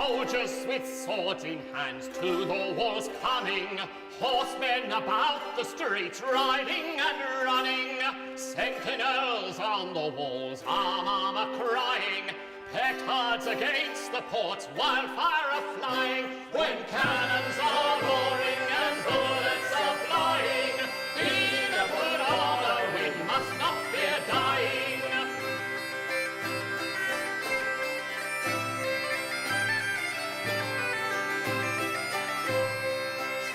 soldiers with swords in hand to the walls coming, horsemen about the streets riding and running, sentinels on the walls, arm crying, petards against the ports, wildfire are flying, when cannons are roaring and bullets are flying, be the good honor, we must not fear dying.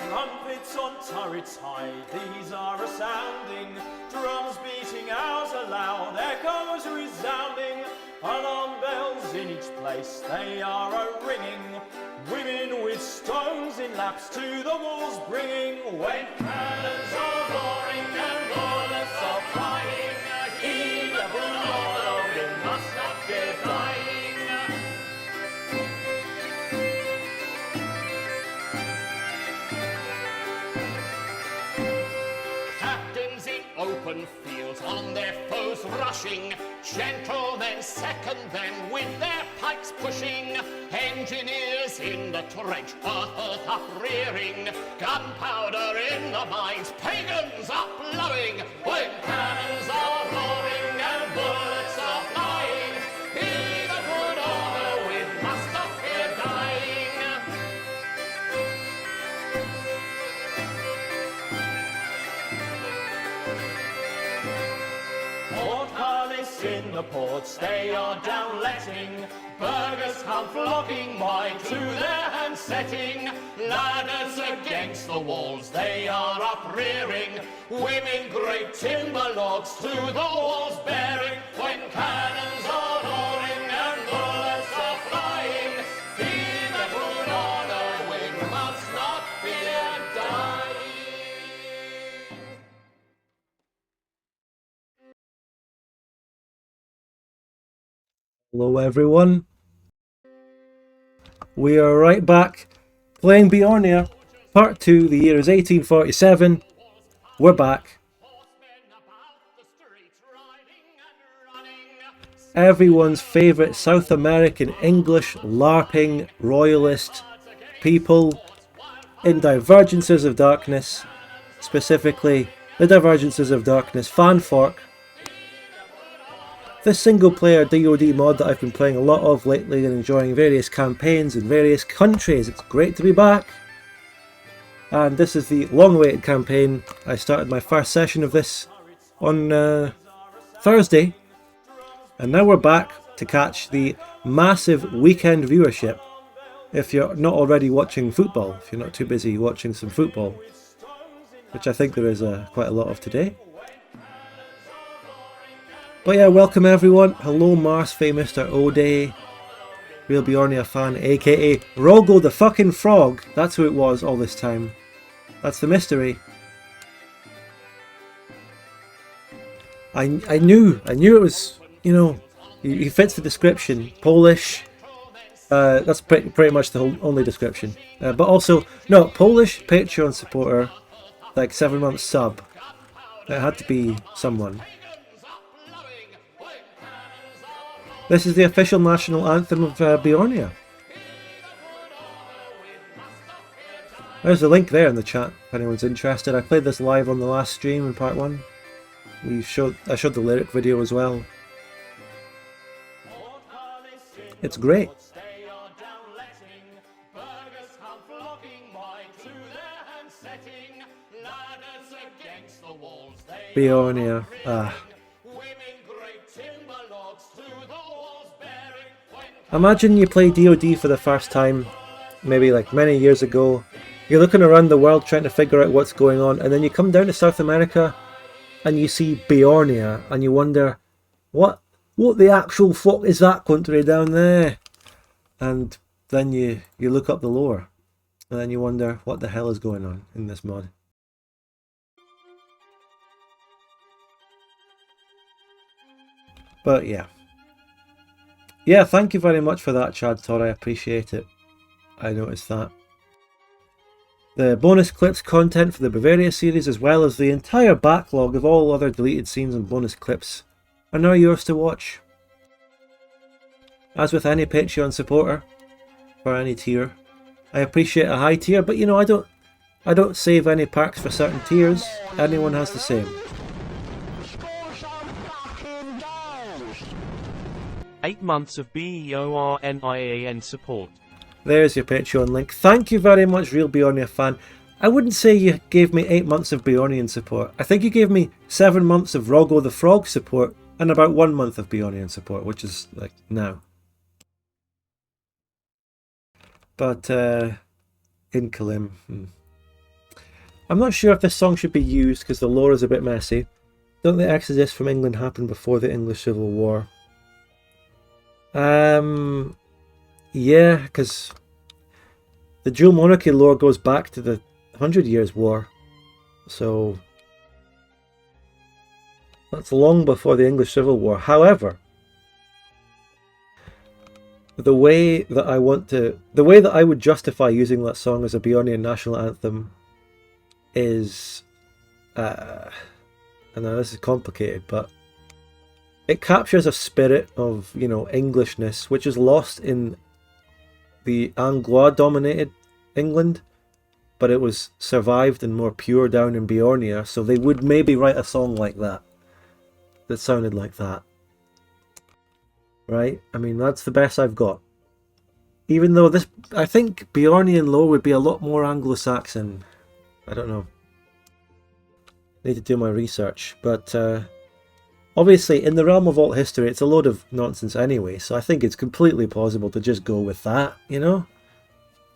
Trumpets on turrets high, these are resounding, drums beating hours aloud, echoes resounding, alarm bells in each place, they are a-ringing, women with stones in laps to the walls bringing, when cannons are roaring and bullets are flying, heed the bull, we must not fear dying. Open fields on their foes rushing, gentlemen second them with their pikes pushing, engineers in the trench, earth uprearing, gunpowder in the mines, pagans are blowing, when cannons are roaring and bullets are flying, be the good honor, we must not fear dying. In the ports they are down letting, burghers come flocking by to their hands setting, ladders against the walls they are uprearing, women great timber logs to the walls bearing, when cannons are roaring and bullets are flying, be the good honor, we must not fear dying. Hello everyone, we are right back playing Beornia, part 2, the year is 1847, we're back. Everyone's favourite South American English LARPing royalist people in Divergences of Darkness, specifically the Divergences of Darkness fanfork. This single player DoD mod that I've been playing a lot of lately and enjoying various campaigns in various countries. It's great to be back. And this is the long-awaited campaign. I started my first session of this on Thursday. And now we're back to catch the massive weekend viewership. If you're not already watching football, if you're not too busy watching some football. Which I think there is quite a lot of today. But yeah, welcome everyone. Hello Mars, Mr. O'Day, Real Beornia fan, aka Rogo the fucking frog. That's who it was all this time. That's the mystery. I knew it was, you know, he fits the description. Polish. That's pretty much the only description. But also, no, Polish Patreon supporter, like 7 months sub. It had to be someone. This is the official national anthem of Beornia. There's a link there in the chat if anyone's interested. I played this live on the last stream in part 1. I showed the lyric video as well. It's great. Beornia. Imagine you play DoD for the first time, maybe like many years ago. You're looking around the world trying to figure out what's going on, and then you come down to South America and you see Beornia and you wonder, what the actual fuck is that country down there? And then you look up the lore and then you wonder what the hell is going on in this mod. But yeah. Yeah, thank you very much for that, Chad Tor. I appreciate it. I noticed that. The bonus clips content for the Bavaria series, as well as the entire backlog of all other deleted scenes and bonus clips, are now yours to watch. As with any Patreon supporter, for any tier. I appreciate a high tier, but you know, I don't save any packs for certain tiers. Anyone has the same. 8 months of Beornian support. There's your Patreon link. Thank you very much, Real Beornia fan. I wouldn't say you gave me 8 months of Beornian support. I think you gave me 7 months of Roggo the Frog support and about 1 month of Beornian support, which is like now. But in Kalim, I'm not sure if this song should be used because the lore is a bit messy. Don't the exodus from England happen before the English Civil War? Yeah, because the dual monarchy lore goes back to the 100 Years' War, so that's long before the English Civil War. However, the way that I would justify using that song as a Beornian national anthem is, I know this is complicated, but it captures a spirit of, you know, Englishness, which is lost in the Anglois-dominated England, but it was survived and more pure down in Beornia, so they would maybe write a song like that, that sounded like that. Right? I mean, that's the best I've got. Even though this, I think Beornian lore would be a lot more Anglo-Saxon. I don't know. Need to do my research, but obviously in the realm of alt history it's a load of nonsense anyway, so I think it's completely plausible to just go with that, you know?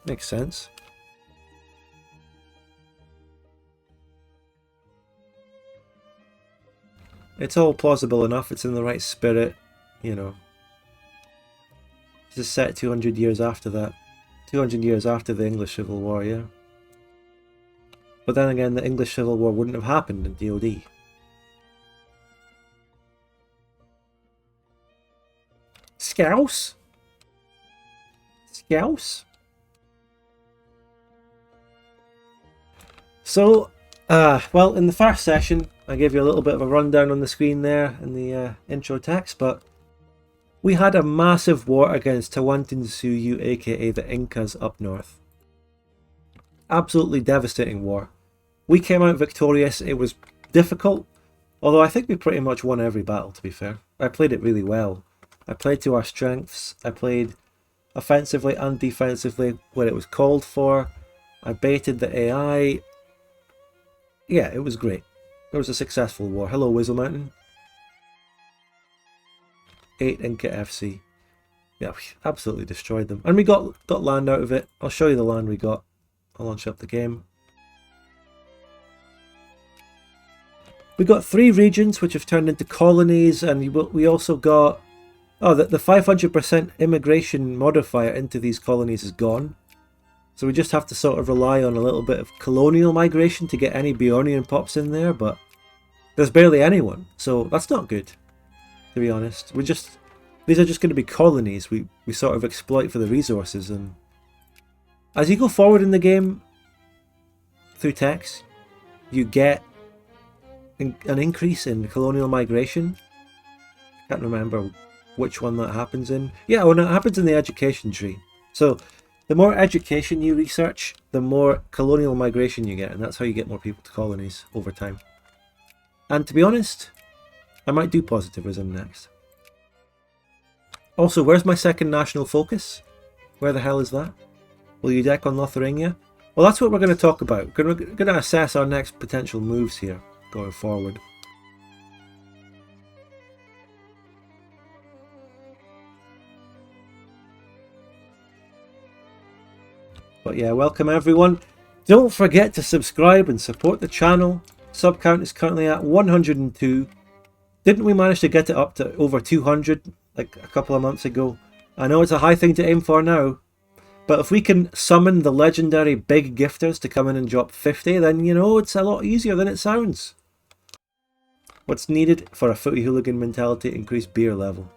Makes sense. It's all plausible enough, it's in the right spirit, you know. It's just set 200 years after that. 200 years after the English Civil War, yeah. But then again, the English Civil War wouldn't have happened in DoD. Scouse? Scouse? So, well, in the first session, I gave you a little bit of a rundown on the screen there in the intro text, but we had a massive war against Tawantinsuyu, aka the Incas up north. Absolutely devastating war. We came out victorious. It was difficult, although I think we pretty much won every battle, to be fair. I played it really well. I played to our strengths. I played offensively and defensively where it was called for. I baited the AI. Yeah, it was great. It was a successful war. Hello, Wizzle Mountain. 8 Inca FC. Yeah, we absolutely destroyed them. And we got land out of it. I'll show you the land we got. I'll launch up the game. We got 3 regions which have turned into colonies, and we also got... Oh, the 500% immigration modifier into these colonies is gone. So we just have to sort of rely on a little bit of colonial migration to get any Beornian pops in there, but there's barely anyone, so that's not good, to be honest. These are just going to be colonies we sort of exploit for the resources, and as you go forward in the game through text, you get an increase in colonial migration. I can't remember which one that happens in. Yeah, well, it happens in the education tree. So the more education you research, the more colonial migration you get, and that's how you get more people to colonies over time. And to be honest, I might do positivism next. Also, where's my second national focus? Where the hell is that? Will you deck on Lotharingia? Well, that's what we're going to talk about. We're going to assess our next potential moves here going forward. But yeah, welcome everyone. Don't forget to subscribe and support the channel. Sub count is currently at 102. Didn't we manage to get it up to over 200 like a couple of months ago? I know it's a high thing to aim for now, but if we can summon the legendary big gifters to come in and drop 50, then you know it's a lot easier than it sounds. What's needed for a footy hooligan mentality to increase beer level?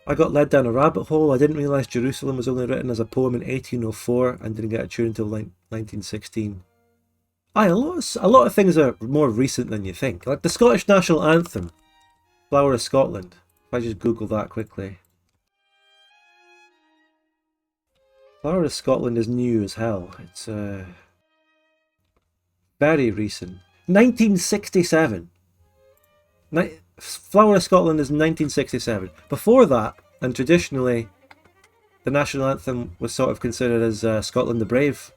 I got led down a rabbit hole. I didn't realise Jerusalem was only written as a poem in 1804 and didn't get a tune until 1916. Aye, a lot of things are more recent than you think. Like the Scottish national anthem, Flower of Scotland. If I just Google that quickly. Flower of Scotland is new as hell. It's very recent. 1967. Flower of Scotland is 1967. Before that, and traditionally, the national anthem was sort of considered as Scotland the Brave,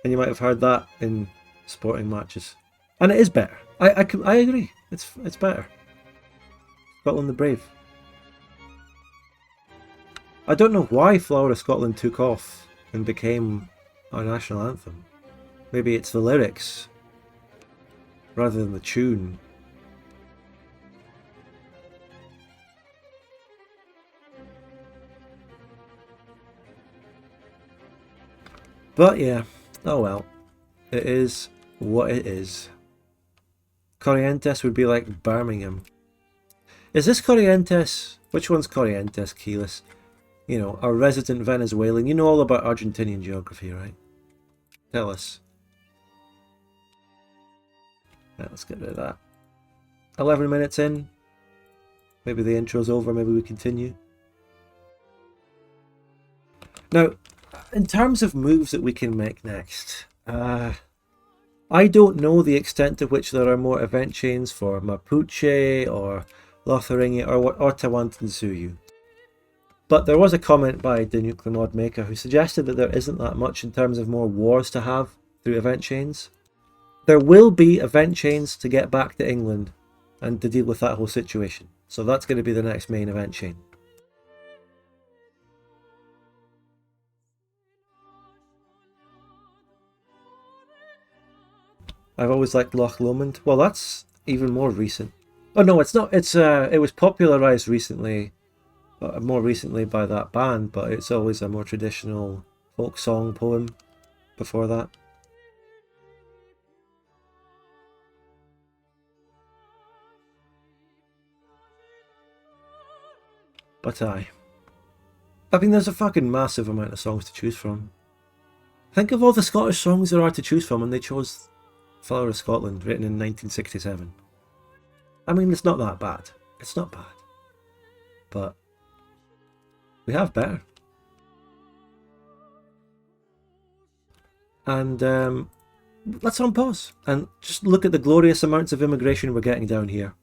and you might have heard that in sporting matches. And it is better. I agree. It's better. Scotland the Brave. I don't know why Flower of Scotland took off and became our national anthem. Maybe it's the lyrics rather than the tune. But yeah, oh well. It is what it is. Corrientes would be like Birmingham. Is this Corrientes? Which one's Corrientes, Keyless? You know, a resident Venezuelan. You know all about Argentinian geography, right? Tell us. Right, let's get rid of that. 11 minutes in. Maybe the intro's over, maybe we continue. Now, in terms of moves that we can make next, I don't know the extent to which there are more event chains for Mapuche or Lotharingia or Tawantinsuyu. But there was a comment by the Nuclear Mod Maker who suggested that there isn't that much in terms of more wars to have through event chains. There will be event chains to get back to England and to deal with that whole situation. So that's going to be the next main event chain. I've always liked Loch Lomond. Well, that's even more recent. Oh no, it's not. It was popularised recently, more recently by that band, but it's always a more traditional folk song poem before that. But I mean, there's a fucking massive amount of songs to choose from. Think of all the Scottish songs there are to choose from, and they chose Flower of Scotland, written in 1967. I mean, it's not that bad. It's not bad. But we have better. And let's unpause and just look at the glorious amounts of immigration we're getting down here.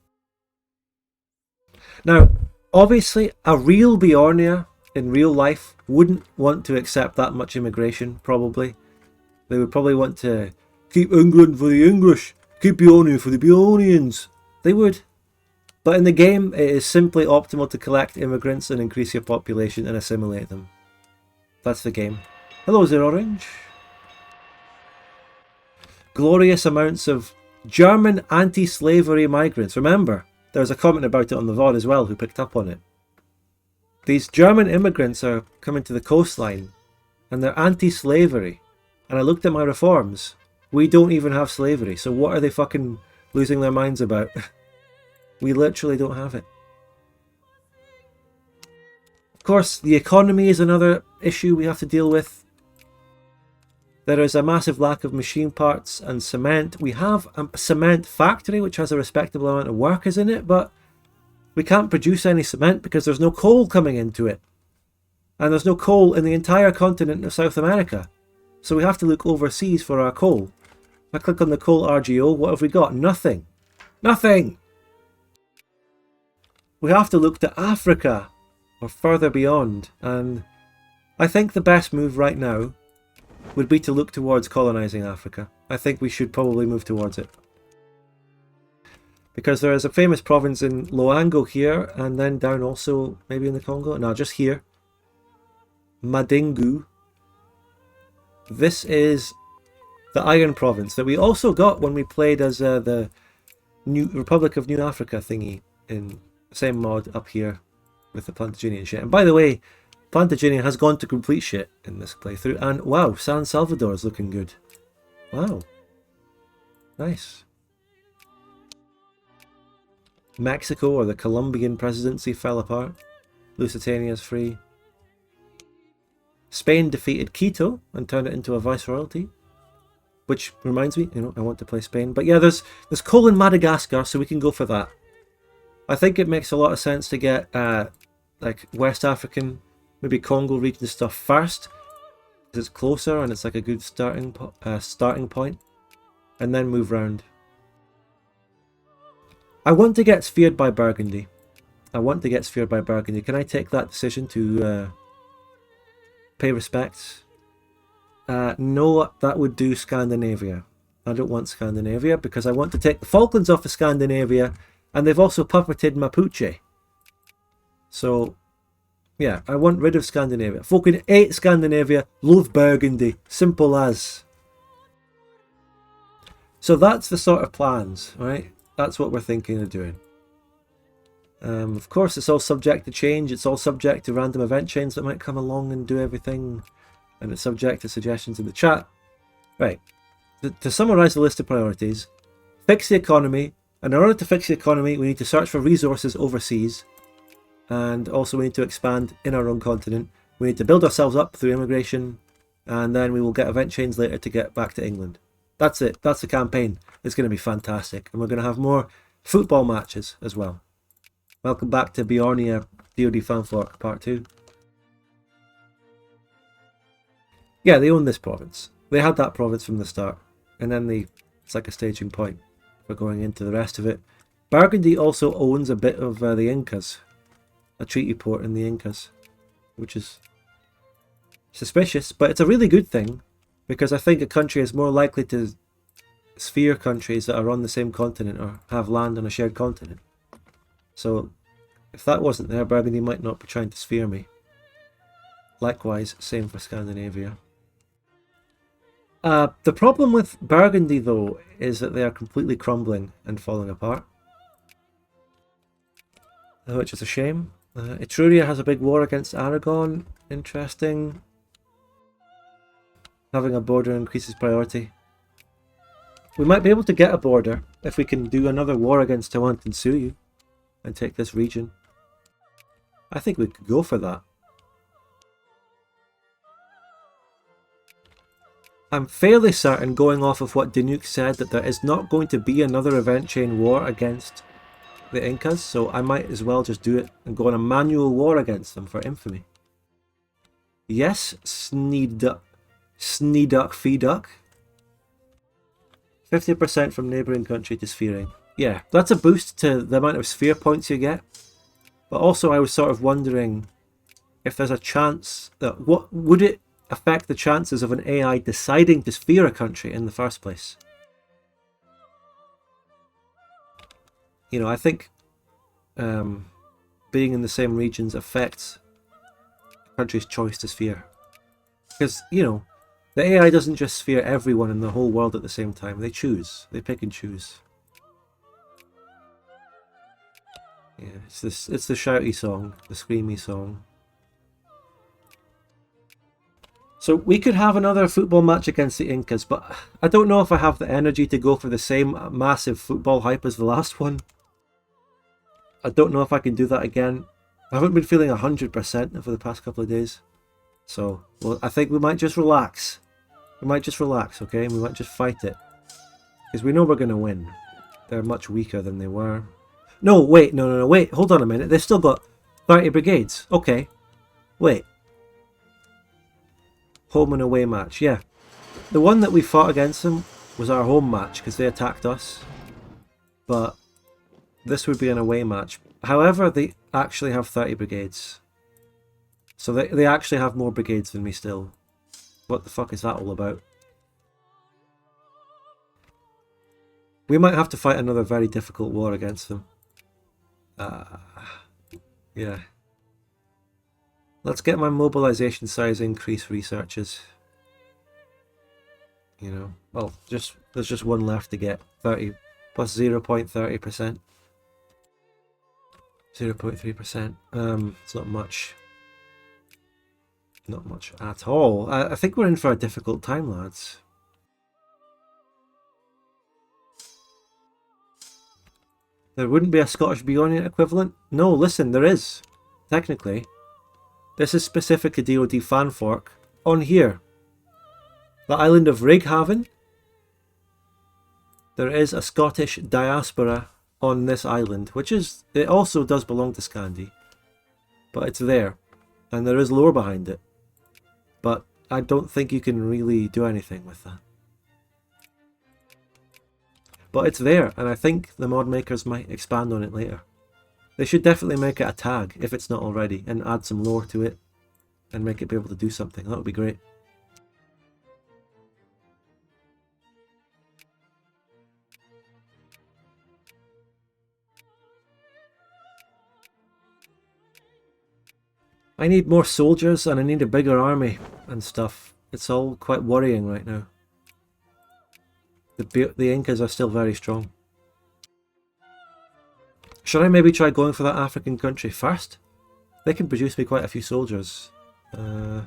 Now, obviously, a real Beornia in real life wouldn't want to accept that much immigration, probably. They would probably want to keep England for the English, keep Beornia for the Beornians. They would. But in the game, it is simply optimal to collect immigrants and increase your population and assimilate them. That's the game. Hello, Zero Orange. Glorious amounts of German anti-slavery migrants. Remember, there was a comment about it on the VOD as well, who picked up on it. These German immigrants are coming to the coastline, and they're anti-slavery. And I looked at my reforms. We don't even have slavery, so what are they fucking losing their minds about? We literally don't have it. Of course, the economy is another issue we have to deal with. There is a massive lack of machine parts and cement. We have a cement factory which has a respectable amount of workers in it, but we can't produce any cement because there's no coal coming into it. And there's no coal in the entire continent of South America. So we have to look overseas for our coal. If I click on the coal RGO, what have we got? Nothing. Nothing! We have to look to Africa or further beyond, and I think the best move right now would be to look towards colonising Africa. I think we should probably move towards it. Because there is a famous province in Loango here, and then down also maybe in the Congo. No, just here. Madingu. This is the Iron Province that we also got when we played as the New Republic of New Africa thingy in the same mod up here with the Plantaginian shit. And by the way, Plantaginian has gone to complete shit in this playthrough, and wow, San Salvador is looking good. Wow. Nice. Mexico or the Colombian presidency fell apart. Lusitania is free. Spain defeated Quito and turned it into a viceroyalty. Which reminds me, you know, I want to play Spain. But yeah, there's coal in Madagascar, so we can go for that. I think it makes a lot of sense to get like West African, maybe Congo region stuff first. It's closer and it's like a good starting point, and then move round. I want to get sphered by Burgundy. Can I take that decision to pay respects? No, that would do Scandinavia. I don't want Scandinavia because I want to take the Falklands off of Scandinavia, and they've also puppeted Mapuche. So, yeah, I want rid of Scandinavia. Fucking hate Scandinavia, love Burgundy. Simple as. So that's the sort of plans, right? That's what we're thinking of doing. Of course, it's all subject to change. It's all subject to random event chains that might come along and do everything. And it's subject to suggestions in the chat. Right. To summarise the list of priorities, fix the economy. And in order to fix the economy, we need to search for resources overseas. And also we need to expand in our own continent. We need to build ourselves up through immigration. And then we will get event chains later to get back to England. That's it. That's the campaign. It's going to be fantastic. And we're going to have more football matches as well. Welcome back to Beornia DoD Fanfork Part 2. Yeah, they own this province. They had that province from the start. And then it's like a staging point for going into the rest of it. Burgundy also owns a bit of the Incas. A treaty port in the Incas. Which is suspicious, but it's a really good thing. Because I think a country is more likely to sphere countries that are on the same continent or have land on a shared continent. So, if that wasn't there, Burgundy might not be trying to sphere me. Likewise, same for Scandinavia. The problem with Burgundy, though, is that they are completely crumbling and falling apart. Which is a shame. Etruria has a big war against Aragon. Interesting. Having a border increases priority. We might be able to get a border if we can do another war against Tawantinsuyu and take this region. I think we could go for that. I'm fairly certain, going off of what Danuke said, that there is not going to be another event chain war against the Incas, so I might as well just do it and go on a manual war against them for infamy. Yes, Sneeduck Feeduck. 50% from neighbouring country to sphering. Yeah, that's a boost to the amount of sphere points you get. But also I was sort of wondering if there's a chance that what would it affect the chances of an AI deciding to sphere a country in the first place? You know, I think being in the same regions affects a country's choice to sphere. Because, you know, the AI doesn't just sphere everyone in the whole world at the same time. They choose. They pick and choose. Yeah, it's the shouty song, the screamy song. So we could have another football match against the Incas, but I don't know if I have the energy to go for the same massive football hype as the last one. I don't know if I can do that again. I haven't been feeling 100% for the past couple of days. So, well, I think we might just relax. We might just relax, okay? And we might just fight it. Because we know we're going to win. They're much weaker than they were. No, wait, no, wait. Hold on a minute. They've still got 30 brigades. Okay. Wait. Home and away match. Yeah. The one that we fought against them was our home match because they attacked us. But this would be an away match. However, they actually have 30 brigades. So they actually have more brigades than me still. What the fuck is that all about? We might have to fight another very difficult war against them. Yeah. Let's get my mobilization size increase researches. You know, well, there's just one left to get. 30 plus 0.30%. 0.3%. It's not much. Not much at all. I think we're in for a difficult time, lads. There wouldn't be a Scottish Beornia equivalent? No, listen, there is. Technically. This is specific to DoD Fanfork. On here. The island of Righaven. There is a Scottish diaspora on this island, which is, it also does belong to Scandi. But it's there. And there is lore behind it. But I don't think you can really do anything with that. But it's there, and I think the mod makers might expand on it later. They should definitely make it a tag, if it's not already, and add some lore to it, and make it be able to do something. That would be great. I need more soldiers, and I need a bigger army and stuff. It's all quite worrying right now. The Incas are still very strong. Should I maybe try going for that African country first? They can produce me quite a few soldiers. I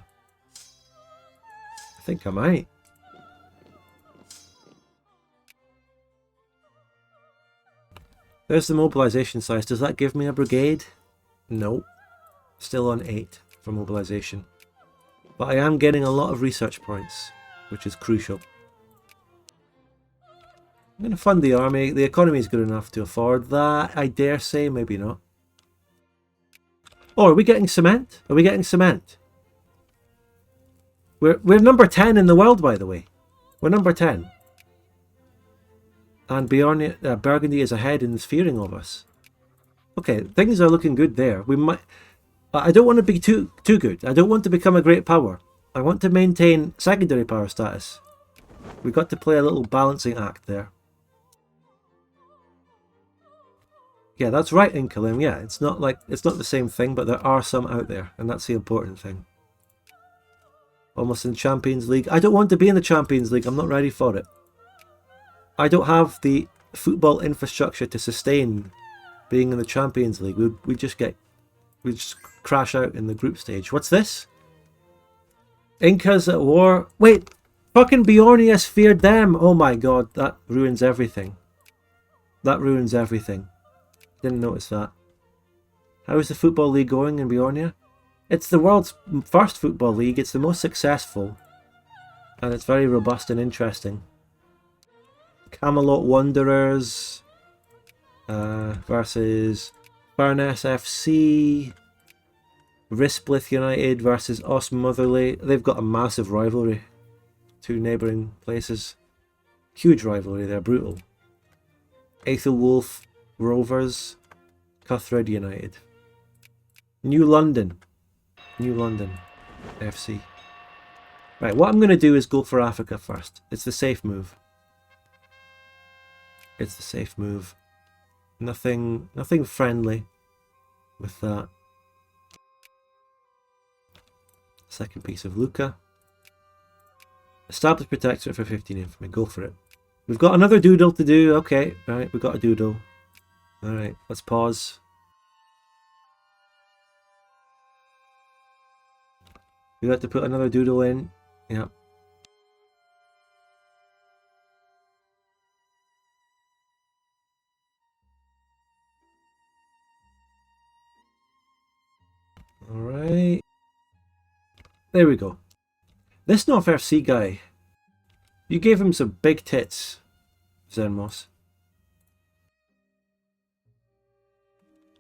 think I might. There's the mobilization size. Does that give me a brigade? No. Still on 8 for mobilization. But I am getting a lot of research points, which is crucial. I'm going to fund the army. The economy is good enough to afford that. I dare say, maybe not. Oh, are we getting cement? Are we getting cement? We're number 10 in the world, by the way. We're number 10. And Beornia, Burgundy is ahead in the spheering of us. Okay, things are looking good there. We might... I don't want to be too good. I don't want to become a great power. I want to maintain secondary power status. We've got to play a little balancing act there. Yeah, that's right, Incalim. Yeah, it's not the same thing, but there are some out there, and that's the important thing. Almost in Champions League. I don't want to be in the Champions League. I'm not ready for it. I don't have the football infrastructure to sustain being in the Champions League. We just crash out in the group stage. What's this? Incas at war. Wait, fucking Beornia feared them. Oh my god, that ruins everything. That ruins everything. Didn't notice that. How is the football league going in Beornia? It's the world's first football league. It's the most successful. And it's very robust and interesting. Camelot Wanderers versus Furness FC. Risplith United versus Osmotherley. They've got a massive rivalry. Two neighbouring places. Huge rivalry, they're brutal. Aethelwolf Rovers. Cuthred United. New London. New London FC. Right, what I'm going to do is go for Africa first. It's the safe move. It's the safe move. Nothing friendly with that. Second piece of Lucca. Establish Protectorate for 15 infantry. Go for it. We've got another doodle to do. Okay, right, we've got a doodle. Alright, let's pause. We got to put another doodle in. Yep. Alright. There we go. This North FC guy, you gave him some big tits, Zenmos.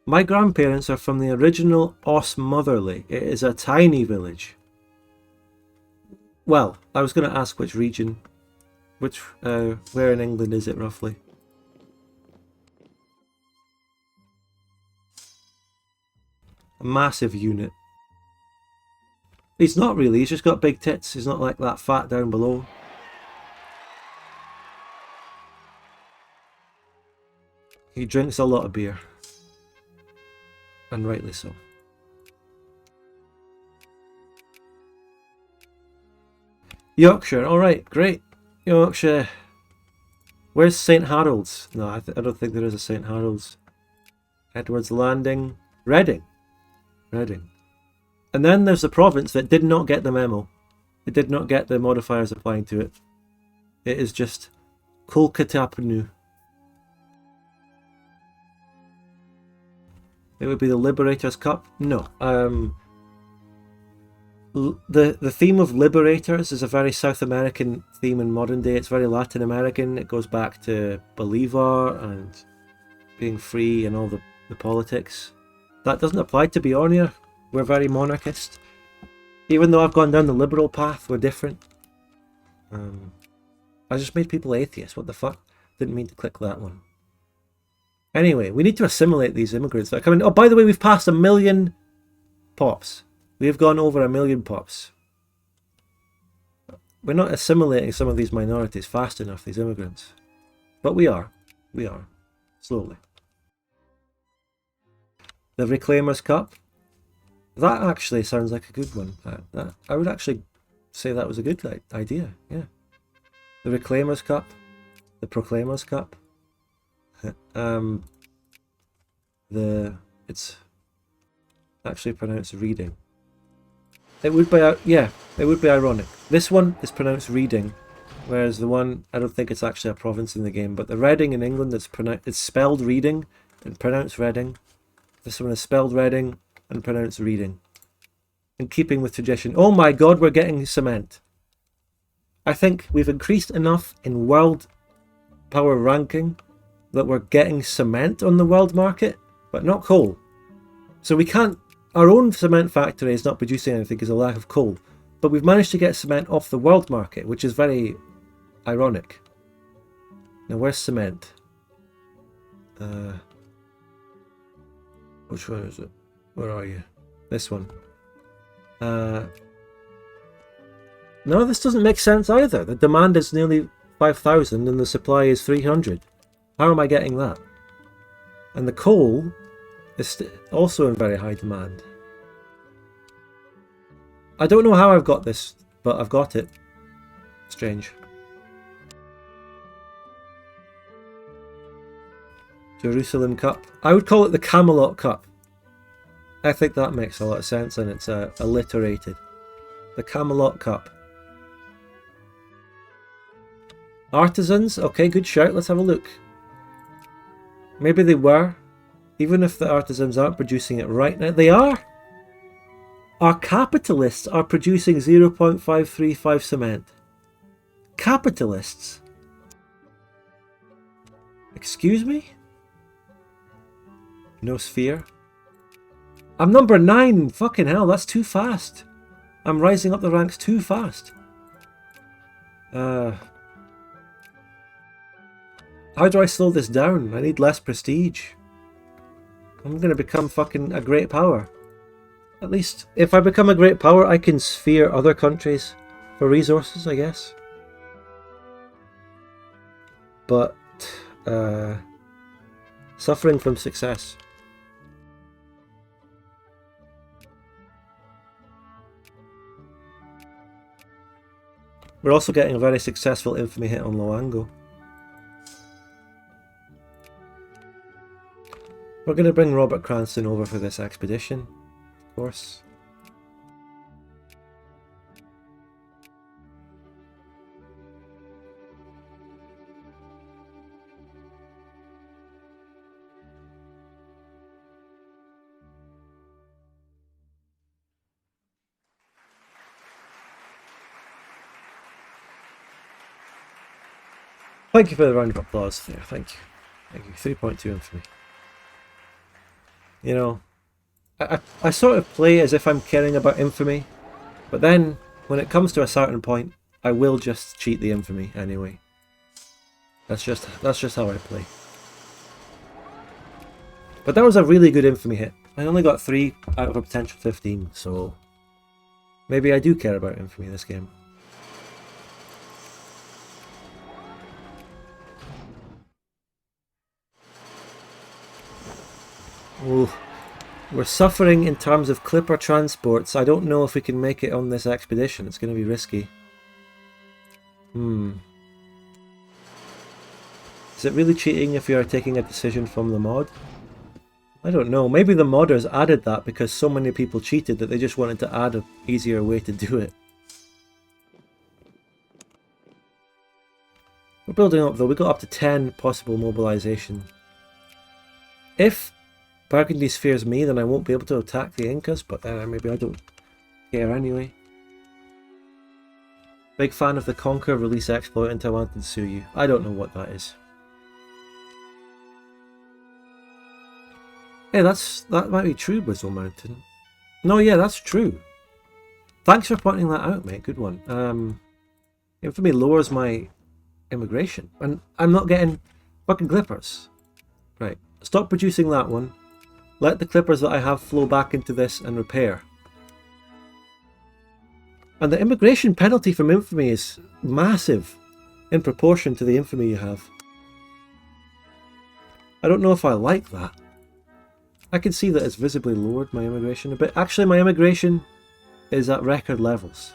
My grandparents are from the original Osmotherley. It is a tiny village. Well, I was going to ask which region. Where in England is it roughly? A massive unit. He's not really, he's just got big tits. He's not like that fat down below. He drinks a lot of beer. And rightly so. Yorkshire, alright, great. Yorkshire. Where's St. Harold's? No, I don't think there is a St. Harold's. Edward's Landing. Reading. Reading. And then there's the province that did not get the memo. It did not get the modifiers applying to it. It is just Kolkatapnu. It would be the Liberators Cup? No. The theme of Liberators is a very South American theme in modern day. It's very Latin American. It goes back to Bolivar and being free and all the politics. That doesn't apply to Beornia. We're very monarchist. Even though I've gone down the liberal path, we're different. I just made people atheists. What the fuck? Didn't mean to click that one. Anyway, we need to assimilate these immigrants that are coming. Oh, by the way, we've passed 1 million pops. We have gone over 1 million pops. We're not assimilating some of these minorities fast enough, these immigrants. But we are. We are. Slowly. The Reclaimers Cup. That actually sounds like a good one. I would actually say that was a good idea, yeah. The Reclaimers Cup. The Proclaimers Cup. It's actually pronounced reading. It would be, yeah, it would be ironic. This one is pronounced reading, whereas the one, I don't think it's actually a province in the game, but the Reading in England, it's spelled reading and pronounced Reading. This one is spelled Reading and pronounced reading. In keeping with tradition. Oh my god, we're getting cement. I think we've increased enough in world power ranking that we're getting cement on the world market, but not coal. So we can't, our own cement factory is not producing anything because of lack of coal, but we've managed to get cement off the world market, which is very ironic. Now where's cement? Which one is it? Where are you? This one. No, this doesn't make sense either. The demand is nearly 5,000 and the supply is 300. How am I getting that? And the coal is also in very high demand. I don't know how I've got this, but I've got it. Strange. Jerusalem Cup. I would call it the Camelot Cup. I think that makes a lot of sense and it's alliterated. The Camelot Cup. Artisans? Okay, good shout. Let's have a look. Maybe they were. Even if the artisans aren't producing it right now. They are! Our capitalists are producing 0.535 cement. Capitalists? Excuse me? No sphere? I'm number 9! Fucking hell, that's too fast. I'm rising up the ranks too fast. How do I slow this down? I need less prestige. I'm gonna become fucking a great power. At least, if I become a great power, I can sphere other countries for resources, I guess. But, suffering from success. We're also getting a very successful infamy hit on Loango. We're going to bring Robert Cranston over for this expedition, of course. Thank you for the round of applause there, thank you. Thank you, 3.2 infamy. You know, I sort of play as if I'm caring about infamy, but then, when it comes to a certain point, I will just cheat the infamy anyway. That's just how I play. But that was a really good infamy hit. I only got 3 out of a potential 15, so maybe I do care about infamy this game. Ooh, we're suffering in terms of clipper transports. I don't know if we can make it on this expedition. It's going to be risky. Is it really cheating if you are taking a decision from the mod? I don't know. Maybe the modders added that because so many people cheated that they just wanted to add an easier way to do it. We're building up though. We got up to 10 possible mobilization. If Burgundy spheres me, then I won't be able to attack the Incas, but maybe I don't care anyway. Big fan of the Conquer release exploit until I wanted to sue you. I don't know what that is. Hey, that might be true, Bristle Mountain. No, yeah, that's true. Thanks for pointing that out, mate. Good one. Infamy lowers my immigration, and I'm not getting fucking clippers. Right, stop producing that one. Let the clippers that I have flow back into this and repair. And the immigration penalty from infamy is massive in proportion to the infamy you have. I don't know if I like that. I can see that it's visibly lowered my immigration a bit. Actually, my immigration is at record levels.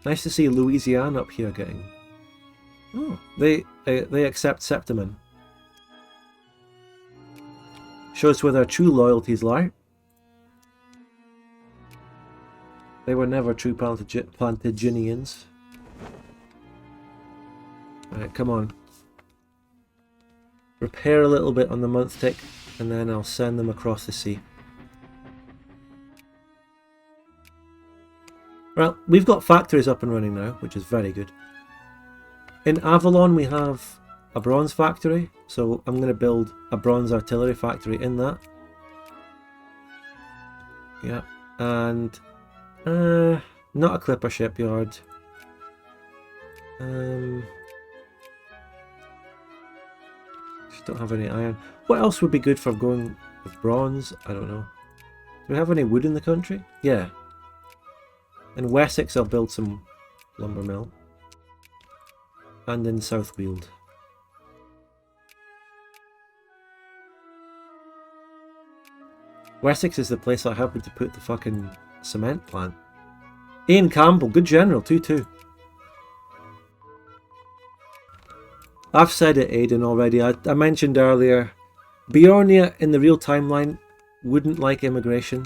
Nice to see Louisiana up here getting... Oh, they accept Septiman. Shows where their true loyalties lie. They were never true Plantagenets. Alright, come on. Repair a little bit on the month tick, and then I'll send them across the sea. Well, we've got factories up and running now, which is very good. In Avalon we have a bronze factory, so I'm going to build a bronze artillery factory in that. Yeah, and not a clipper shipyard. Just don't have any iron. What else would be good for going with bronze? I don't know. Do we have any wood in the country? Yeah. In Wessex I'll build some lumber mill. And in Southweald. Wessex is the place I happened to put the fucking cement plant. Ian Campbell, good general, 2-2. I've said it, Aidan, already. I mentioned earlier, Beornia in the real timeline wouldn't like immigration,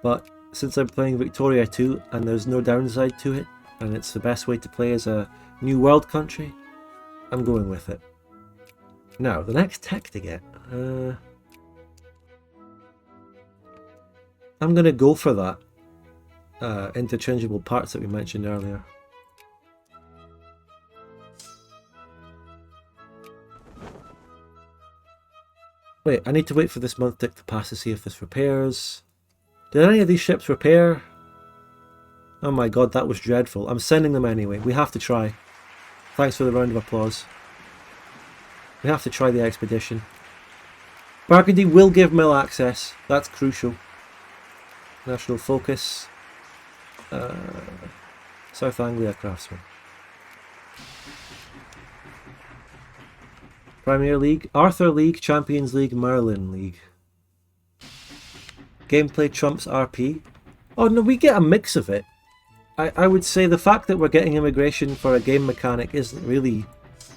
but since I'm playing Victoria 2 and there's no downside to it, and it's the best way to play as a new world country, I'm going with it. Now, the next tech to get. I'm going to go for that interchangeable parts that we mentioned earlier. Wait, I need to wait for this month tick to pass to see if this repairs. Did any of these ships repair? Oh my god, that was dreadful. I'm sending them anyway. We have to try. Thanks for the round of applause. We have to try the expedition. Burgundy will give mill access. That's crucial. National focus. South Anglia craftsman. Premier League, Arthur League, Champions League, Merlin League. Gameplay trumps RP. Oh no, we get a mix of it. I would say the fact that we're getting immigration for a game mechanic isn't really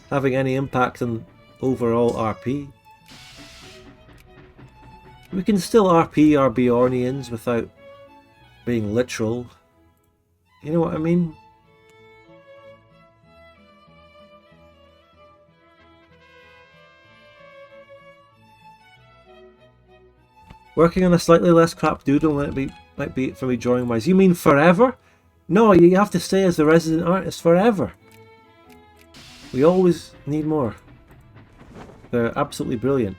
having any impact on overall RP. We can still RP our Beornians without being literal. You know what I mean? Working on a slightly less crap doodle might be for me drawing wise. You mean forever? No, you have to stay as the resident artist forever. We always need more. They're absolutely brilliant.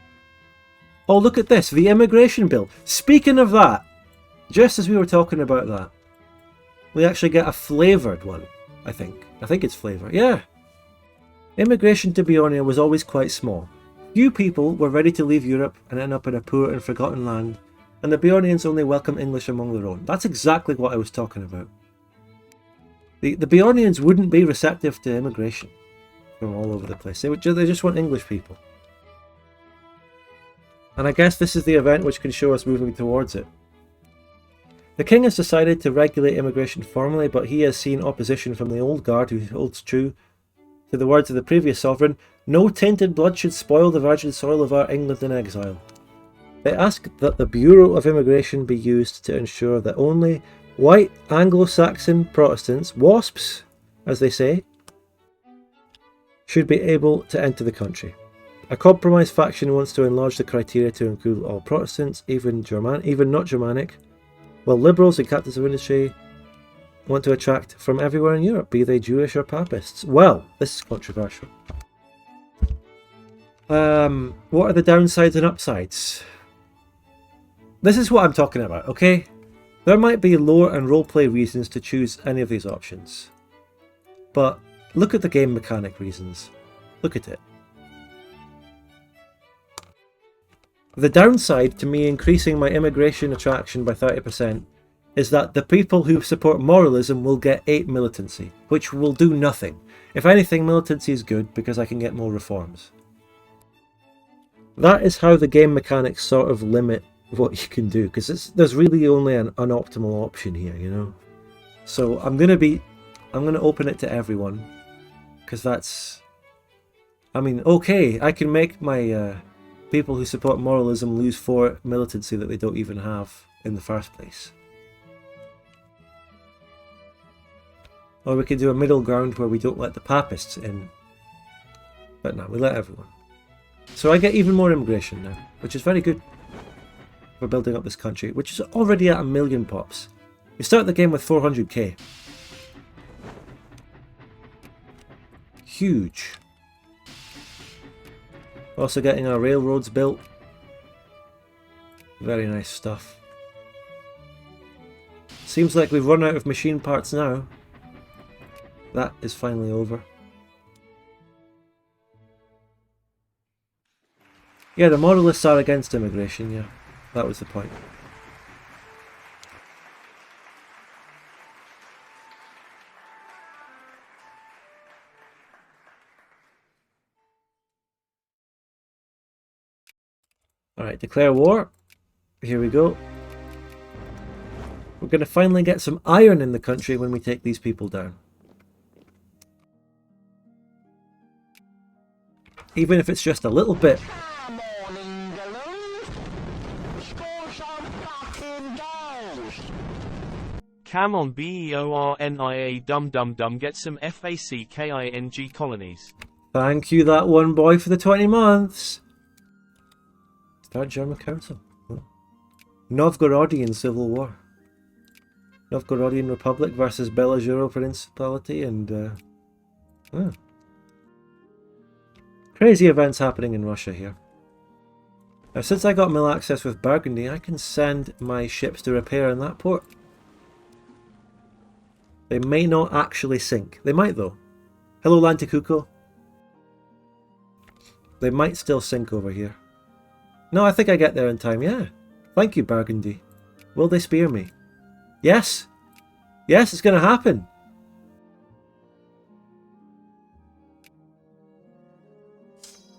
Oh, look at this, the immigration bill. Speaking of that, just as we were talking about that, we actually get a flavoured one, I think. I think it's flavour, yeah. Immigration to Beornia was always quite small. Few people were ready to leave Europe and end up in a poor and forgotten land, and the Beornians only welcome English among their own. That's exactly what I was talking about. The Beornians wouldn't be receptive to immigration from all over the place. They just want English people. And I guess this is the event which can show us moving towards it. The king has decided to regulate immigration formally, but he has seen opposition from the old guard who holds true to the words of the previous sovereign, "No tainted blood should spoil the virgin soil of our England in exile." They ask that the Bureau of Immigration be used to ensure that only white Anglo-Saxon Protestants, WASPs, as they say, should be able to enter the country. A compromise faction wants to enlarge the criteria to include all Protestants, even not Germanic, while liberals and captains of industry want to attract from everywhere in Europe, be they Jewish or Papists. Well, this is controversial. What are the downsides and upsides? This is what I'm talking about, okay? There might be lore and roleplay reasons to choose any of these options, but look at the game mechanic reasons. Look at it. The downside to me increasing my immigration attraction by 30% is that the people who support moralism will get 8 militancy, which will do nothing. If anything, militancy is good because I can get more reforms. That is how the game mechanics sort of limit what you can do, because there's really only an optimal option here, you know. So I'm gonna open it to everyone, because that's, I mean, okay, I can make my people who support moralism lose 4 militancy that they don't even have in the first place. Or we can do a middle ground where we don't let the papists in. But no, we let everyone. So I get even more immigration now, which is very good. We're building up this country, which is already at 1 million pops. We start the game with 400k. Huge. Also getting our railroads built. Very nice stuff. Seems like we've run out of machine parts now. That is finally over. Yeah, the moralists are against immigration, yeah. That was the point. Alright, declare war. Here we go. We're going to finally get some iron in the country when we take these people down. Even if it's just a little bit. Come on Beornia dum dum dum, get some Falkland colonies. Thank you, that one boy, for the 20 months. Start German Council. Oh. Novgorodian Civil War. Novgorodian Republic versus Belajuro Principality and oh. Crazy events happening in Russia here. Now, since I got mill access with Burgundy, I can send my ships to repair in that port. They may not actually sink. They might, though. Hello, Lanticuco. They might still sink over here. No, I think I get there in time, yeah. Thank you, Burgundy. Will they spear me? Yes! Yes, it's going to happen!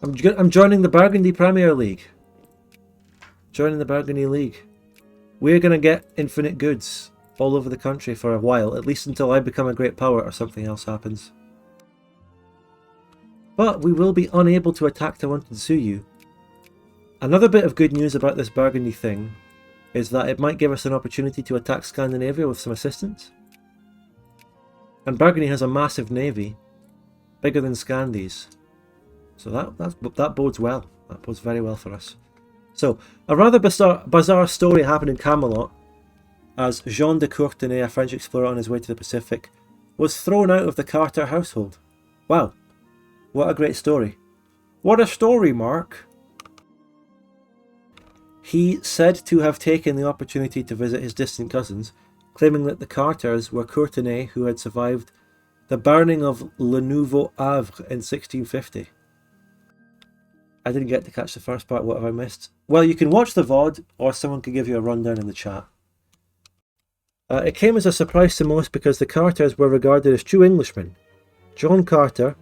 I'm joining the Burgundy Premier League. Joining the Burgundy League. We're going to get infinite goods all over the country for a while, at least until I become a great power or something else happens. But we will be unable to attack Tawantinsuyu. Another bit of good news about this Burgundy thing is that it might give us an opportunity to attack Scandinavia with some assistance. And Burgundy has a massive navy, bigger than Scandi's. So that bodes well. That bodes very well for us. So, a rather bizarre story happened in Camelot as Jean de Courtenay, a French explorer on his way to the Pacific, was thrown out of the Carter household. Wow. What a great story. What a story, Mark. He said to have taken the opportunity to visit his distant cousins, claiming that the Carters were Courtenay who had survived the burning of Le Nouveau Havre in 1650. I didn't get to catch the first part. What have I missed? Well, you can watch the VOD, or someone can give you a rundown in the chat. It came as a surprise to most because the Carters were regarded as true Englishmen. John Carter,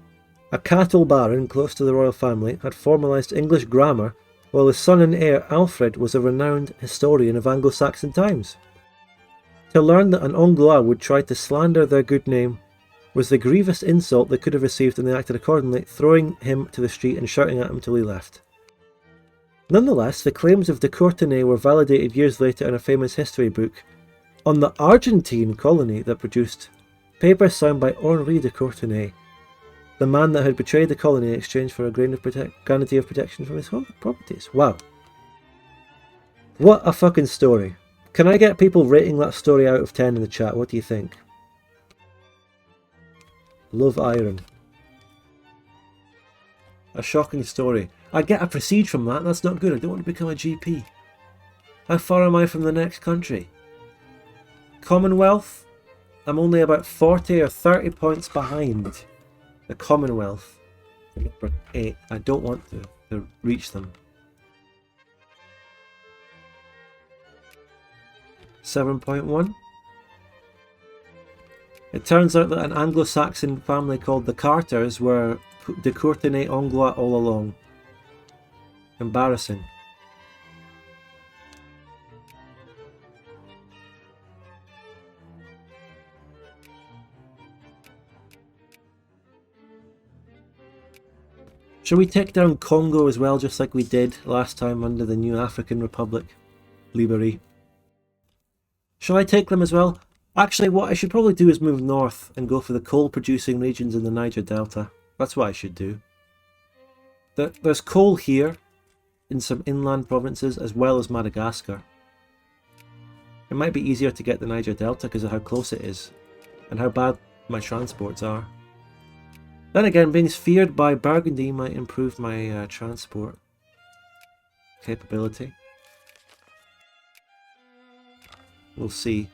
a cattle baron close to the royal family, had formalised English grammar, while his son and heir Alfred was a renowned historian of Anglo-Saxon times. To learn that an Anglois would try to slander their good name was the grievous insult they could have received, and they acted accordingly, throwing him to the street and shouting at him till he left. Nonetheless, the claims of de Courtenay were validated years later in a famous history book on the Argentine colony that produced papers signed by Henri de Courtenay, the man that had betrayed the colony in exchange for a guarantee of protection from his properties. Wow. What a fucking story. Can I get people rating that story out of 10 in the chat? What do you think? Love iron. A shocking story. I get a prestige from that. That's not good. I don't want to become a GP. How far am I from the next country? Commonwealth, I'm only about 40 or 30 points behind the Commonwealth. Number 8. I don't want to reach them. 7.1. It turns out that an Anglo-Saxon family called the Carters were de Courtenay Anglois all along. Embarrassing. Shall we take down Congo as well, just like we did last time under the new African Republic, Liberie? Shall I take them as well? Actually, what I should probably do is move north and go for the coal-producing regions in the Niger Delta. That's what I should do. There's coal here, in some inland provinces, as well as Madagascar. It might be easier to get the Niger Delta because of how close it is, and how bad my transports are. Then again, being feared by Burgundy might improve my transport capability. We'll see.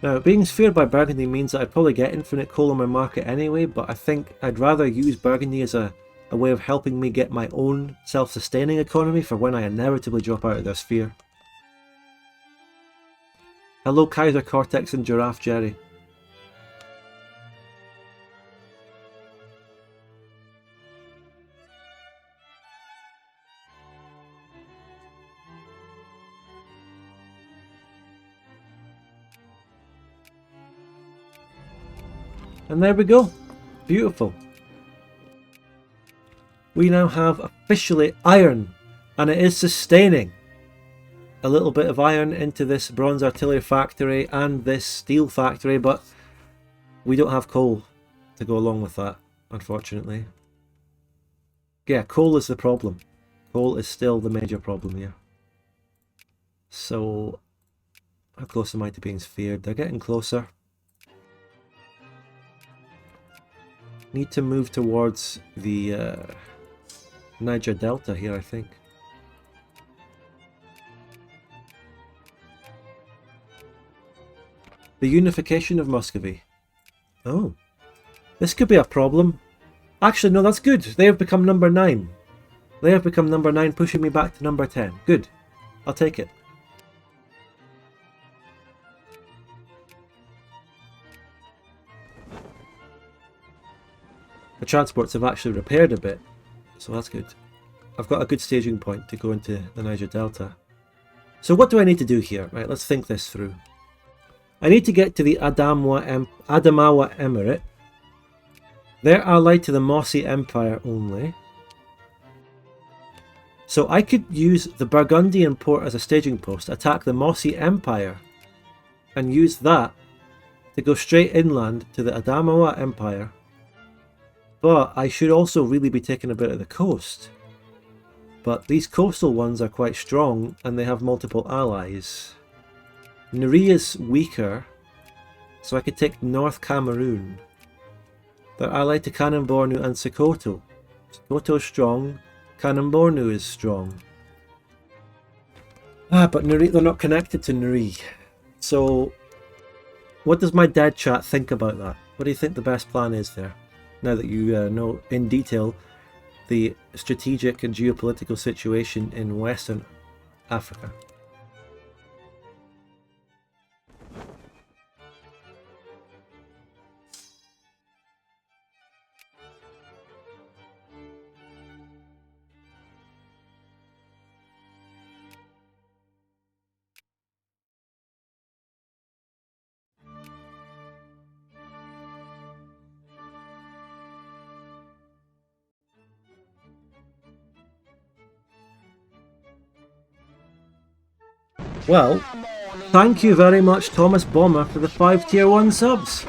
Now, being feared by Burgundy means that I'd probably get infinite coal on my market anyway, but I think I'd rather use Burgundy as a way of helping me get my own self-sustaining economy for when I inevitably drop out of their sphere. Hello Kaiser Cortex and Giraffe Jerry. And there we go. Beautiful. We now have officially iron, and it is sustaining. A little bit of iron into this bronze artillery factory and this steel factory, but we don't have coal to go along with that, unfortunately. Yeah, coal is the problem. Coal is still the major problem here. So, how close am I to being feared? They're getting closer. Need to move towards the Niger Delta here, I think. The unification of Muscovy. Oh. This could be a problem. Actually, no, that's good. They have become number 9. They have become number 9, pushing me back to number 10. Good. I'll take it. The transports have actually repaired a bit, so that's good. I've got a good staging point to go into the Niger Delta. So what do I need to do here? Right, let's think this through. I need to get to the Adamawa Emirate. They're allied to the Mossi Empire only. So I could use the Burgundian port as a staging post, attack the Mossi Empire, and use that to go straight inland to the Adamawa Empire. But I should also really be taking a bit of the coast. But these coastal ones are quite strong and they have multiple allies. Nuri is weaker, so I could take North Cameroon. They're allied to Kanem-Bornu and Sokoto. Sokoto is strong, Kanem-Bornu is strong. But Nuri, they're not connected to Nuri. So, what does my dead chat think about that? What do you think the best plan is there? Now that you know in detail the strategic and geopolitical situation in Western Africa. Well, thank you very much Thomas Bomber for the 5 tier 1 subs.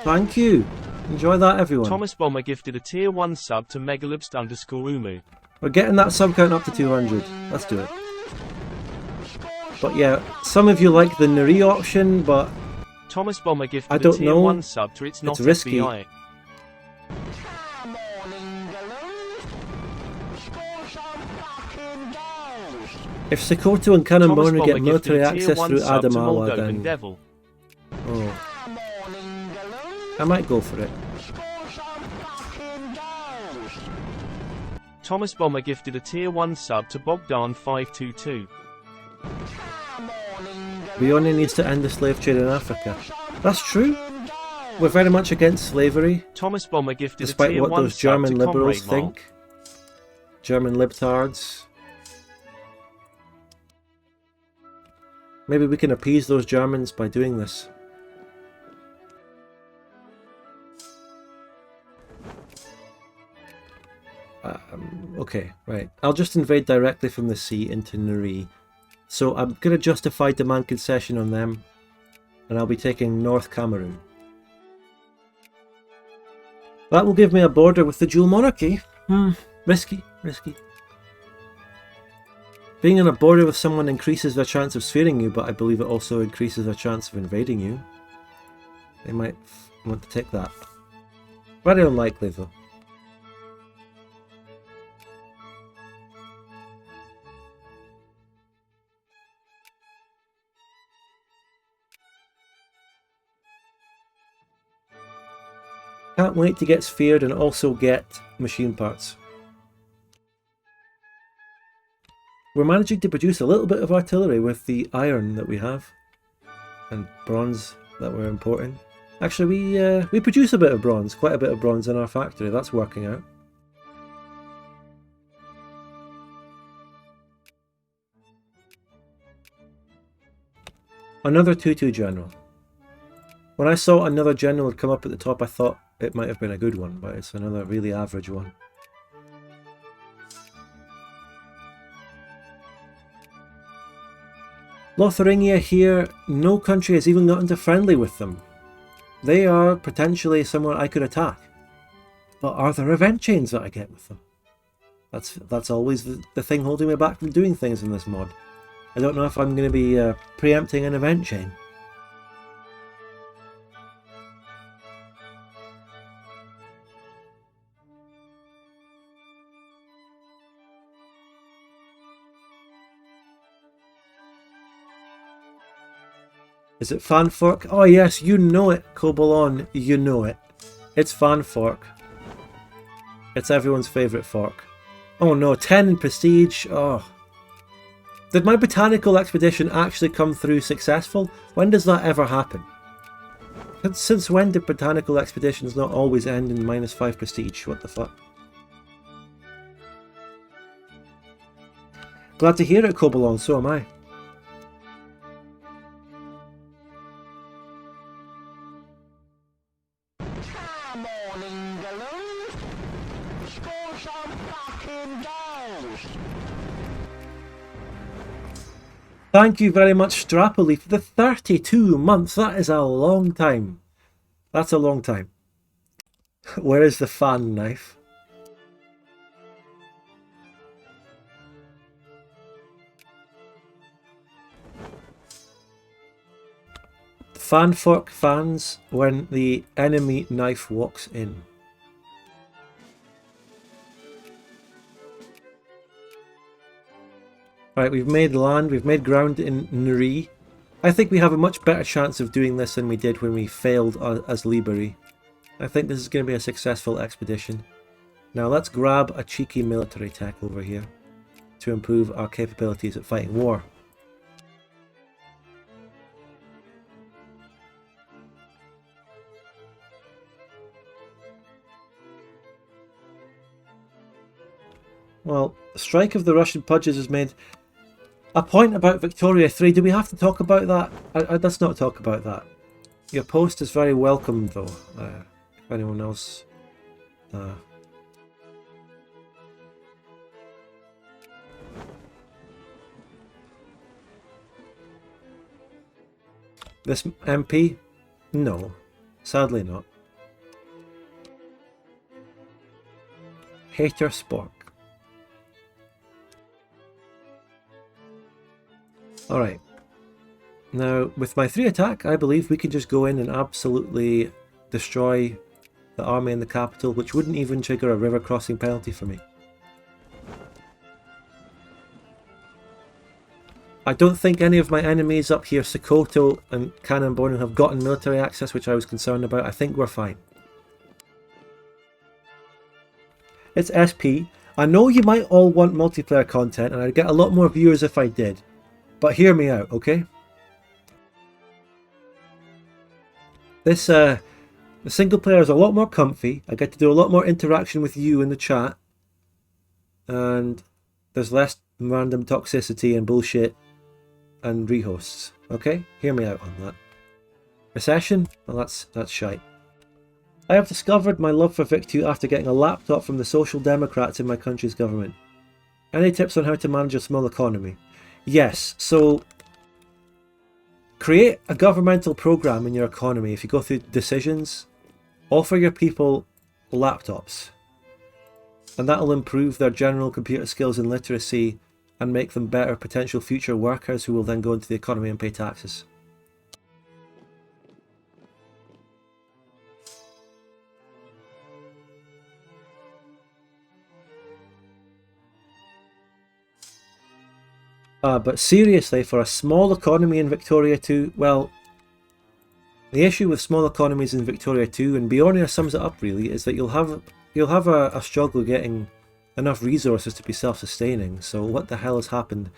Thank you. Enjoy that, everyone. Thomas Bomber gifted a tier 1 sub to megalubst_umu. We're getting that sub count up to 200. Let's do it. But yeah, some of you like the Nuri option, but Thomas Bomber gifted I don't a tier know. 1 sub to It's Not risky. FBI. If Sokoto and Thomas Kanemborn Bomber get military gifted a tier access 1 through sub to Adamawa, Moldovan then Devil. oh, I might go for it. Thomas Bomber gifted a tier 1 sub to Bogdan 522. Beornia needs to end the slave trade in Africa. That's true. We're very much against slavery, Thomas Bomber gifted a despite tier what 1 those sub German to liberals Comrade Mal. think. German libtards. Maybe we can appease those Germans by doing this. Okay, right. I'll just invade directly from the sea into Nuri. So I'm going to justify demand concession on them, and I'll be taking North Cameroon. That will give me a border with the dual monarchy. Risky, risky. Being on a border with someone increases their chance of sparing you, but I believe it also increases their chance of invading you. They might want to take that. Very unlikely though. Can't wait to get sphered and also get machine parts. We're managing to produce a little bit of artillery with the iron that we have. And bronze that we're importing. Actually, we produce a bit of bronze, quite a bit of bronze in our factory. That's working out. Another 2-2 general. When I saw another general come up at the top, I thought it might have been a good one, but it's another really average one. Lotharingia here, no country has even gotten to friendly with them. They are potentially somewhere I could attack. But are there event chains that I get with them? That's always the thing holding me back from doing things in this mod. I don't know if I'm going to be preempting an event chain. Is it Fanfork? Oh yes, you know it, Kobolon, you know it. It's Fanfork. It's everyone's favourite fork. Oh no, 10 in prestige, oh. Did my botanical expedition actually come through successful? When does that ever happen? Since when did botanical expeditions not always end in -5 prestige? What the fuck? Glad to hear it, Kobolon, so am I. Thank you very much, Strapoli, for the 32 months. That is a long time. That's a long time. Where is the fan knife? Fanfork fans when the enemy knife walks in. Right, we've made land, we've made ground in Nuri. I think we have a much better chance of doing this than we did when we failed as Liberi. I think this is going to be a successful expedition. Now let's grab a cheeky military tech over here to improve our capabilities at fighting war. Well, Strike of the Russian Pudges has made a point about Victoria 3. Do we have to talk about that? Let's not talk about that. Your post is very welcome, though. If anyone else... This MP? No. Sadly not. Hater Spork. Alright, now with my 3 attack, I believe we can just go in and absolutely destroy the army in the capital, which wouldn't even trigger a river crossing penalty for me. I don't think any of my enemies up here, Sokoto and Cannonbone, have gotten military access, which I was concerned about. I think we're fine. It's SP. I know you might all want multiplayer content, and I'd get a lot more viewers if I did. But hear me out, okay? This, the single player is a lot more comfy. I get to do a lot more interaction with you in the chat. And there's less random toxicity and bullshit and rehosts. Okay? Hear me out on that. Recession? Well, that's shite. I have discovered my love for Vic2 after getting a laptop from the Social Democrats in my country's government. Any tips on how to manage a small economy? Yes, so create a governmental program in your economy. If you go through decisions, offer your people laptops. And that'll improve their general computer skills and literacy and make them better potential future workers who will then go into the economy and pay taxes. But seriously, for a small economy in Victoria 2, well, the issue with small economies in Victoria 2, and Beornia sums it up really, is that you'll have a struggle getting enough resources to be self-sustaining. So what the hell has happened?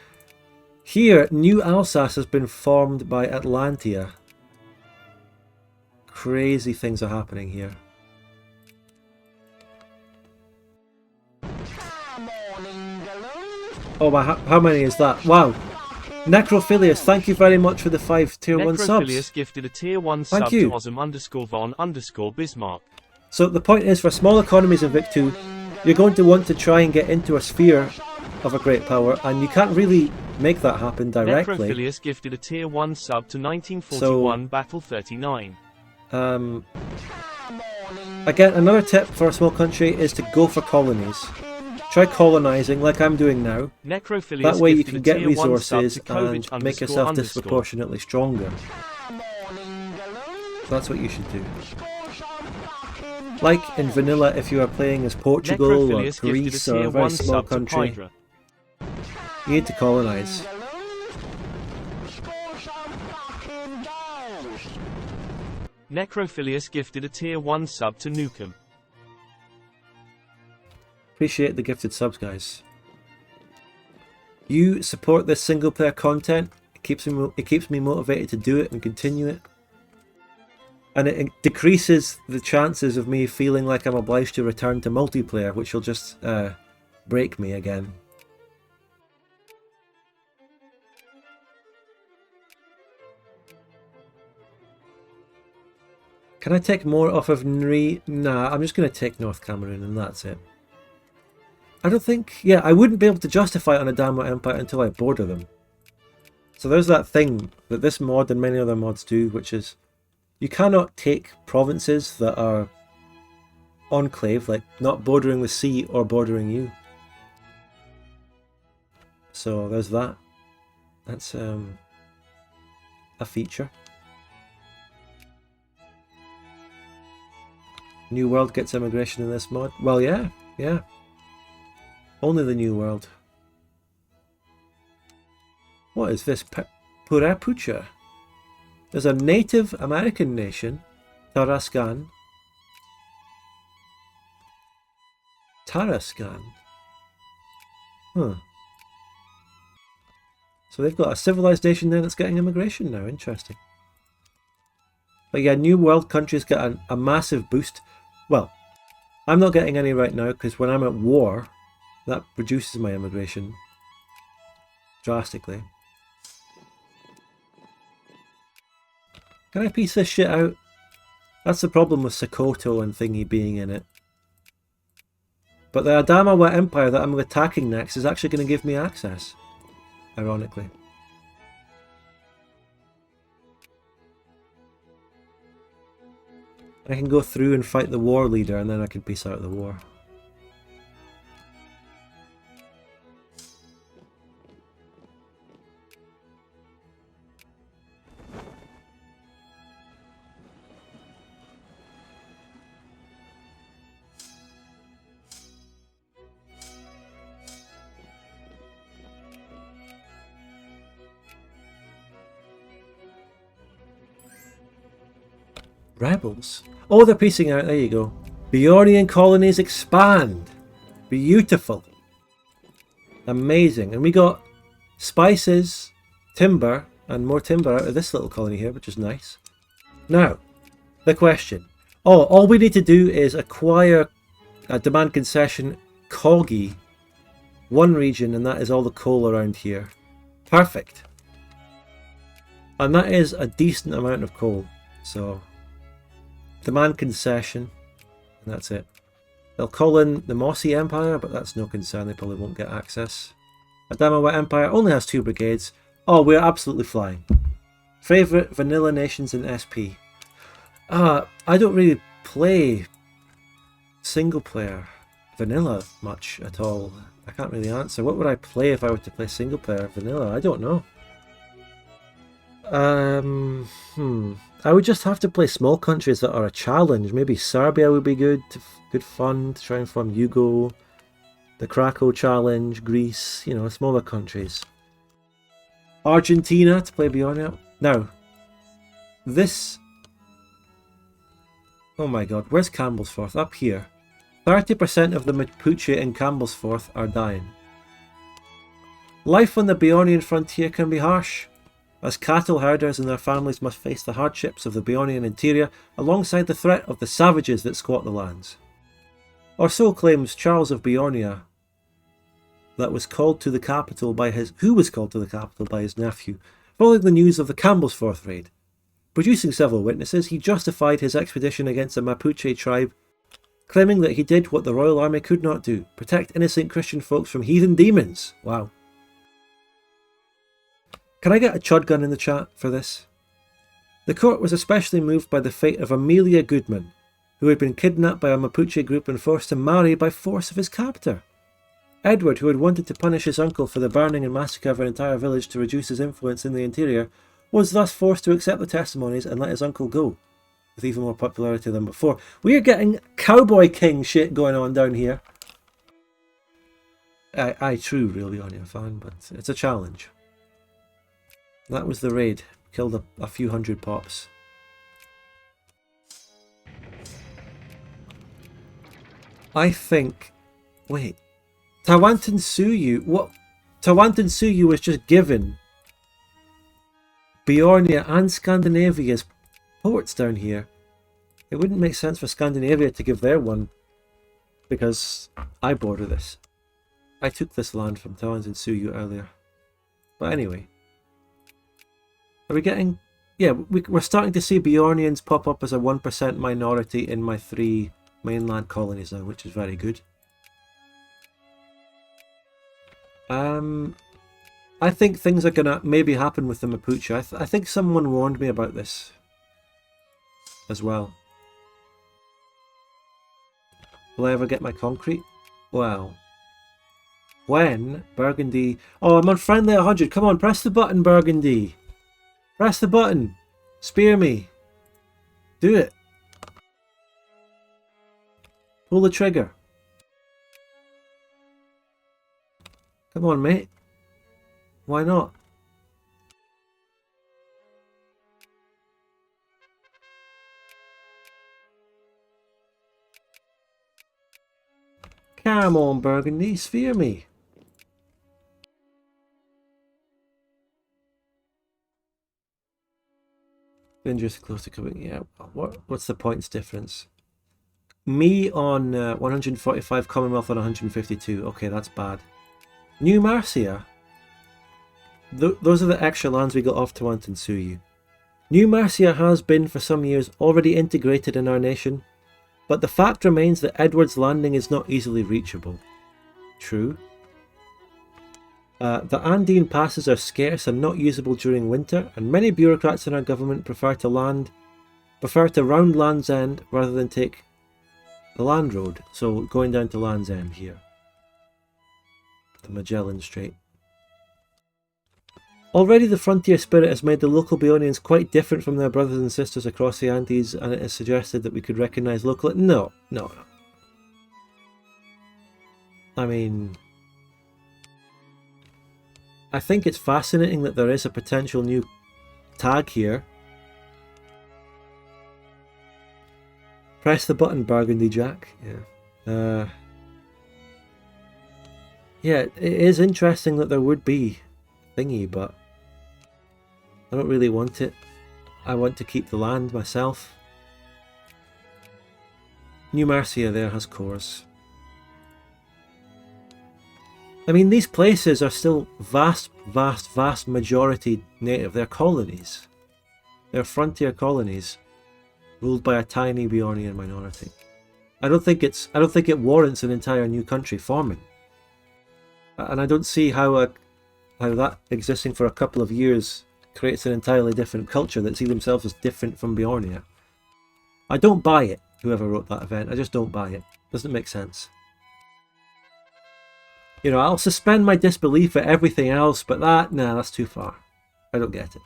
Here, New Alsace has been formed by Atlantia. Crazy things are happening here. Oh my, how many is that? Wow. Necrophilius, thank you very much for the 5 tier 1 subs. Necrophilius gifted a tier 1 Thank sub you. to Osm_Von_Bismarck. So the point is, for small economies in Vic 2, you're going to want to try and get into a sphere of a great power, and you can't really make that happen directly. Necrophilius gifted a tier 1 sub to 1941 Battle 39. Again, another tip for a small country is to go for colonies. Try colonizing like I'm doing now. Necrophilius that way you gifted can a get tier 1 sub resources to and make yourself disproportionately stronger. That's what you should do. Like in vanilla, if you are playing as Portugal or Greece or a very small country, you need to colonize. Necrophilius gifted a tier 1 sub to Nukem. Appreciate the gifted subs, guys. You support this single player content. It keeps me motivated to do it and continue it. And it decreases the chances of me feeling like I'm obliged to return to multiplayer, which will just break me again. Can I take more off of Nri? Nah, I'm just going to take North Cameroon and that's it. I don't think... Yeah, I wouldn't be able to justify it on a Damo Empire until I border them. So there's that thing that this mod and many other mods do, which is you cannot take provinces that are enclave, like not bordering the sea or bordering you. So there's that. That's a feature. New World gets immigration in this mod. Well, yeah. Only the New World. What is this? Purapucha. There's a Native American nation, Tarascan. Tarascan. Huh. So they've got a civilized nation there that's getting immigration now. Interesting. But yeah, New World countries get a massive boost. Well, I'm not getting any right now because when I'm at war, that reduces my immigration drastically. Can I piece this shit out? That's the problem with Sokoto and thingy being in it. But the Adamawa Empire that I'm attacking next is actually going to give me access. Ironically. I can go through and fight the war leader and then I can peace out the war. Rebels? Oh, they're piecing out. There you go. Beornian colonies expand. Beautiful. Amazing. And we got spices, timber, and more timber out of this little colony here, which is nice. Now, the question. Oh, all we need to do is acquire a demand concession, Coggy, one region, and that is all the coal around here. Perfect. And that is a decent amount of coal. So, demand concession, and that's it. They'll call in the Mossy Empire, but that's no concern, they probably won't get access. Adamawa Empire only has 2 brigades. Oh, we're absolutely flying. Favourite vanilla nations in SP? I don't really play single player vanilla much at all. I can't really answer. What would I play if I were to play single player vanilla? I don't know. I would just have to play small countries that are a challenge. Maybe Serbia would be good fun to try and form Yugo, the Krakow challenge, Greece, you know, smaller countries. Argentina to play Beornia. Now, this... Oh my god, where's Campbellsforth? Up here. 30% of the Mapuche in Campbellsforth are dying. Life on the Beornian frontier can be harsh, as cattle herders and their families must face the hardships of the Beornian interior alongside the threat of the savages that squat the lands. Or so claims Charles of Beornia, who was called to the capital by his nephew, following the news of the Campbellsforth raid. Producing several witnesses, he justified his expedition against the Mapuche tribe, claiming that he did what the Royal Army could not do, protect innocent Christian folks from heathen demons. Wow. Can I get a chud gun in the chat for this? The court was especially moved by the fate of Amelia Goodman, who had been kidnapped by a Mapuche group and forced to marry by force of his captor. Edward, who had wanted to punish his uncle for the burning and massacre of an entire village to reduce his influence in the interior, was thus forced to accept the testimonies and let his uncle go, with even more popularity than before. We are getting Cowboy King shit going on down here. True really on your fan, but it's a challenge. That was the raid. Killed a few hundred pops. I think... Wait. Tawantinsuyu... What? Tawantinsuyu was just given Beornia and Scandinavia's ports down here. It wouldn't make sense for Scandinavia to give their one, because I border this. I took this land from Tawantinsuyu earlier. But anyway. Are we getting... Yeah, we're starting to see Beornians pop up as a 1% minority in my 3 mainland colonies now, which is very good. I think things are gonna maybe happen with the Mapuche. I think someone warned me about this as well. Will I ever get my concrete? Well, when Burgundy... Oh, I'm on friendly 100. Come on, press the button, Burgundy. Press the button. Spear me. Do it. Pull the trigger. Come on, mate. Why not? Come on, Burgundy, sphere me. Dangerous close to coming. Yeah, what's the points difference? Me on 145, Commonwealth on 152. Okay, that's bad. New Marcia. Those are the extra lands we got off Tawantinsuyu. New Marcia has been for some years already integrated in our nation, but the fact remains that Edward's Landing is not easily reachable. True. The Andine passes are scarce and not usable during winter, and many bureaucrats in our government prefer to round Land's End rather than take the land road, so going down to Land's End here. The Magellan Strait. Already the frontier spirit has made the local Beornians quite different from their brothers and sisters across the Andes, and it is suggested that we could recognise local... No. I mean... I think it's fascinating that there is a potential new tag here. Press the button, Burgundy Jack. Yeah. Yeah, it is interesting that there would be thingy, but I don't really want it. I want to keep the land myself. New Mercia there has cores. I mean, these places are still vast majority native. They're colonies. They're frontier colonies, ruled by a tiny Beornian minority. I don't think it warrants an entire new country forming. And I don't see how that existing for a couple of years creates an entirely different culture that see themselves as different from Beornia. I don't buy it, whoever wrote that event. I just don't buy it. Doesn't make sense. You know, I'll suspend my disbelief at everything else, but that's too far. I don't get it.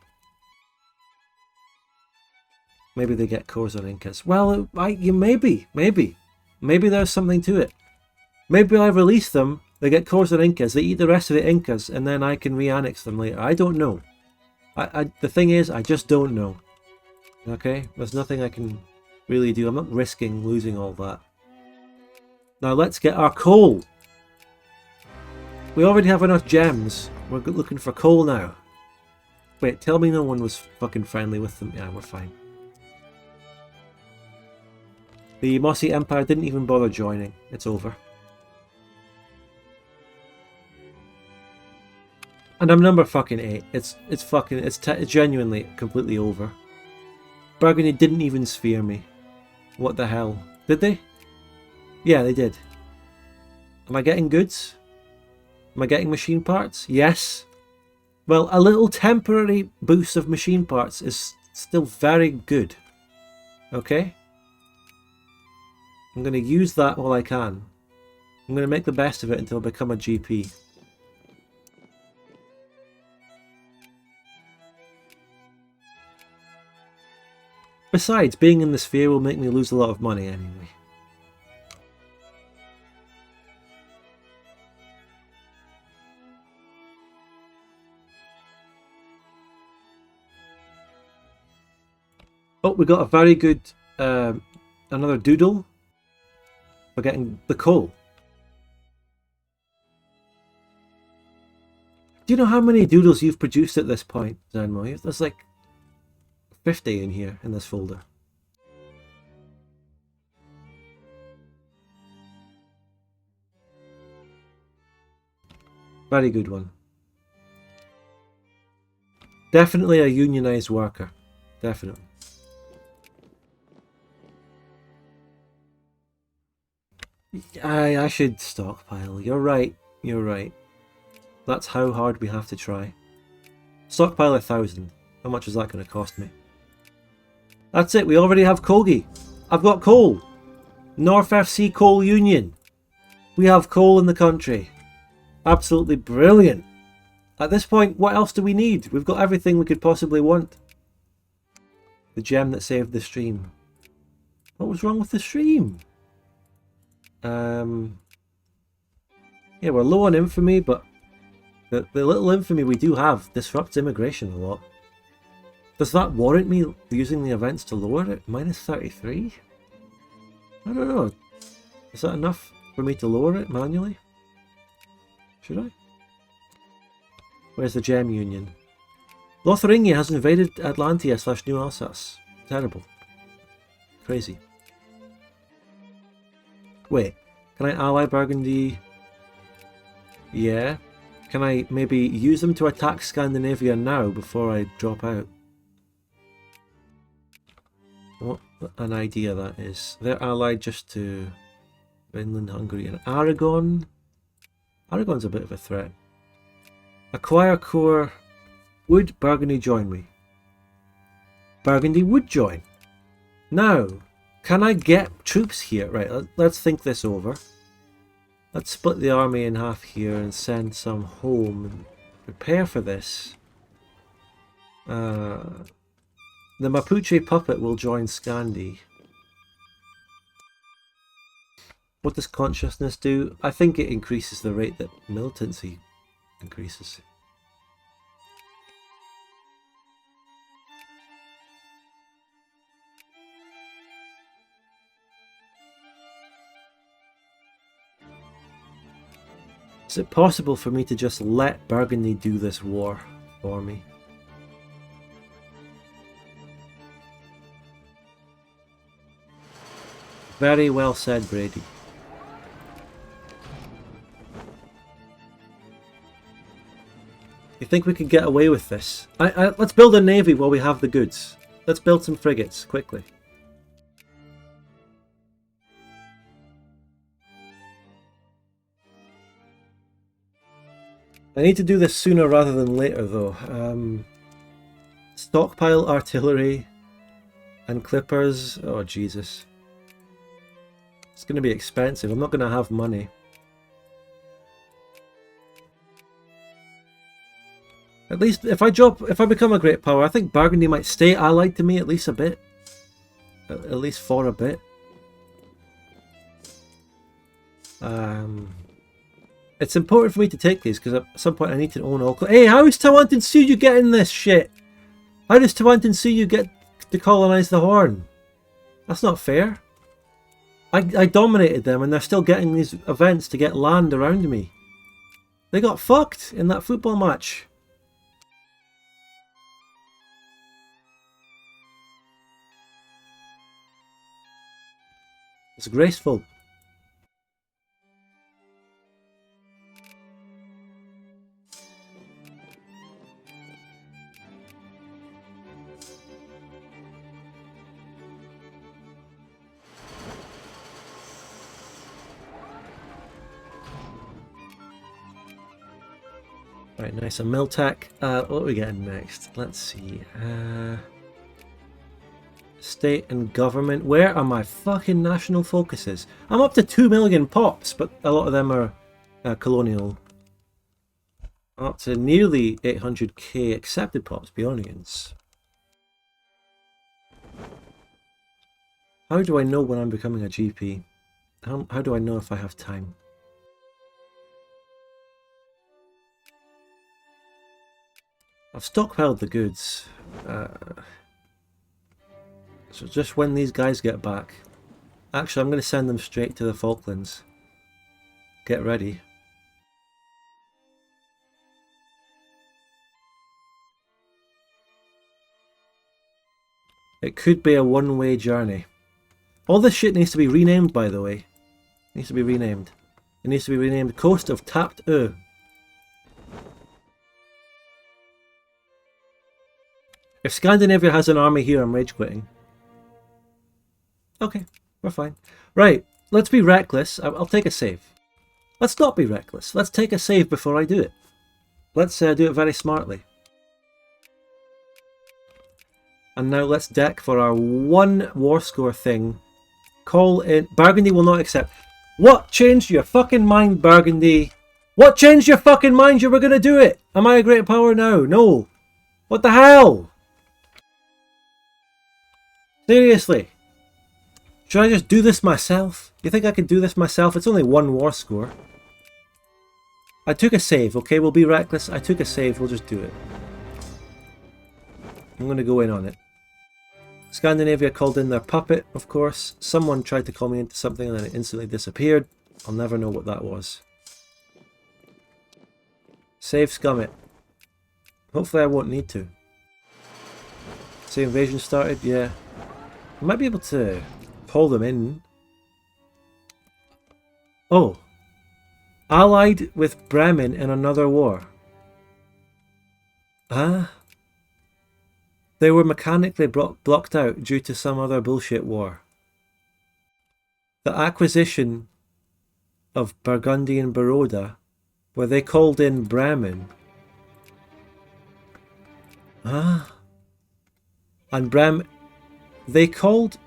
Maybe they get cores on Incas. Well, maybe there's something to it. Maybe I release them, they get cores on Incas, they eat the rest of the Incas, and then I can re-annex them later. I don't know. The thing is, I just don't know. Okay? There's nothing I can really do. I'm not risking losing all that. Now let's get our coal. We already have enough gems. We're looking for coal now. Wait, tell me no one was fucking friendly with them. Yeah, we're fine. The Mossy Empire didn't even bother joining. It's over. And I'm number fucking 8. It's genuinely completely over. Burgundy didn't even sphere me. What the hell? Did they? Yeah, they did. Am I getting goods? Am I getting machine parts? Yes. Well, a little temporary boost of machine parts is still very good. Okay? I'm going to use that while I can. I'm going to make the best of it until I become a GP. Besides, being in the sphere will make me lose a lot of money anyway. Oh, we got a very good, another doodle. We're getting the coal. Do you know how many doodles you've produced at this point, Zanmo? There's like 50 in here, in this folder. Very good one. Definitely a unionized worker. Definitely. I should stockpile. You're right. You're right. That's how hard we have to try. Stockpile 1,000. How much is that going to cost me? That's it. We already have Kogi. I've got coal. North FC Coal Union. We have coal in the country. Absolutely brilliant. At this point, what else do we need? We've got everything we could possibly want. The gem that saved the stream. What was wrong with the stream? Yeah, we're low on infamy, but the little infamy we do have disrupts immigration a lot. Does that warrant me using the events to lower it? Minus 33? I don't know. Is that enough for me to lower it manually? Should I? Where's the Gem Union? Lotharingia has invaded Atlantia / New Alsace. Terrible. Crazy. Wait, can I ally Burgundy? Yeah. Can I maybe use them to attack Scandinavia now before I drop out? What an idea that is. They're allied just to Finland, Hungary and Aragon. Aragon's a bit of a threat. Acquire core. Would Burgundy join me? Burgundy would join. Now, can I get troops here? Right, let's think this over. Let's split the army in half here and send some home and prepare for this. The Mapuche puppet will join Scandi. What does consciousness do? I think it increases the rate that militancy increases. Is it possible for me to just let Burgundy do this war for me? Very well said, Brady. You think we could get away with this? Let's build a navy while we have the goods. Let's build some frigates, quickly. I need to do this sooner rather than later, though. Stockpile artillery and clippers. Oh, Jesus. It's going to be expensive. I'm not going to have money. At least if I become a great power, I think Burgundy might stay allied to me at least a bit. At least for a bit. It's important for me to take these because at some point I need to own all. Hey, how is Tawantin Suyu getting this shit? How does Tawantin Suyu get to colonize the Horn? That's not fair. I dominated them and they're still getting these events to get land around me. They got fucked in that football match. It's graceful. Right, nice. A Miltech. What are we getting next? Let's see. State and government. Where are my fucking national focuses? I'm up to 2 million pops, but a lot of them are colonial. I'm up to nearly 800k accepted pops, Beornians. How do I know when I'm becoming a GP? How do I know if I have time? I've stockpiled the goods. So just when these guys get back. Actually, I'm going to send them straight to the Falklands. Get ready. It could be a one-way journey. All this shit needs to be renamed, by the way. It needs to be renamed. It needs to be renamed Coast of Tapt U. If Scandinavia has an army here, I'm rage quitting. Okay, we're fine. Right, let's be reckless. I'll take a save. Let's not be reckless. Let's take a save before I do it. Let's do it very smartly. And now let's deck for our one war score thing. Call in. Burgundy will not accept. What changed your fucking mind, Burgundy? What changed your fucking mind? You were going to do it. Am I a great power now? No. What the hell? Seriously. Should I just do this myself? You think I could do this myself? It's only one war score. I took a save, okay? We'll be reckless. I took a save. We'll just do it. I'm going to go in on it. Scandinavia called in their puppet, of course. Someone tried to call me into something and then it instantly disappeared. I'll never know what that was. Save scum it. Hopefully I won't need to. See, invasion started? Yeah. I might be able to pull them in. Oh. Allied with Bremen in another war. Ah. They were mechanically blocked out due to some other bullshit war. The acquisition of Burgundy and Baroda, where they called in Bremen. Ah. And they called...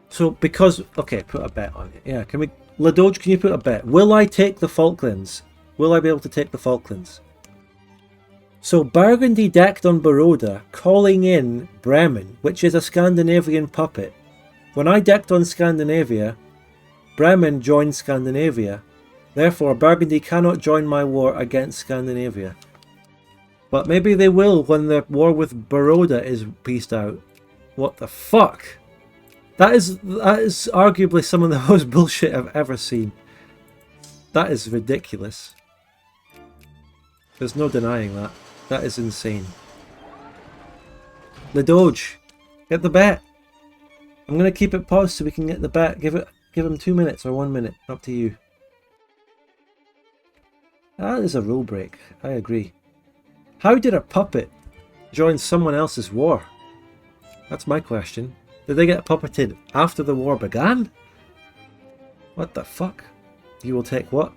So because... Okay, put a bet on it. Yeah, can we... Ladoge, can you put a bet? Will I take the Falklands? Will I be able to take the Falklands? So Burgundy decked on Baroda, calling in Bremen, which is a Scandinavian puppet. When I decked on Scandinavia, Bremen joined Scandinavia. Therefore, Burgundy cannot join my war against Scandinavia. But maybe they will when the war with Baroda is pieced out. What the fuck? That is arguably some of the most bullshit I've ever seen. That is ridiculous. There's no denying that. That is insane. The Doge, get the bet. I'm gonna keep it paused so we can get the bet. Give him 2 minutes or 1 minute. Up to you. That is a rule break. I agree. How did a puppet join someone else's war? That's my question. Did they get puppeted after the war began? What the fuck? You will take what?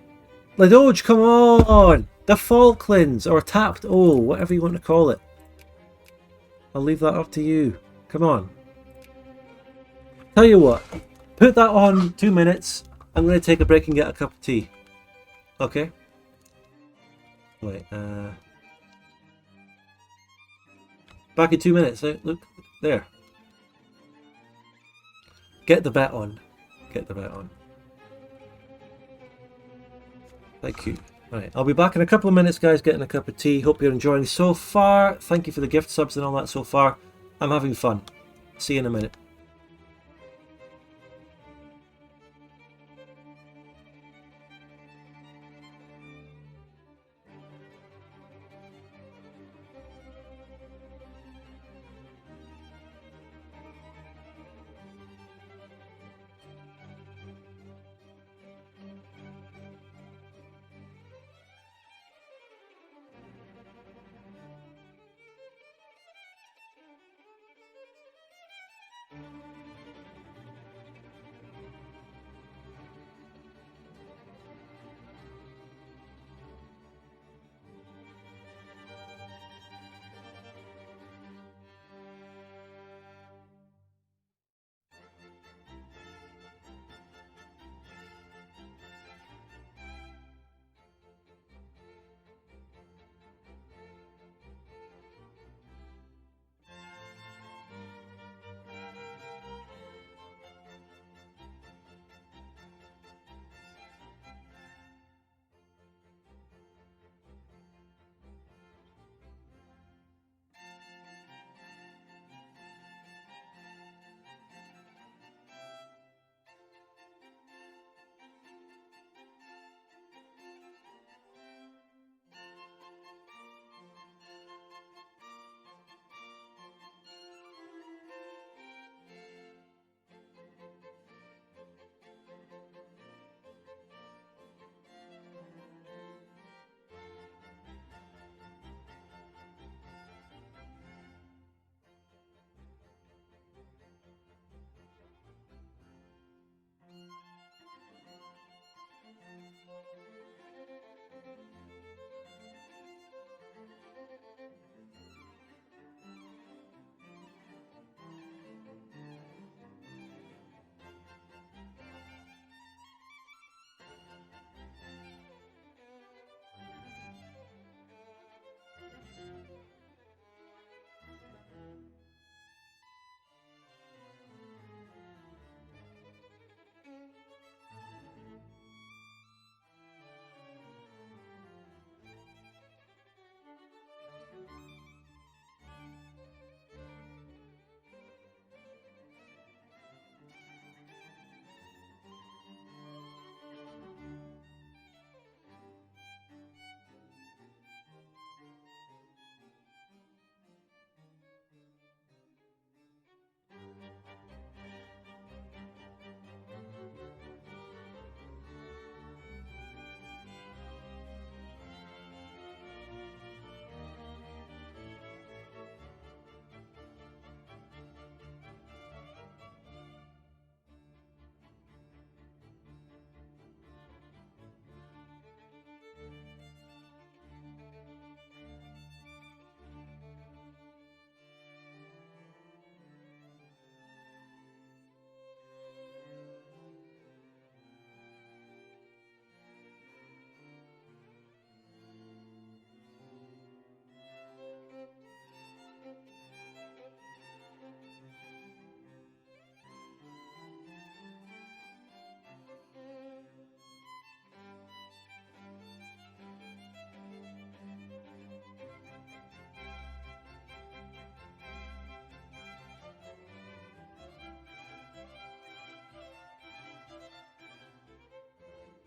The Doge, come on! The Falklands, or tapped Ole, whatever you want to call it. I'll leave that up to you. Come on. Tell you what, put that on 2 minutes. I'm going to take a break and get a cup of tea. Okay? Wait, back in 2 minutes, eh? Look, there. Get the bet on. Get the bet on. Thank you. Right, I'll be back in a couple of minutes, guys, getting a cup of tea. Hope you're enjoying so far. Thank you for the gift subs and all that so far. I'm having fun. See you in a minute.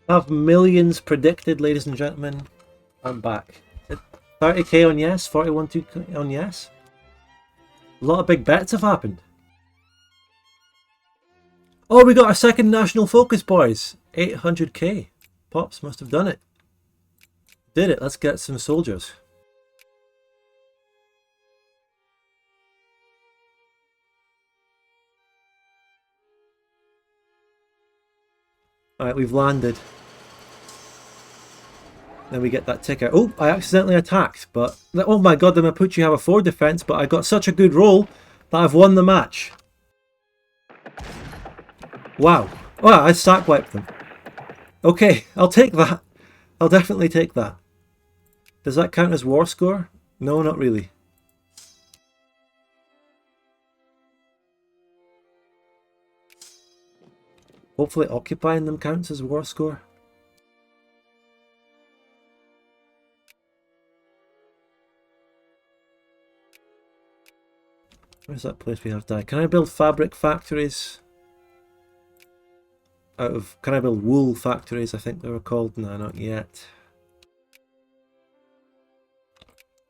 I have millions predicted, ladies and gentlemen. I'm back. 30k on yes, 41 on yes. A lot of big bets have happened. Oh, we got our second national focus, boys. 800k. Pops must have done it. Did it. Let's get some soldiers. Alright, we've landed. Then we get that ticker. Oh, I accidentally attacked, but... Oh my god, the Mapuche have a 4 defense, but I got such a good roll that I've won the match. Wow. Wow, I sack wiped them. Okay, I'll take that. I'll definitely take that. Does that count as war score? No, not really. Hopefully occupying them counts as war score. Where's that place we have died? Can I build fabric factories? Can I build wool factories, I think they were called? No, not yet.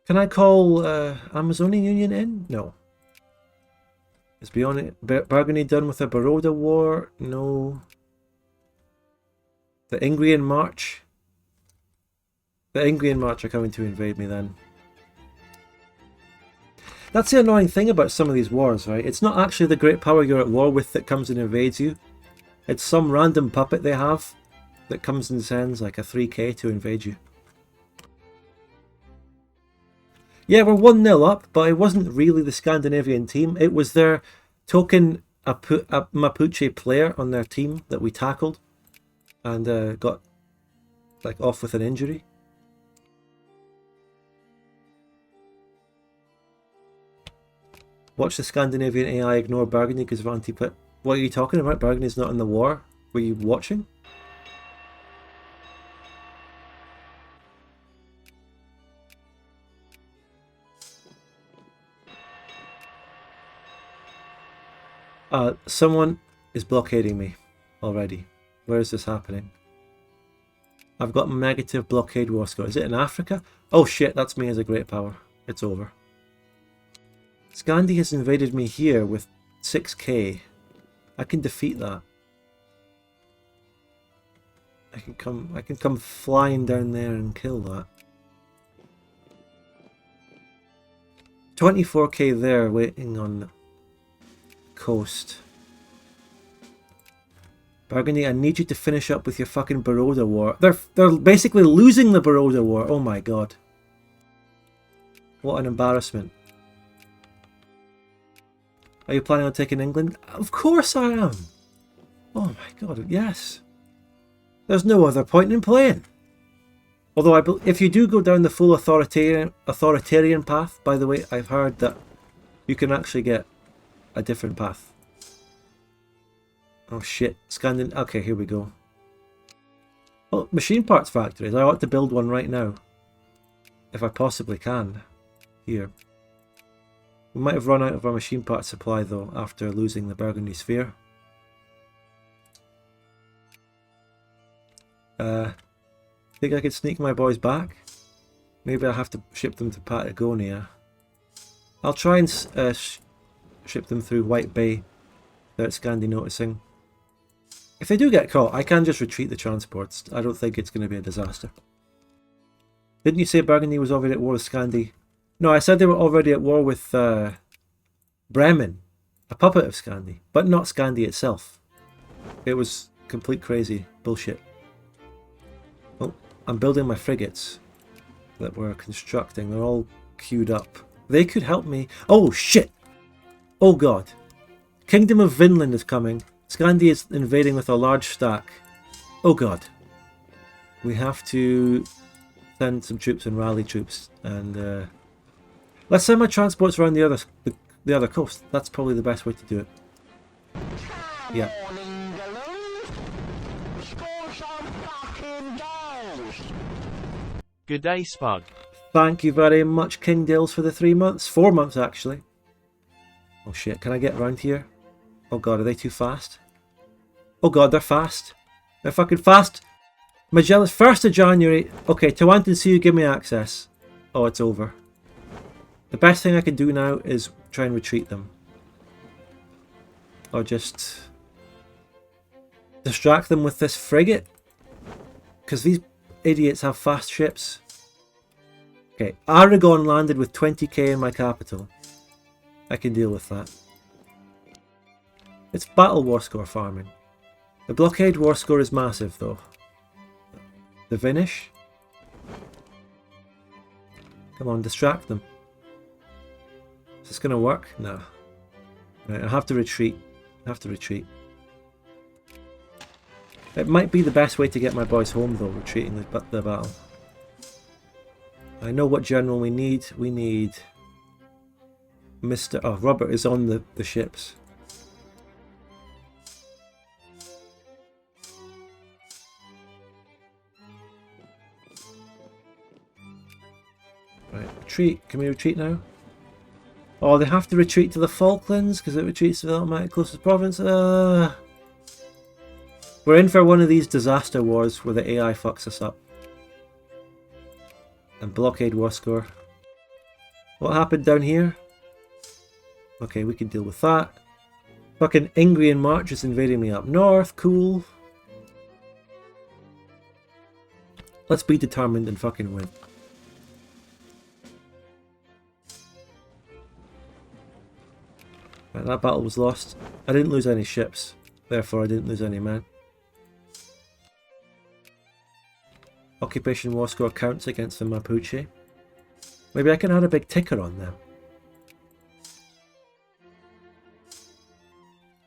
Can I call Amazonian Union in? No. Is Burgundy done with the Baroda War? No. The Ingrian March? The Ingrian March are coming to invade me then. That's the annoying thing about some of these wars, right? It's not actually the great power you're at war with that comes and invades you. It's some random puppet they have that comes and sends like a 3k to invade you. Yeah, we're 1-0 up, but it wasn't really the Scandinavian team. It was their token Mapuche player on their team that we tackled and got like off with an injury. Watch the Scandinavian AI ignore Burgundy because of anti-pit. What are you talking about? Burgundy's not in the war. Were you watching? Someone is blockading me already. Where is this happening? I've got negative blockade war score. Is it in Africa? Oh shit, that's me as a great power. It's over. Scandi has invaded me here with 6k. I can defeat that. I can come flying down there and kill that. 24k there waiting on the coast. Burgundy, I need you to finish up with your fucking Baroda War. They're basically losing the Baroda War. Oh my god. What an embarrassment. Are you planning on taking England? Of course I am. Oh my god, yes. There's no other point in playing. Although if you do go down the full authoritarian path, by the way, I've heard that you can actually get a different path. Oh shit, okay, here we go. Oh, machine parts factories. I ought to build one right now. If I possibly can. Here. We might have run out of our machine parts supply though, after losing the Burgundy Sphere. Think I could sneak my boys back? Maybe I'll have to ship them to Patagonia. I'll try and ship them through White Bay without Scandi noticing. If they do get caught, I can just retreat the transports. I don't think it's going to be a disaster. Didn't you say Burgundy was already at war with Scandi? No, I said they were already at war with Bremen, a puppet of Scandi, but not Scandi itself. It was complete crazy bullshit. Oh, I'm building my frigates that we're constructing. They're all queued up. They could help me. Oh shit! Oh god. Kingdom of Vinland is coming. Scandi is invading with a large stack. Oh god. We have to send some troops and rally troops and let's send my transports around the other coast. That's probably the best way to do it. Yeah. Good day, Spug. Thank you very much, King Dales, for the 3 months. 4 months, actually. Oh shit, can I get around here? Oh god, are they too fast? Oh god, they're fast. They're fucking fast. Magellan, 1st of January. Okay, Tawantin Sea, give me access. Oh, it's over. The best thing I can do now is try and retreat them. Or just distract them with this frigate. Because these idiots have fast ships. Okay, Aragon landed with 20k in my capital. I can deal with that. It's battle war score farming. The blockade war score is massive though. The Vinish? Come on, distract them. Is this gonna work? No. Right, I have to retreat. I have to retreat. It might be the best way to get my boys home though, retreating the battle. I know what general we need. We need Mr. Oh, Robert is on the ships. Right, retreat. Can we retreat now? Oh, they have to retreat to the Falklands because it retreats to the automatic closest province. We're in for one of these disaster wars where the AI fucks us up. And blockade war score. What happened down here? Okay, we can deal with that. Fucking Ingrian March is invading me up north. Cool. Let's be determined and fucking win. Right, that battle was lost. I didn't lose any ships. Therefore, I didn't lose any men. Occupation war score counts against the Mapuche. Maybe I can add a big ticker on them.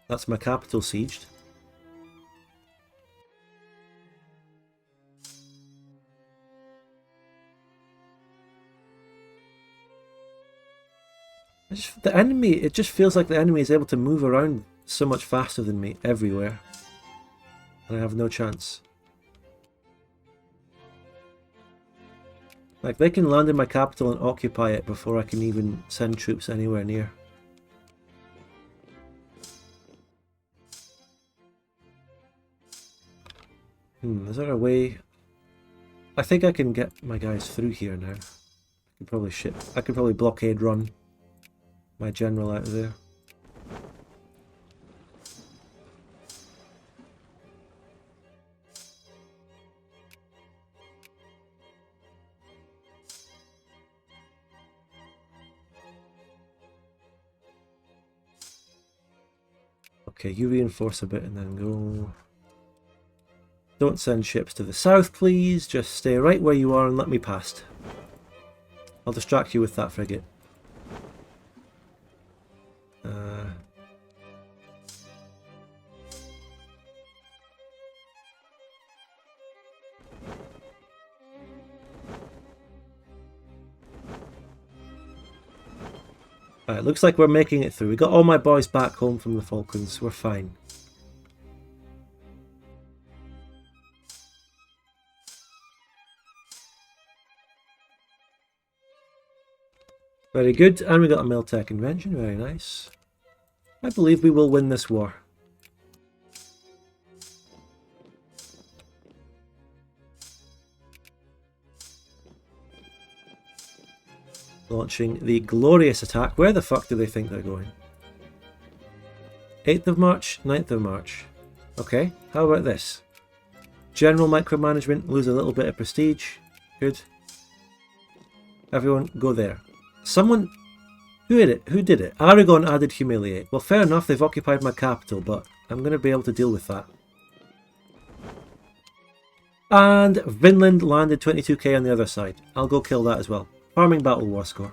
That's my capital sieged. The enemy, it just feels like the enemy is able to move around so much faster than me everywhere. And I have no chance. Like, they can land in my capital and occupy it before I can even send troops anywhere near. Is there a way? I think I can get my guys through here now. I could probably blockade run my general out of there. Okay, you reinforce a bit and then go. Don't send ships to the south, please. Just stay right where you are and let me past. I'll distract you with that frigate. Alright, looks like we're making it through. We got all my boys back home from the Falklands. We're fine. Very good, and we got a Miltech invention, very nice. I believe we will win this war. Launching the glorious attack. Where the fuck do they think they're going? 8th of March, 9th of March. Okay, how about this? General micromanagement, lose a little bit of prestige. Good. Everyone, go there. Someone... Who did it? Who did it? Aragon added humiliate. Well, fair enough, they've occupied my capital, but I'm going to be able to deal with that. And Vinland landed 22k on the other side. I'll go kill that as well. Farming battle war score.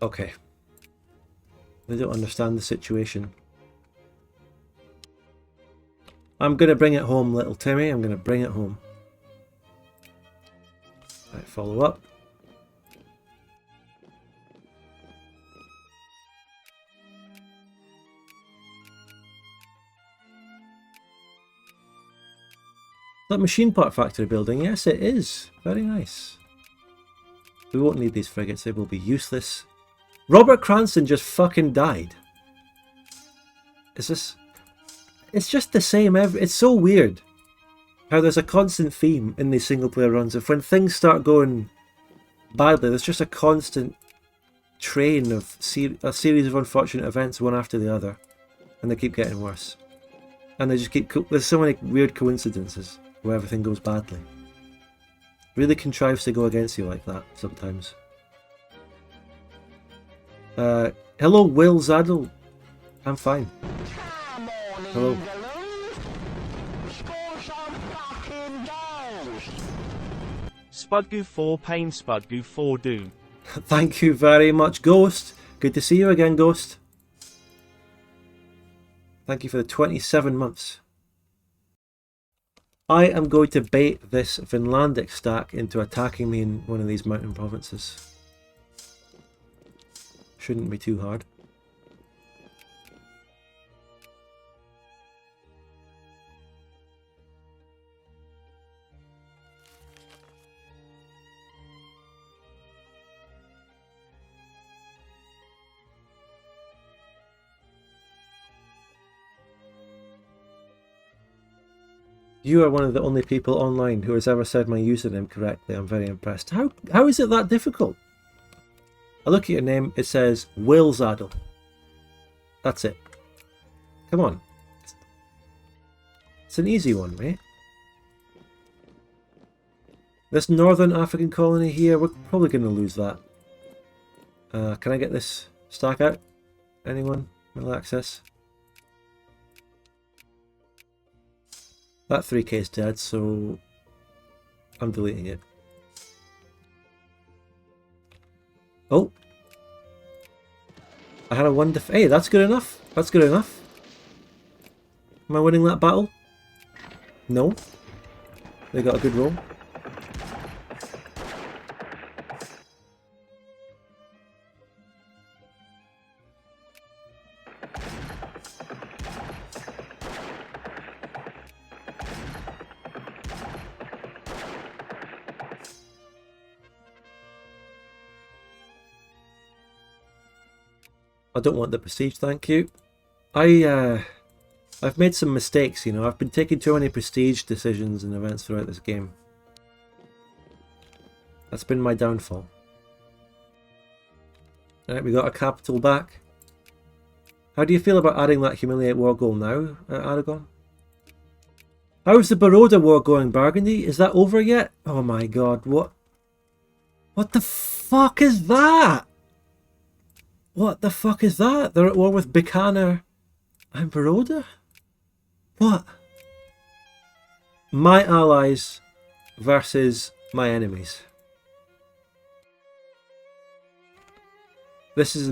Okay. They don't understand the situation. I'm going to bring it home, little Timmy. I'm going to bring it home. Right, follow up. That machine part factory building, yes it is. Very nice. We won't need these frigates, they will be useless. Robert Cranston just fucking died. Is this... It's just the same it's so weird how there's a constant theme in these single player runs. If when things start going badly, there's just a constant train of a series of unfortunate events one after the other. And they keep getting worse. And they just keep... There's so many weird coincidences where everything goes badly. Really contrives to go against you like that sometimes. Hello, Will Zaddle. I'm fine. Hello. Spudgoo 4 Pain Spudgoo 4 Do. Thank you very much, Ghost. Good to see you again, Ghost. Thank you for the 27 months. I am going to bait this Finlandic stack into attacking me in one of these mountain provinces. Shouldn't be too hard. You are one of the only people online who has ever said my username correctly. I'm very impressed. How is it that difficult? I look at your name, it says Will Zaddle. That's it. Come on. It's an easy one, mate. This Northern African colony here, we're probably going to lose that. Can I get this stack out? Anyone? Will access? That 3k is dead, so I'm deleting it. Oh! I had a 1 def- Hey, that's good enough. That's good enough. Am I winning that battle? No. They got a good roll. I don't want the prestige, thank you. I've made some mistakes, you know. I've been taking too many prestige decisions and events throughout this game. That's been my downfall. Alright, we got a capital back. How do you feel about adding that Humiliate War goal now, Aragon? How's the Baroda War going, Burgundy? Is that over yet? Oh my god, what? What the fuck is that? What the fuck is that? They're at war with Bikaner and Baroda? What? My allies versus my enemies. This is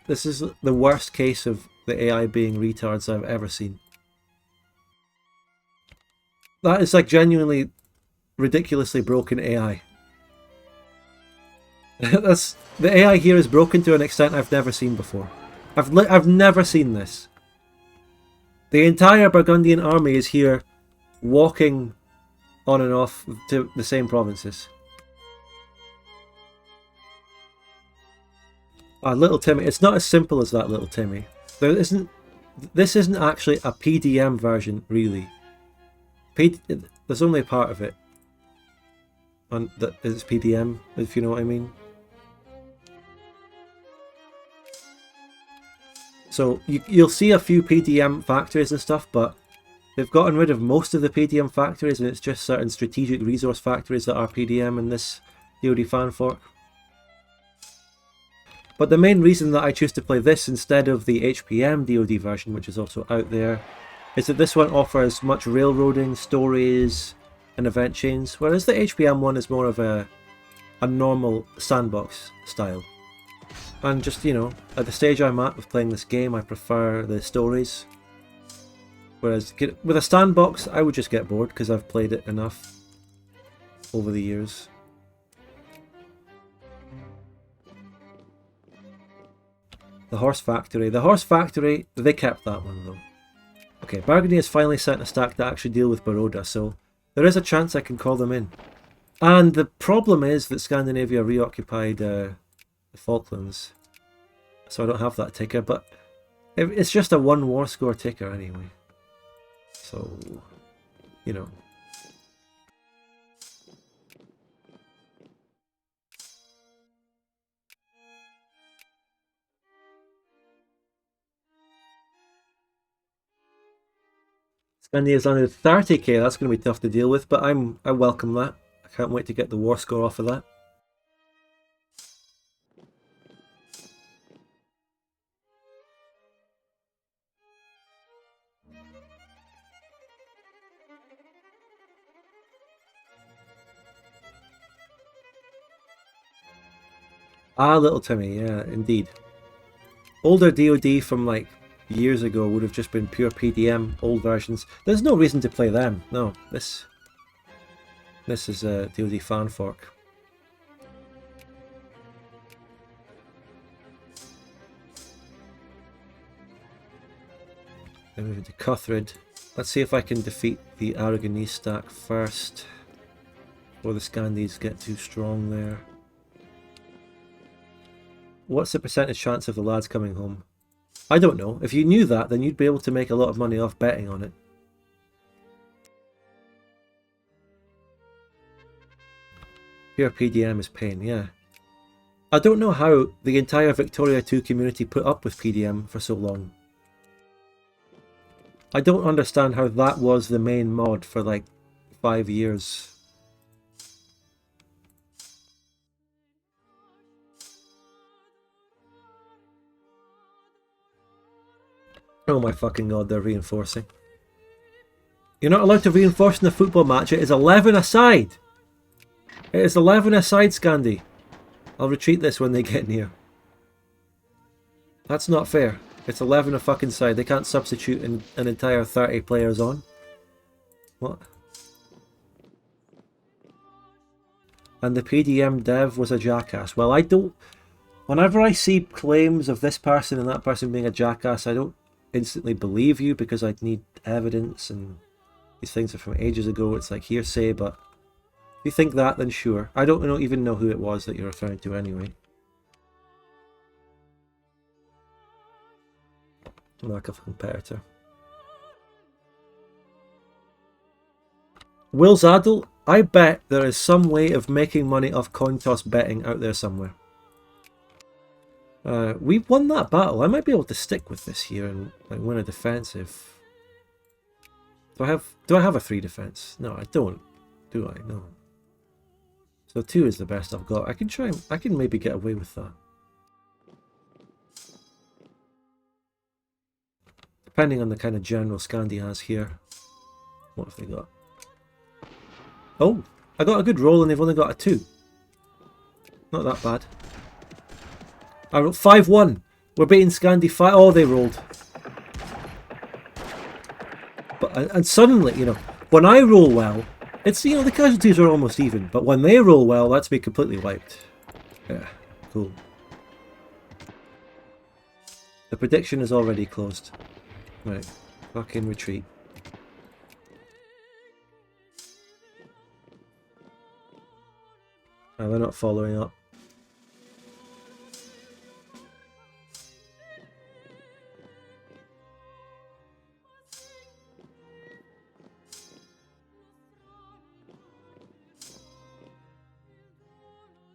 This is the worst case of the AI being retards I've ever seen. That is like genuinely ridiculously broken AI. The AI here is broken to an extent I've never seen before. I've never seen this. The entire Burgundian army is here walking on and off to the same provinces. Little Timmy. It's not as simple as that, Little Timmy. This isn't actually a PDM version, really. There's only a part of it that is PDM, if you know what I mean. So you'll see a few PDM factories and stuff, but they've gotten rid of most of the PDM factories, and it's just certain strategic resource factories that are PDM in this DoD fan fork. But the main reason that I choose to play this instead of the HPM DoD version, which is also out there, is that this one offers much railroading, stories, and event chains, whereas the HPM one is more of a normal sandbox style. And just, you know, at the stage I'm at with playing this game, I prefer the stories. Whereas with a sandbox, I would just get bored because I've played it enough over the years. The Horse Factory. The Horse Factory, they kept that one though. Okay, Burgundy has finally sent a stack to actually deal with Baroda, so There is a chance I can call them in. And the problem is that Scandinavia reoccupied the Falklands. So I don't have that ticker, but it's just a 1 war score ticker anyway. So, you know. Scandinavia's landed 30k, that's going to be tough to deal with, but I welcome that. I can't wait to get the war score off of that. Ah, little Timmy, yeah, indeed. Older DoD from like years ago would have just been pure PDM, old versions. There's no reason to play them. No, this is a DoD fan fork. Then moving to Cuthred. Let's see if I can defeat the Aragonese stack first, before the Scandies get too strong there. What's the percentage chance of the lads coming home? I don't know. If you knew that, then you'd be able to make a lot of money off betting on it. Pure PDM is pain, yeah. I don't know how the entire Victoria 2 community put up with PDM for so long. I don't understand how that was the main mod for like 5 years. Oh my fucking god, they're reinforcing. You're not allowed to reinforce in a football match. It is 11 aside. It is 11 aside, Scandi. I'll retreat this when they get near. That's not fair. It's 11 a fucking side. They can't substitute an entire 30 players on. What? And the PDM dev was a jackass. Well, I don't... Whenever I see claims of this person and that person being a jackass, I don't instantly believe you because I'd need evidence, and these things are from ages ago. It's like hearsay, but if you think that, then sure. I don't even know who it was that you're referring to anyway. Lack of competitor. Will Zadel, I bet there is some way of making money off coin toss betting out there somewhere. We've won that battle. I might be able to stick with this here and like, win a defensive. Do I have a 3 defense? No, I don't. Do I? No. So 2 is the best I've got. I can maybe get away with that. Depending on the kind of general Scandi has here. What have they got? Oh, I got a good roll and they've only got a 2. Not that bad. I rolled 5-1. We're beating Scandi 5. Oh, they rolled. But and suddenly, you know, when I roll well, it's, you know, the casualties are almost even. But when they roll well, that's me completely wiped. Yeah, cool. The prediction is already closed. Right, fucking retreat. Oh, they're not following up.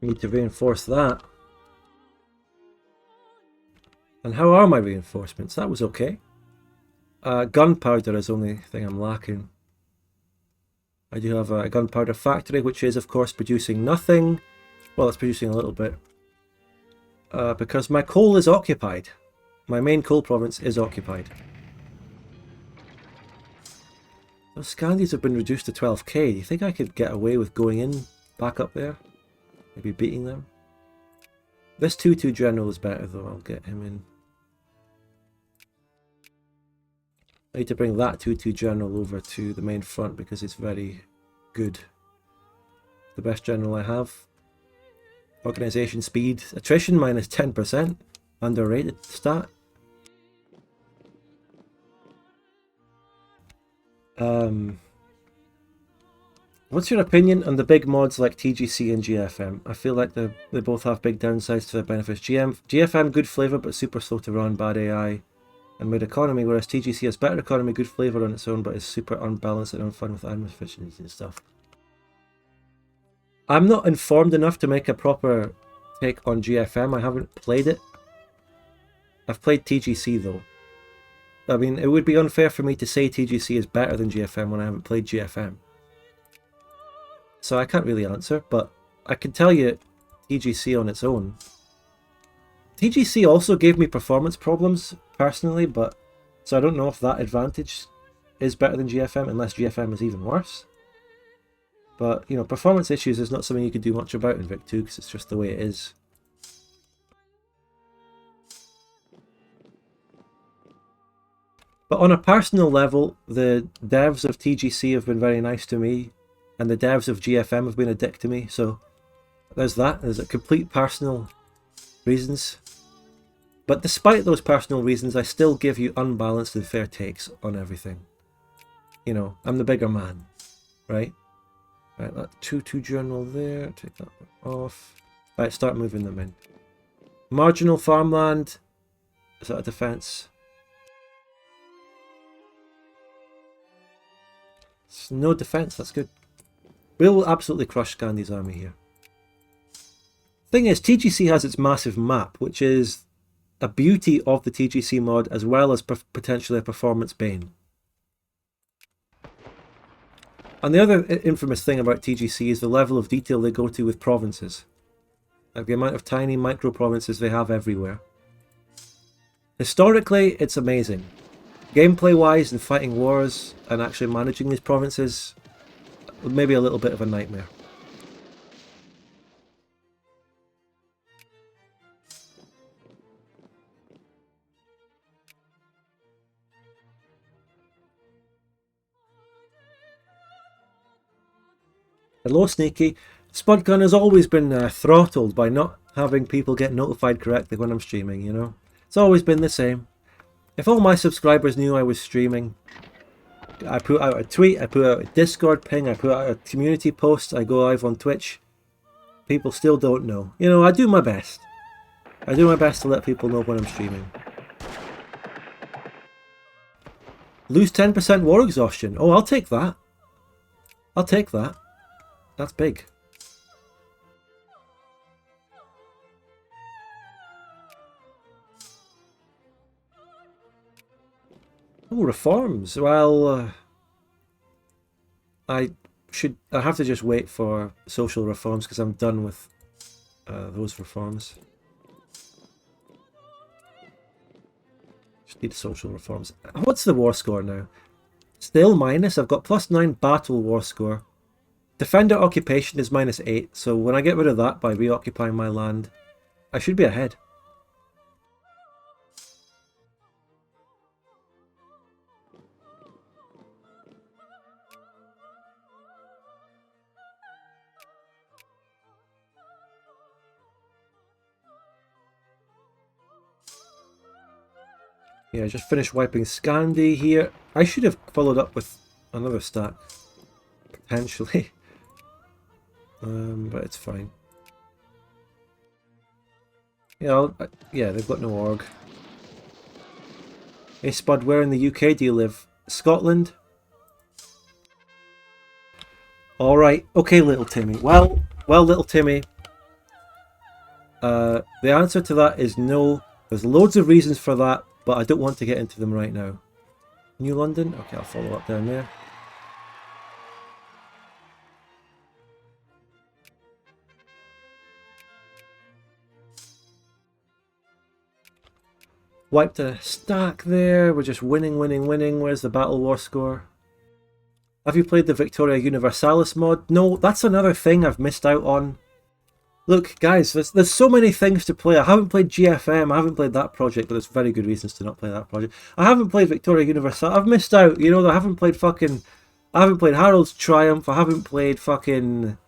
Need to reinforce that. And how are my reinforcements? That was okay. Gunpowder is the only thing I'm lacking. I do have a gunpowder factory, which is of course producing nothing. Well, it's producing a little bit. Because my coal is occupied. My main coal province is occupied. Those Scandis have been reduced to 12k. Do you think I could get away with going in back up there? Maybe beating them? This 2-2 general is better though. I'll get him in. I need to bring that 2-2 general over to the main front because it's very good. The best general I have. Organisation speed. Attrition minus 10%. Underrated stat. What's your opinion on the big mods like TGC and GFM? I feel like they both have big downsides to their benefits. GFM, good flavour, but super slow to run, bad AI, and mid economy, whereas TGC has better economy, good flavour on its own, but is super unbalanced and unfun with admin efficiency and stuff. I'm not informed enough to make a proper take on GFM. I haven't played it. I've played TGC though. I mean, it would be unfair for me to say TGC is better than GFM when I haven't played GFM. So I can't really answer, but I can tell you TGC on its own. TGC also gave me performance problems personally, but so I don't know if that advantage is better than GFM unless GFM is even worse. But, you know, performance issues is not something you can do much about in Vic 2 because it's just the way it is. But on a personal level, the devs of TGC have been very nice to me, and the devs of GFM have been a dick to me, so there's that. There's a complete personal reasons. But despite those personal reasons, I still give you unbalanced and fair takes on everything. You know, I'm the bigger man, right? Right, that 2-2 general there, take that one off. Right, start moving them in. Marginal farmland, is that a defense? It's no defense, that's good. We'll absolutely crush Scandin's army here. Thing is, TGC has its massive map, which is a beauty of the TGC mod as well as potentially a performance bane. And the other infamous thing about TGC is the level of detail they go to with provinces. Like the amount of tiny micro provinces they have everywhere. Historically, it's amazing. Gameplay wise and fighting wars and actually managing these provinces, maybe a little bit of a nightmare. Hello Sneaky. Spudgun has always been throttled by not having people get notified correctly when I'm streaming, you know? It's always been the same. If all my subscribers knew I was streaming, I put out a tweet, I put out a Discord ping, I put out a community post, I go live on Twitch. People still don't know. You know, I do my best. I do my best to let people know when I'm streaming. Lose 10% war exhaustion. Oh, I'll take that. I'll take that. That's big. Oh, reforms. Well, I have to just wait for social reforms because I'm done with those reforms. Just need social reforms. What's the war score now? Still minus. I've got +9 battle war score. Defender occupation is -8, so when I get rid of that by reoccupying my land, I should be ahead. Yeah, I just finished wiping Scandi here. I should have followed up with another stack, potentially. But it's fine. Yeah, yeah, they've got no org. Hey Spud, where in the UK do you live? Scotland? Alright, okay little Timmy. Well, little Timmy. The answer to that is no. There's loads of reasons for that, but I don't want to get into them right now. New London? Okay, I'll follow up down there. Wiped a stack there. We're just winning. Where's the battle war score? Have you played the Victoria Universalis mod? No, that's another thing I've missed out on. Look, guys, there's so many things to play. I haven't played GFM. I haven't played that project, but there's very good reasons to not play that project. I haven't played Victoria Universalis. I've missed out. You know, I haven't played Harold's Triumph. I haven't played fucking...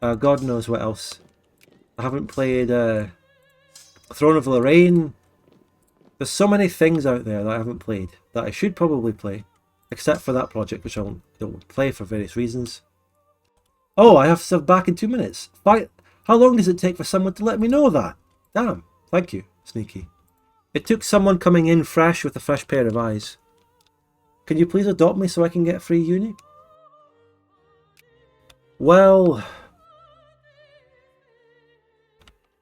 God knows what else. I haven't played Throne of Lorraine. There's so many things out there that I haven't played that I should probably play, except for that project, which I don't play for various reasons. Oh, I have stuff back in 2 minutes. How long does it take for someone to let me know that? Damn. Thank you, Sneaky. It took someone coming in fresh with a fresh pair of eyes. Can you please adopt me so I can get free uni? Well...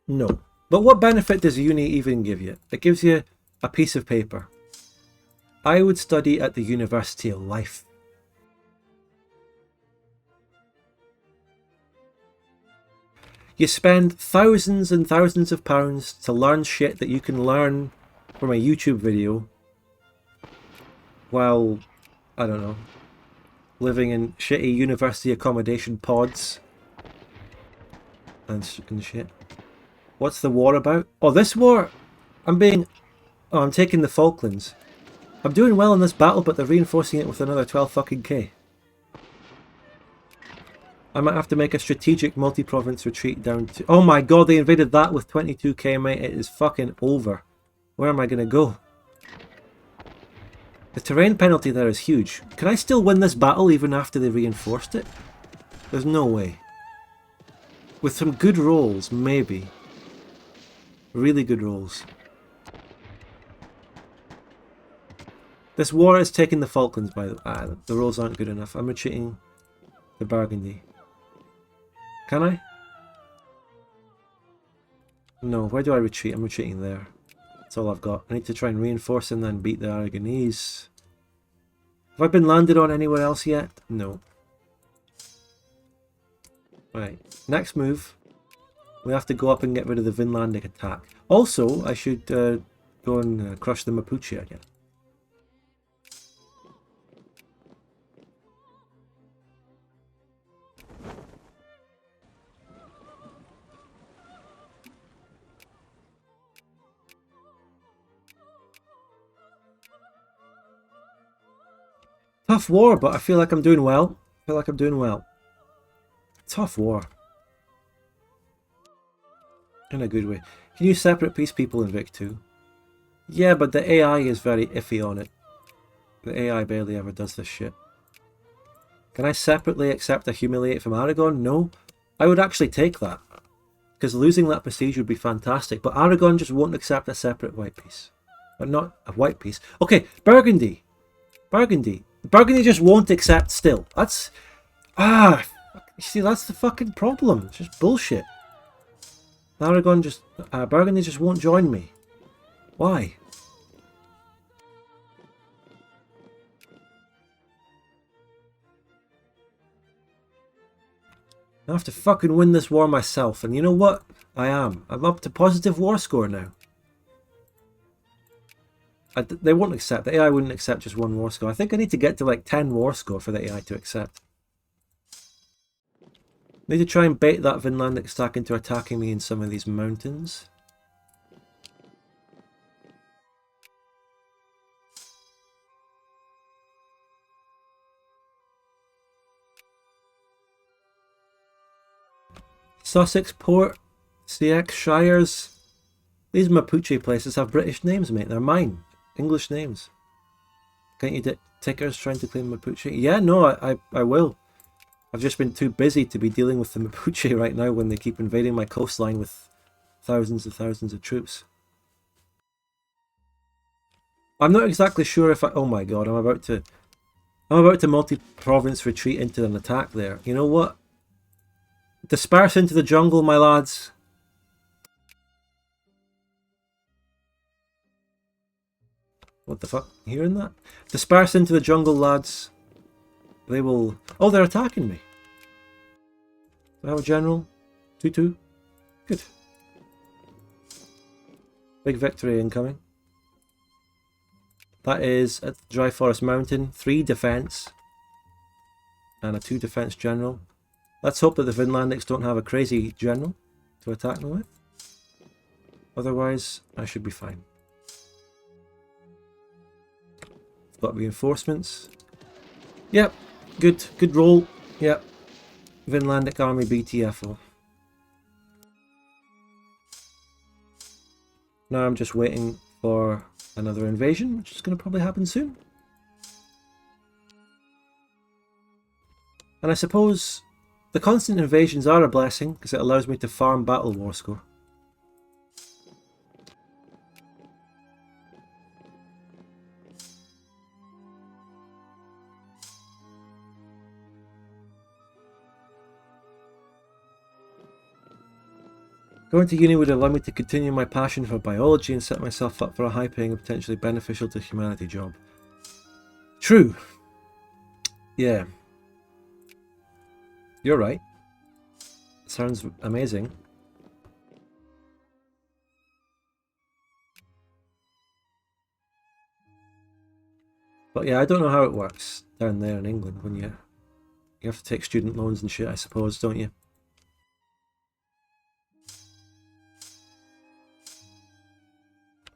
no. But what benefit does uni even give you? It gives you a piece of paper. I would study at the University of Life. You spend thousands and thousands of pounds to learn shit that you can learn from a YouTube video while, I don't know, living in shitty university accommodation pods and shit. What's the war about? Oh, this war! I'm taking the Falklands. I'm doing well in this battle, but they're reinforcing it with another 12 fucking K. I might have to make a strategic multi-province retreat down to... oh my god, they invaded that with 22k, mate. It is fucking over. Where am I going to go? The terrain penalty there is huge. Can I still win this battle even after they reinforced it? There's no way. With some good rolls, maybe. Really good rolls. This war is taking the Falklands, by the way. The rolls aren't good enough. I'm retreating to Burgundy. Can I? No, where do I retreat? I'm retreating there. That's all I've got. I need to try and reinforce and then beat the Aragonese. Have I been landed on anywhere else yet? No. Right, next move. We have to go up and get rid of the Vinlandic attack. Also, I should go and crush the Mapuche again. Tough war, but I feel like I'm doing well. Tough war. In a good way. Can you separate peace people in Vic 2? Yeah, but the AI is very iffy on it. The AI barely ever does this shit. Can I separately accept a humiliate from Aragon? No. I would actually take that. Because losing that prestige would be fantastic. But Aragon just won't accept a separate white piece. But not a white piece. Okay, Burgundy. Burgundy just won't accept still. That's... you see, that's the fucking problem. It's just bullshit. Aragon just... Burgundy just won't join me. Why? I have to fucking win this war myself. And you know what? I am. I'm up to positive war score now. They won't accept. The AI wouldn't accept just one war score. I think I need to get to like 10 war score for the AI to accept. Need to try and bait that Vinlandic stack into attacking me in some of these mountains. Sussex Port, CX Shires. These Mapuche places have British names, mate. They're mine. English names. Can't you get tickers trying to claim Mapuche? Yeah, no, I will. I've just been too busy to be dealing with the Mapuche right now when they keep invading my coastline with thousands and thousands of troops. I'm not exactly sure if oh my god, I'm about to multi-province retreat into an attack there. You know what? Disperse into the jungle, my lads. What the fuck? Hearing that? Disperse into the jungle, lads. They will... oh, they're attacking me. Do I have a general? 2-2. Good. Big victory incoming. That is at Dry Forest Mountain. 3 defense. And a 2 defense general. Let's hope that the Vinlandics don't have a crazy general to attack me with. Otherwise, I should be fine. Got reinforcements. Yep. Good roll. Yep. Vinlandic Army BTFO. Now I'm just waiting for another invasion, which is going to probably happen soon. And I suppose the constant invasions are a blessing because it allows me to farm battle war score. Going to uni would allow me to continue my passion for biology and set myself up for a high-paying and potentially beneficial to humanity job. True. Yeah. You're right. Sounds amazing. But yeah, I don't know how it works down there in England when you have to take student loans and shit, I suppose, don't you?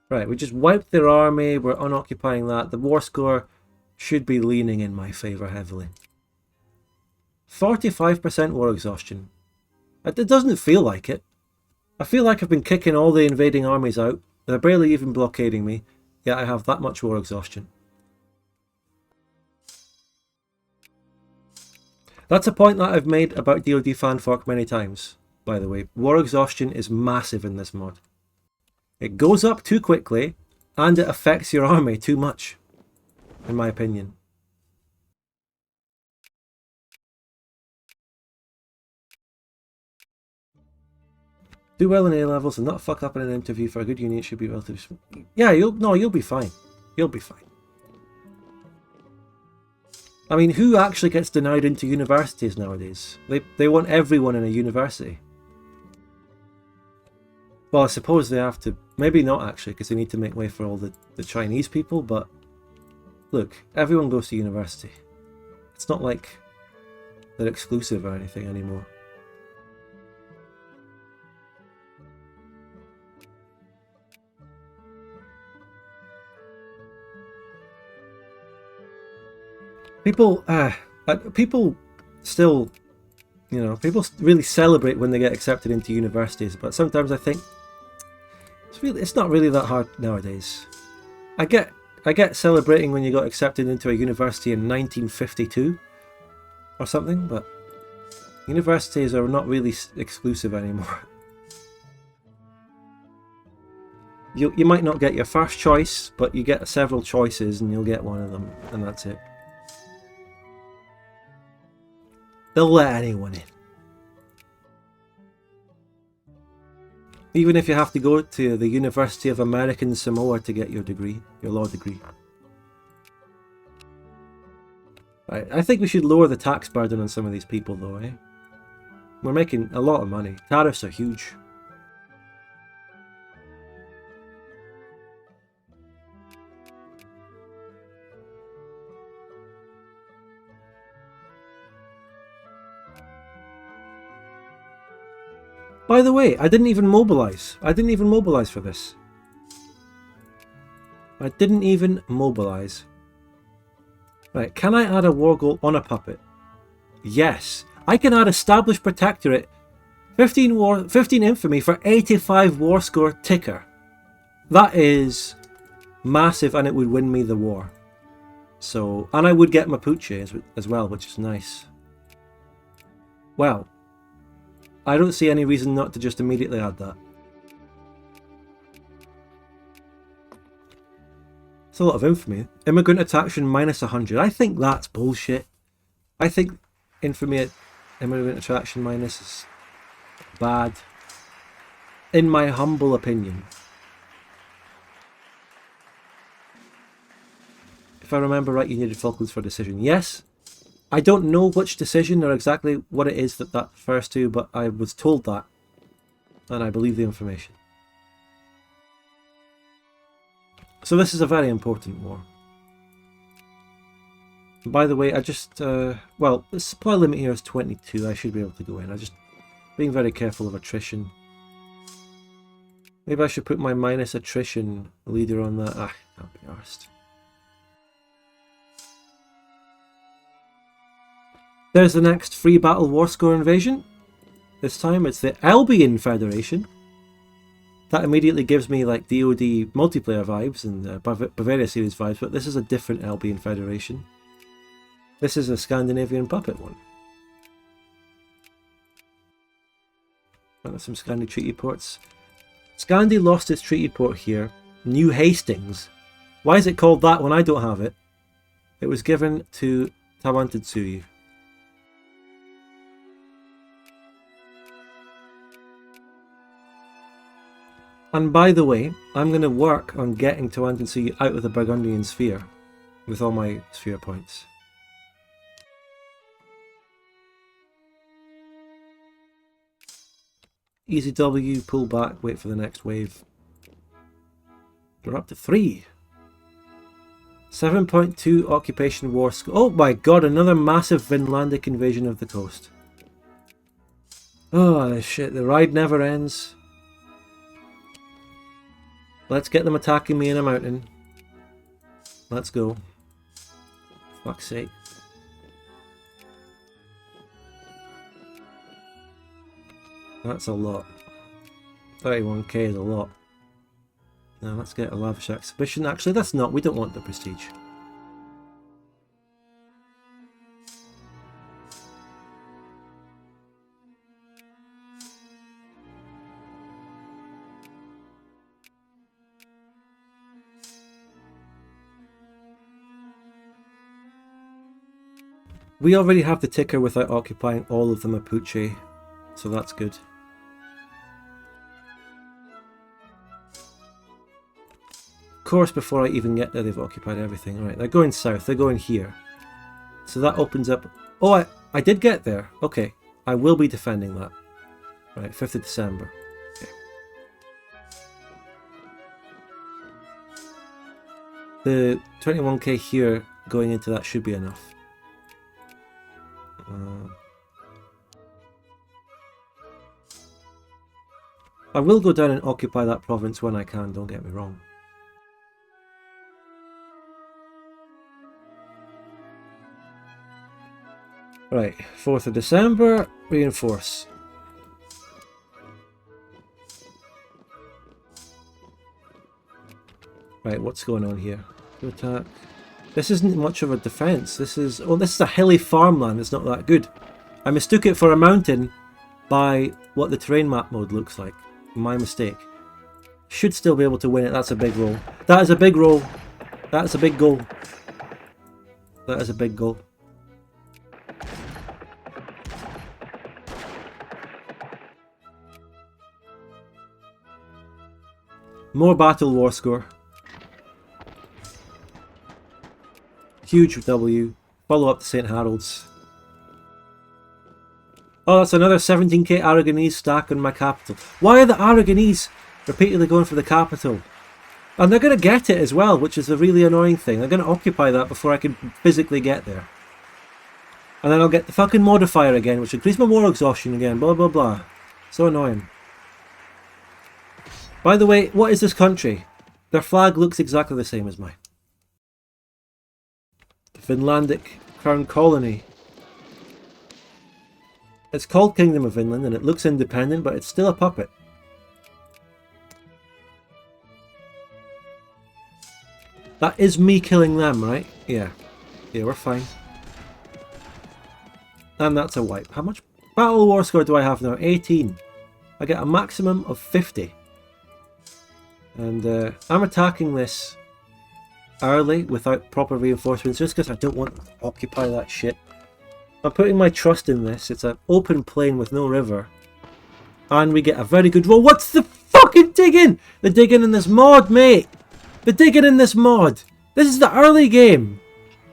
Right, we just wiped their army, we're unoccupying that. The war score should be leaning in my favour heavily. 45% war exhaustion. It doesn't feel like it. I feel like I've been kicking all the invading armies out. They're barely even blockading me, yet I have that much war exhaustion. That's a point that I've made about DoD fanfork many times, by the way. War exhaustion is massive in this mod. It goes up too quickly, and it affects your army too much, in my opinion. Do well in A-levels and not fuck up in an interview for a good unit should be relatively... Yeah, you'll be fine. You'll be fine. I mean, who actually gets denied into universities nowadays? They want everyone in a university. Well, I suppose they have to... Maybe not actually, because they need to make way for all the Chinese people, but... Look, everyone goes to university. It's not like they're exclusive or anything anymore. People still, you know, people really celebrate when they get accepted into universities, but sometimes I think it's not really that hard nowadays. I get celebrating when you got accepted into a university in 1952 or something, but universities are not really exclusive anymore. You might not get your first choice, but you get several choices and you'll get one of them, and that's it. They'll let anyone in. Even if you have to go to the University of American Samoa to get your degree, your law degree. Right, I think we should lower the tax burden on some of these people though, eh? We're making a lot of money. Tariffs are huge. By the way, I didn't even mobilize. I didn't even mobilize for this. I didn't even mobilize. Right, can I add a war goal on a puppet? Yes. I can add established protectorate, 15 infamy for 85 war score ticker. That is massive and it would win me the war. So, and I would get Mapuche as well, which is nice. Well, I don't see any reason not to just immediately add that. It's a lot of infamy. Immigrant attraction minus 100. I think that's bullshit. I think infamy at immigrant attraction minus is bad. In my humble opinion. If I remember right, you needed Falklands for decision. Yes. I don't know which decision or exactly what it is that refers to, but I was told that. And I believe the information. So this is a very important war. And by the way, I just... well, the supply limit here is 22. I should be able to go in. I'm just being very careful of attrition. Maybe I should put my minus attrition leader on that. Ah, can't be arsed. There's the next free battle war score invasion. This time it's the Albion Federation. That immediately gives me like DoD multiplayer vibes and Bavaria series vibes, but this is a different Albion Federation. This is a Scandinavian puppet one. There's some Scandi treaty ports. Scandi lost its treaty port here. New Hastings. Why is it called that when I don't have it? It was given to Tawantinsuyu. And by the way, I'm going to work on getting Tawantinsuyu out of the Burgundian sphere with all my sphere points. Easy W, pull back, wait for the next wave. We're up to 3. 7.2 occupation war score. Oh my god, another massive Vinlandic invasion of the coast. Oh shit, the ride never ends. Let's get them attacking me in a mountain. Let's go. Fuck's sake. That's a lot. 31k is a lot. Now let's get a lavish exhibition. Actually, that's not. We don't want the prestige. We already have the ticker without occupying all of the Mapuche, so that's good. Of course, before I even get there, they've occupied everything. Right, they're going south, they're going here. So that opens up... Oh, I did get there. Okay, I will be defending that. Right, 5th of December. Okay. The 21k here going into that should be enough. I will go down and occupy that province when I can, don't get me wrong. Right, 4th of December, reinforce. Right, what's going on here? Good attack. This isn't much of a defense. This is... Oh, this is a hilly farmland. It's not that good. I mistook it for a mountain by what the terrain map mode looks like. My mistake. Should still be able to win it. That's a big roll. That is a big roll. That's a big goal. That is a big goal. More battle war score. Huge W. Follow up to St. Harold's. Oh, that's another 17k Aragonese stack on my capital. Why are the Aragonese repeatedly going for the capital? And they're going to get it as well, which is a really annoying thing. They're going to occupy that before I can physically get there. And then I'll get the fucking modifier again, which increases my war exhaustion again. Blah, blah, blah. So annoying. By the way, what is this country? Their flag looks exactly the same as mine. The Finlandic Crown Colony. It's called Kingdom of Finland and it looks independent, but it's still a puppet. That is me killing them, right? Yeah. Yeah, we're fine. And that's a wipe. How much battle war score do I have now? 18. I get a maximum of 50. And I'm attacking this early without proper reinforcements just because I don't want to occupy that shit. I'm putting my trust in this. It's an open plain with no river. And we get a very good roll. What's the fucking digging? The digging in this mod, mate. The digging in this mod. This is the early game.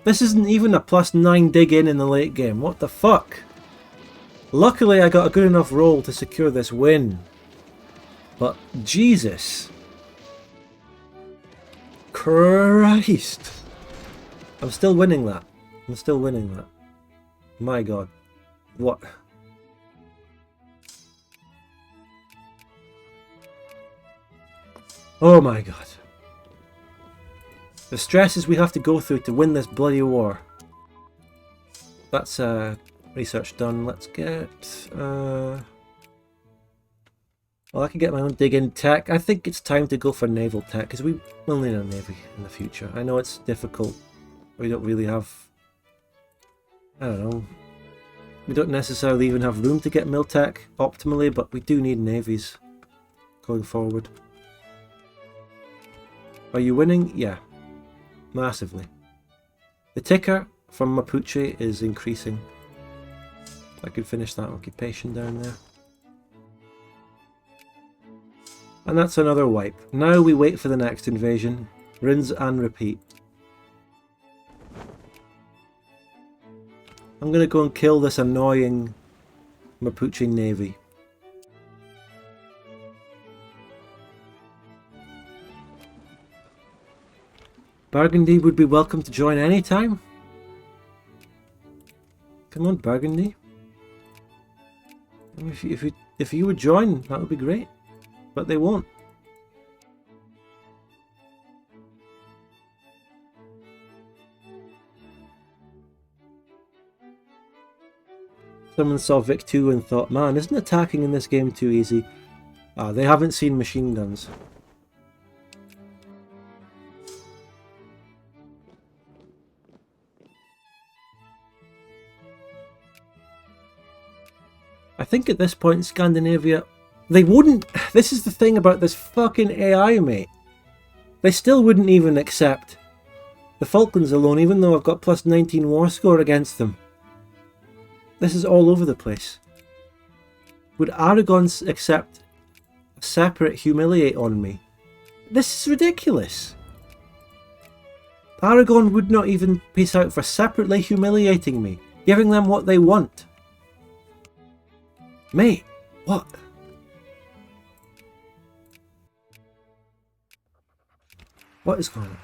This isn't even a +9 dig in the late game. What the fuck? Luckily I got a good enough roll to secure this win. But Jesus. Christ. I'm still winning that. I'm still winning that. My god. What? Oh my god. The stresses we have to go through to win this bloody war. That's research done. Let's get... well, I can get my own dig-in tech. I think it's time to go for naval tech, because we will need a navy in the future. I know it's difficult. We don't really have... I don't know. We don't necessarily even have room to get Miltech optimally, but we do need navies going forward. Are you winning? Yeah. Massively. The ticker from Mapuche is increasing. I could finish that occupation down there. And that's another wipe. Now we wait for the next invasion. Rinse and repeat. I'm going to go and kill this annoying Mapuche navy. Burgundy would be welcome to join any time. Come on, Burgundy. If you would join, that would be great. But they won't. Someone saw Vic 2 and thought, man, isn't attacking in this game too easy? Ah, they haven't seen machine guns. I think at this point in Scandinavia, they wouldn't... This is the thing about this fucking AI, mate. They still wouldn't even accept the Falklands alone, even though I've got plus 19 war score against them. This is all over the place. Would Aragon accept a separate humiliate on me? This is ridiculous. Aragon would not even peace out for separately humiliating me, giving them what they want. Mate, what? What is going on?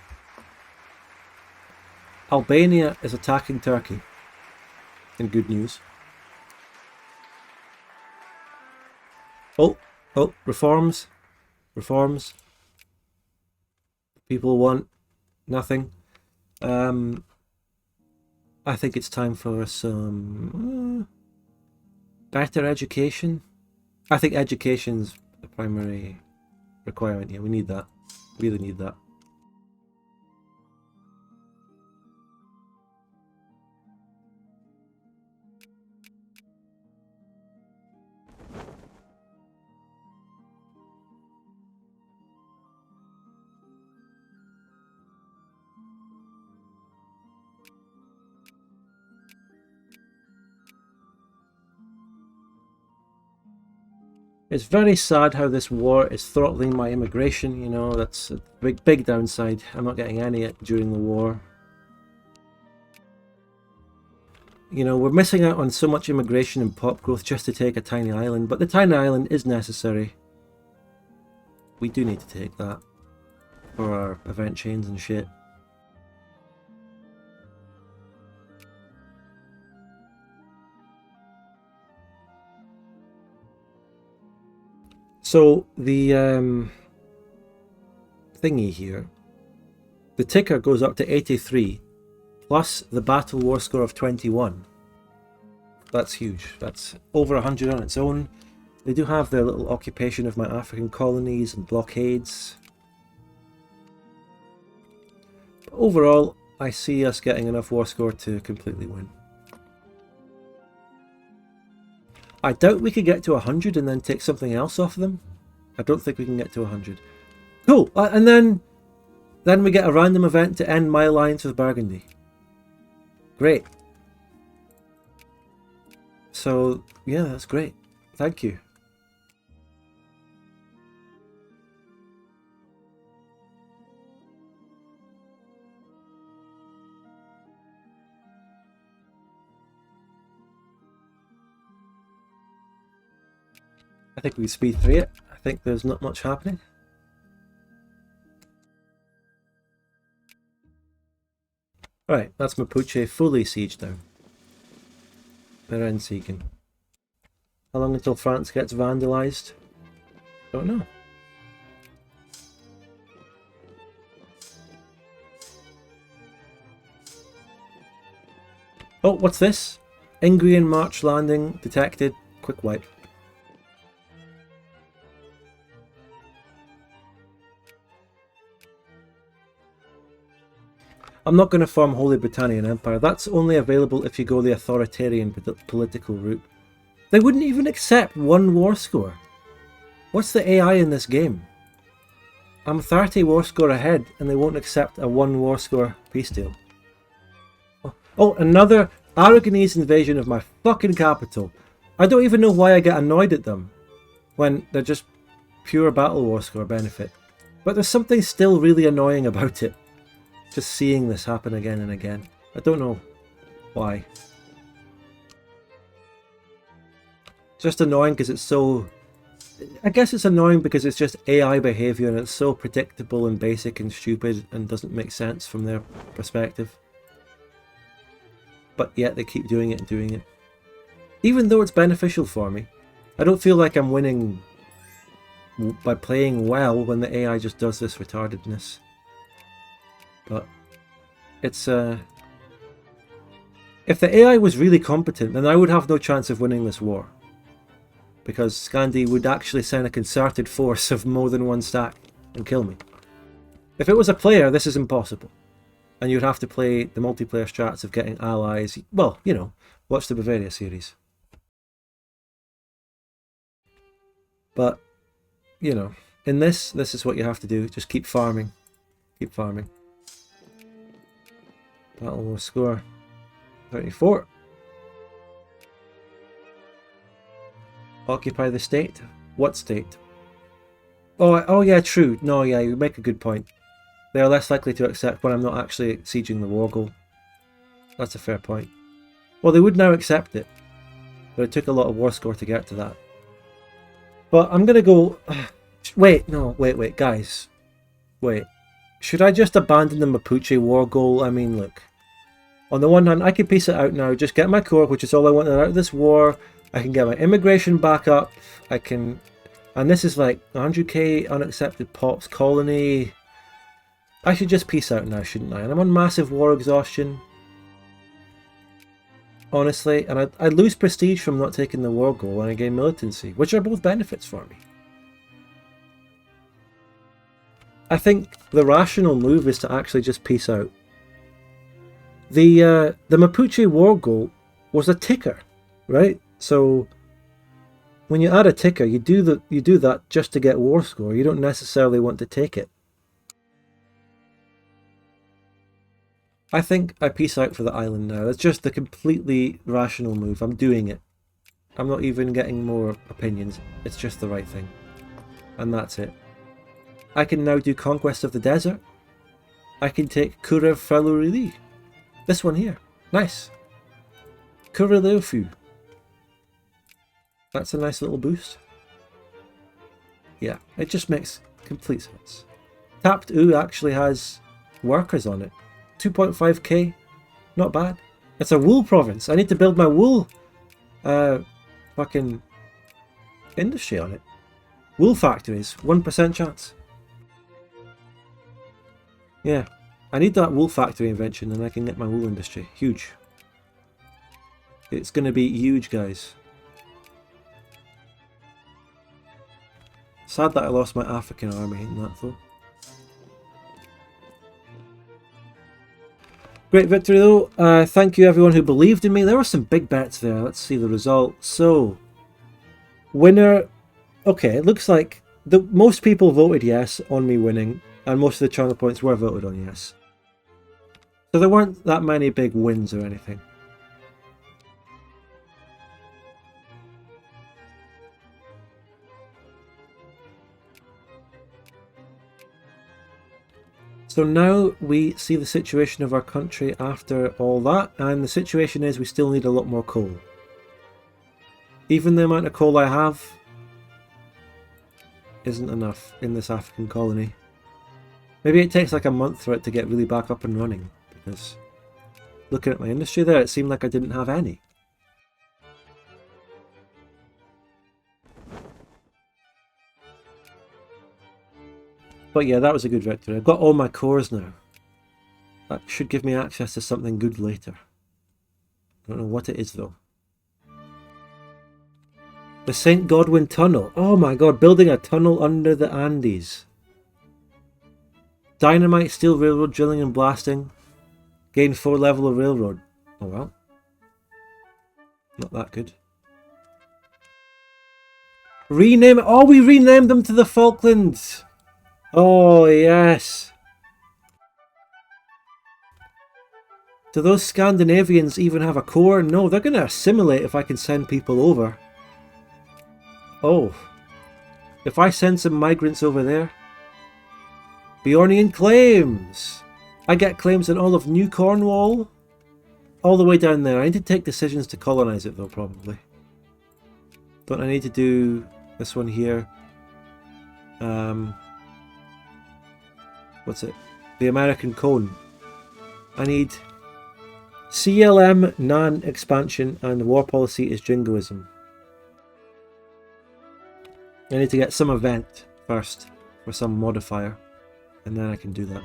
Albania is attacking Turkey. In good news. Oh, reforms. Reforms. People want nothing. I think it's time for some better education. I think education's the primary requirement here. We need that. Really need that. It's very sad how this war is throttling my immigration, you know, that's a big downside. I'm not getting any during the war. You know, we're missing out on so much immigration and pop growth just to take a tiny island, but the tiny island is necessary. We do need to take that for our event chains and shit. So the thingy here, the ticker goes up to 83 plus the battle war score of 21. That's huge. That's over 100 on its own. They do have their little occupation of my African colonies and blockades. But overall, I see us getting enough war score to completely win. I doubt we could get to 100 and then take something else off them. I don't think we can get to 100. Cool, and then we get a random event to end my alliance with Burgundy. Great. So, yeah, that's great. Thank you. I think we speed through it. I think there's not much happening. Right, that's Mapuche fully sieged down. They're in sieging. How long until France gets vandalised? Don't know. Oh, what's this? Ingrian March landing detected. Quick wipe. I'm not going to form Holy Britannian Empire. That's only available if you go the authoritarian political route. They wouldn't even accept one war score. What's the AI in this game? I'm 30 war score ahead and they won't accept a 1 war score peace deal. Oh, another Aragonese invasion of my fucking capital. I don't even know why I get annoyed at them when they're just pure battle war score benefit. But there's something still really annoying about it. Just seeing this happen again and again. I don't know why. Just annoying because it's so... I guess it's annoying because it's just AI behaviour and it's so predictable and basic and stupid and doesn't make sense from their perspective. But yet they keep doing it and doing it. Even though it's beneficial for me, I don't feel like I'm winning by playing well when the AI just does this retardedness. But it's if the AI was really competent, then I would have no chance of winning this war. Because Scandi would actually send a concerted force of more than one stack and kill me. If it was a player, this is impossible. And you'd have to play the multiplayer strats of getting allies. Well, you know, watch the Bavaria series. But, you know, in this is what you have to do. Just keep farming. Keep farming. Battle war score 34. Occupy the state? What state? Oh yeah, true. No, yeah, you make a good point. They are less likely to accept when I'm not actually sieging the war goal. That's a fair point. Well, they would now accept it. But it took a lot of war score to get to that. But I'm gonna go... Wait, guys. Wait. Should I just abandon the Mapuche war goal? I mean, look. On the one hand, I can piece it out now. Just get my core, which is all I wanted out of this war. I can get my immigration back up. I can... And this is like 100k unaccepted pops colony. I should just peace out now, shouldn't I? And I'm on massive war exhaustion. Honestly. And I lose prestige from not taking the war goal and I gain militancy, which are both benefits for me. I think the rational move is to actually just peace out. The Mapuche war goal was a ticker, right? So when you add a ticker, you do that just to get war score. You don't necessarily want to take it. I think I peace out for the island now. It's just the completely rational move. I'm doing it. I'm not even getting more opinions. It's just the right thing. And that's it. I can now do Conquest of the Desert. I can take Kurev Falurili. This one here. Nice. Kureleufu. That's a nice little boost. Yeah, it just makes complete sense. Tapped U actually has workers on it. 2.5k. Not bad. It's a wool province. I need to build my wool fucking industry on it. Wool factories. 1% chance. Yeah. I need that wool factory invention and I can get my wool industry. Huge. It's going to be huge, guys. Sad that I lost my African army in that though. Great victory though. Thank you everyone who believed in me. There were some big bets there. Let's see the result. So, winner. Okay, it looks like most people voted yes on me winning, and most of the channel points were voted on yes. So there weren't that many big wins or anything. So now we see the situation of our country after all that, and the situation is we still need a lot more coal. Even the amount of coal I have isn't enough in this African colony. Maybe it takes like a month for it to get really back up and running, because looking at my industry there, it seemed like I didn't have any. But yeah, that was a good victory. I've got all my cores now. That should give me access to something good later. I don't know what it is though. The St. Godwin Tunnel. Oh my god, building a tunnel under the Andes. Dynamite, steel railroad, drilling and blasting. Gain 4 level of railroad. Oh well. Not that good. Rename it. Oh, we renamed them to the Falklands. Oh, yes. Do those Scandinavians even have a core? No, they're going to assimilate if I can send people over. Oh. If I send some migrants over there. Beornian claims. I get claims in all of New Cornwall. All the way down there. I need to take decisions to colonize it though, probably. Don't I need to do this one here? What's it? The American Cone. I need CLM, NAN expansion, and the war policy is jingoism. I need to get some event first for some modifier, and then I can do that.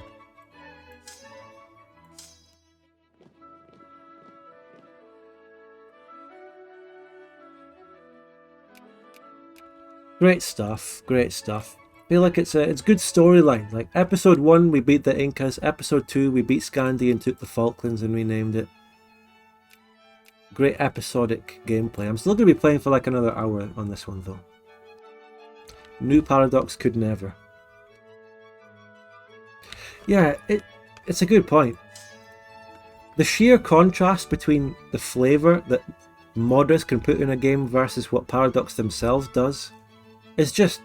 Great stuff, great stuff. I feel like it's good storyline. Like episode 1 we beat the Incas, episode 2 we beat Scandi and took the Falklands and renamed it. Great episodic gameplay. I'm still going to be playing for like another hour on this one though. New Paradox could never. Yeah, it's a good point. The sheer contrast between the flavour that modders can put in a game versus what Paradox themselves does is just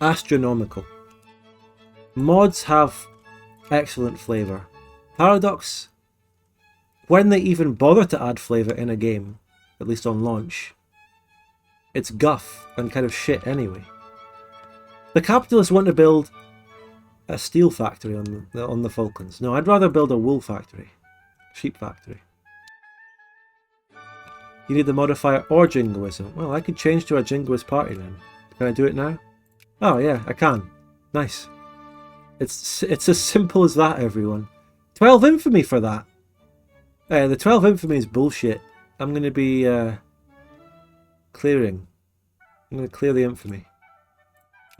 astronomical. Mods have excellent flavour. Paradox, when they even bother to add flavour in a game, at least on launch, it's guff and kind of shit anyway. The capitalists want to build a steel factory on the Falklands. No, I'd rather build a wool factory. Sheep factory. You need the modifier or jingoism. Well, I could change to a jingoist party then. Can I do it now? Oh yeah, I can. Nice. It's as simple as that, everyone. 12 infamy for that. The 12 infamy is bullshit. I'm going to be clearing. I'm going to clear the infamy.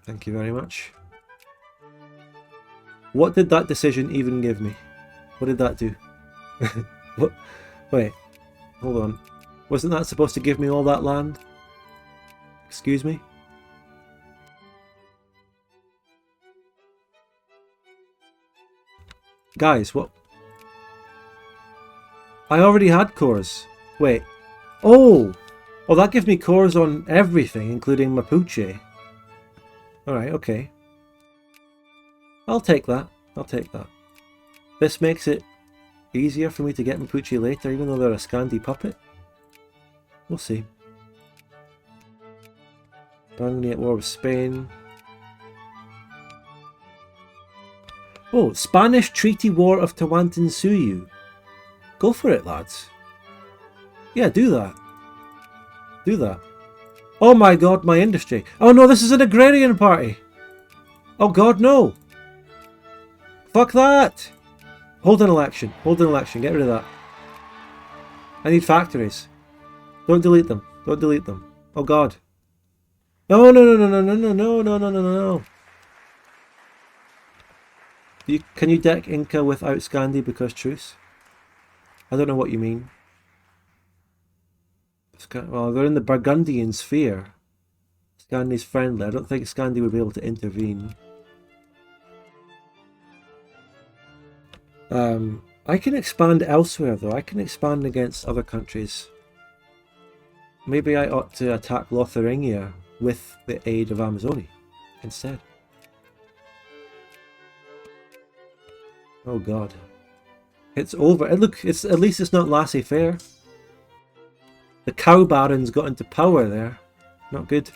Thank you very much. What did that decision even give me? What did that do? What? Wait, hold on. Wasn't that supposed to give me all that land? Excuse me? Guys, what? I already had cores. Wait. Oh! Oh, that gives me cores on everything, including Mapuche. Alright, okay. I'll take that. I'll take that. This makes it easier for me to get Mapuche later, even though they're a Scandi puppet. We'll see. Beornia at war with Spain. Oh, Spanish Treaty War of Tawantinsuyu. Go for it, lads. Yeah, do that. Do that. Oh my god, my industry. Oh no, this is an agrarian party. Oh god, no. Fuck that. Hold an election. Hold an election. Get rid of that. I need factories. Don't delete them. Don't delete them. Oh god. No, no, no, no, no, no, no, no, no, no, no, no. Can you deck Inca without Scandi because truce? I don't know what you mean. Well, they're in the Burgundian sphere. Scandi's friendly. I don't think Scandi would be able to intervene. I can expand elsewhere though. I can expand against other countries. Maybe I ought to attack Lotharingia with the aid of Amazonia instead. Oh god. It's over. Look, it's at least it's not laissez-faire. The cow barons got into power there. Not good.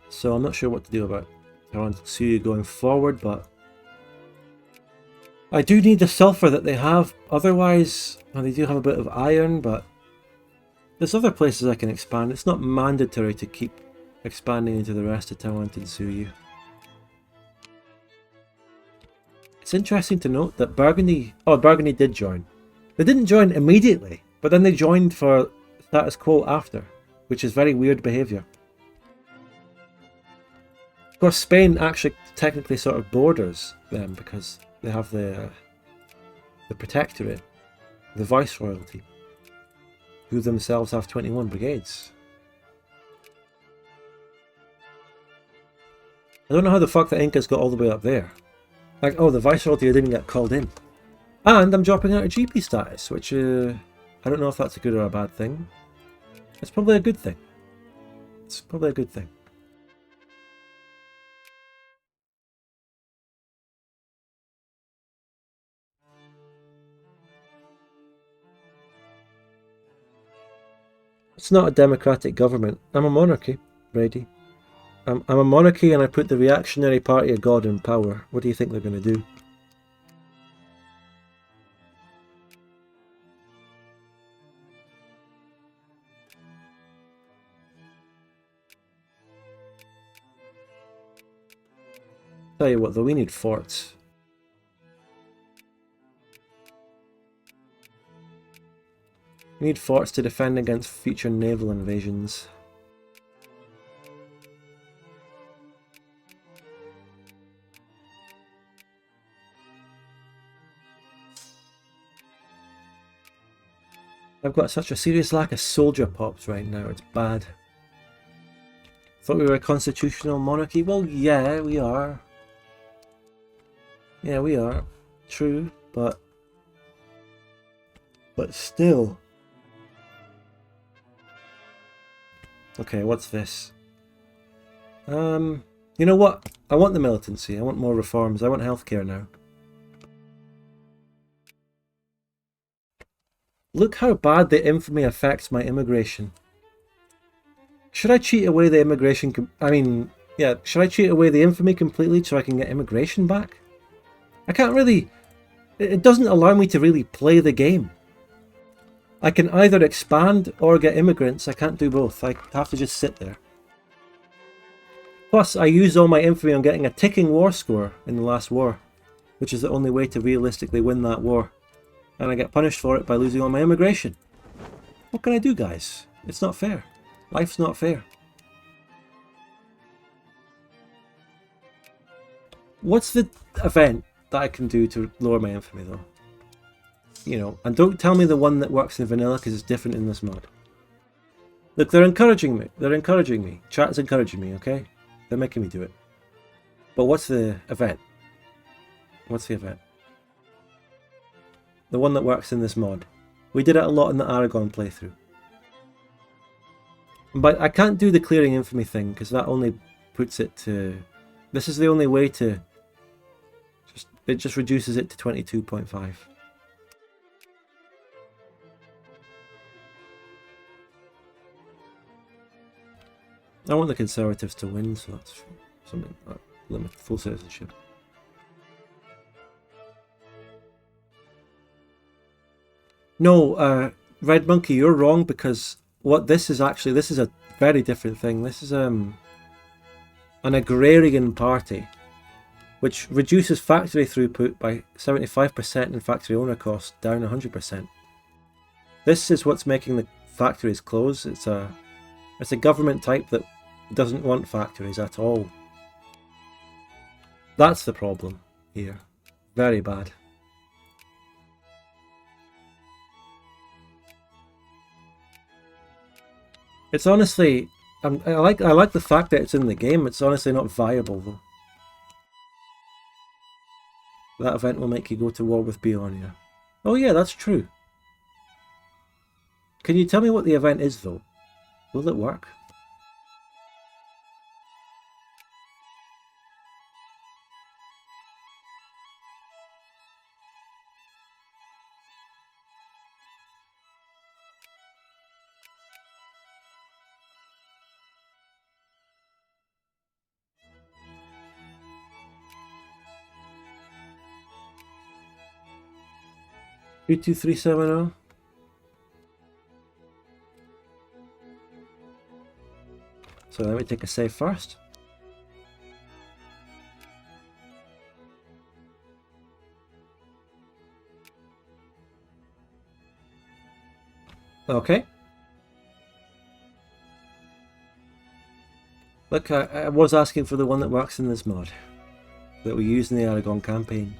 So I'm not sure what to do about Tawantinsuyu going forward, but I do need the sulfur that they have, otherwise, well, they do have a bit of iron, but there's other places I can expand. It's not mandatory to keep expanding into the rest of Taiwan and Suyu. It's interesting to note that Burgundy... Oh, Burgundy did join. They didn't join immediately, but then they joined for status quo after, which is very weird behaviour. Of course, Spain actually technically sort of borders them because they have the protectorate, the viceroyalty, who themselves have 21 brigades. I don't know how the fuck the Incas got all the way up there. Like, oh, the viceroyalty didn't get called in. And I'm dropping out of GP status, which I don't know if that's a good or a bad thing. It's probably a good thing. It's probably a good thing. It's not a democratic government. I'm a monarchy, Brady. I'm a monarchy and I put the reactionary party of God in power. What do you think they're going to do? Tell you what though, we need forts. We need forts to defend against future naval invasions. I've got such a serious lack of soldier pops right now, it's bad. Thought we were a constitutional monarchy? Well, yeah, we are. Yeah, we are. True, but still. Okay, what's this? You know what? I want the militancy. I want more reforms. I want healthcare now. Look how bad the infamy affects my immigration. Should I cheat away the immigration... should I cheat away the infamy completely so I can get immigration back? I can't really... It doesn't allow me to really play the game. I can either expand or get immigrants. I can't do both. I have to just sit there. Plus, I used all my infamy on getting a ticking war score in the last war, which is the only way to realistically win that war. And I get punished for it by losing all my immigration. What can I do, guys? It's not fair. Life's not fair. What's the event that I can do to lower my infamy, though? You know, and don't tell me the one that works in vanilla because it's different in this mod. Look, they're encouraging me. They're encouraging me. Chat's encouraging me, okay? They're making me do it. But what's the event? What's the event? The one that works in this mod. We did it a lot in the Aragon playthrough. But I can't do the clearing infamy thing because that only puts it to... This is the only way to... It just reduces it to 22.5. I want the Conservatives to win, so that's something that limit full citizenship. No, Red Monkey, you're wrong because what this is actually, this is a very different thing. This is an agrarian party which reduces factory throughput by 75% and factory owner costs down 100%. This is what's making the factories close. It's a government type that doesn't want factories at all. That's the problem here. Very bad. It's honestly, I like the fact that it's in the game. It's honestly not viable though. That event will make you go to war with Beornia. Oh yeah, that's true. Can you tell me what the event is though? Will it work? 32370. So let me take a save first. Okay. Look, I was asking for the one that works in this mod that we use in the Aragon campaign.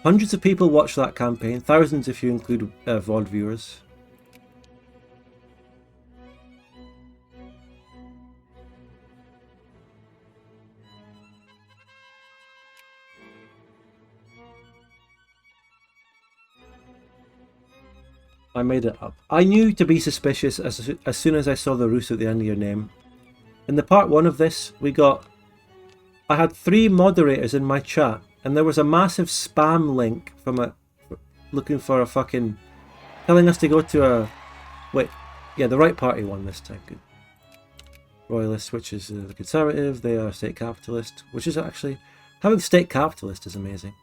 Hundreds of people watch that campaign, thousands if you include VOD viewers. I made it up. I knew to be suspicious as soon as I saw the Rus at the end of your name. In the part 1 of this, I had 3 moderators in my chat, and there was a massive spam link from looking for a fucking, telling us to go to a, wait, yeah, the right party one this time. Good. Royalist, which is the Conservative, they are state capitalist, which is actually, having state capitalist is amazing.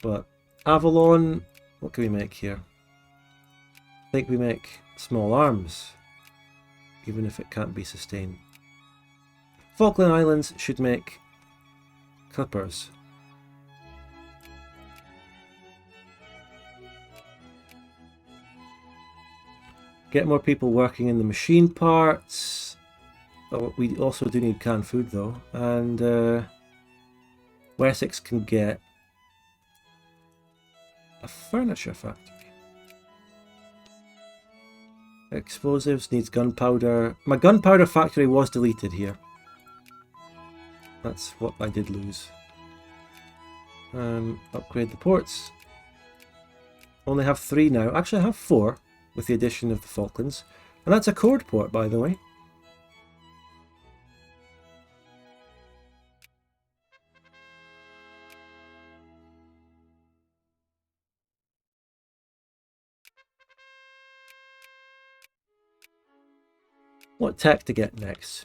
But Avalon, what can we make here? I think we make small arms, even if it can't be sustained. Falkland Islands should make clippers. Get more people working in the machine parts. Oh, we also do need canned food though. And Wessex can get a furniture factory. Explosives needs gunpowder. My gunpowder factory was deleted here. That's what I did lose. Upgrade the ports. Only have 3 now. Actually, I have 4 with the addition of the Falklands. And that's a Chord port, by the way. What tech to get next?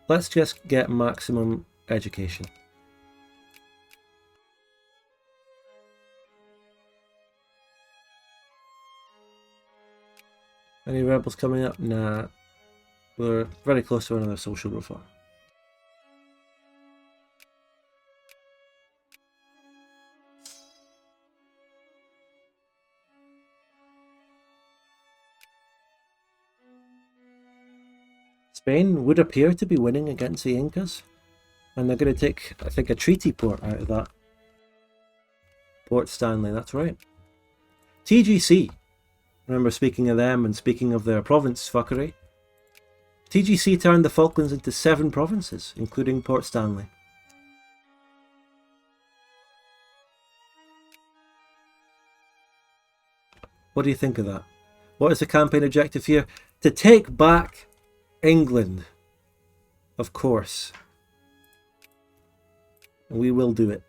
Let's just get maximum education. Any rebels coming up? Nah. We're very close to another social reform. Spain would appear to be winning against the Incas, and they're going to take, I think, a treaty port out of that. Port Stanley, that's right. TGC, remember speaking of them and speaking of their province fuckery. TGC turned the Falklands into 7 provinces, including Port Stanley. What do you think of that? What is the campaign objective here? To take back England, of course. And we will do it.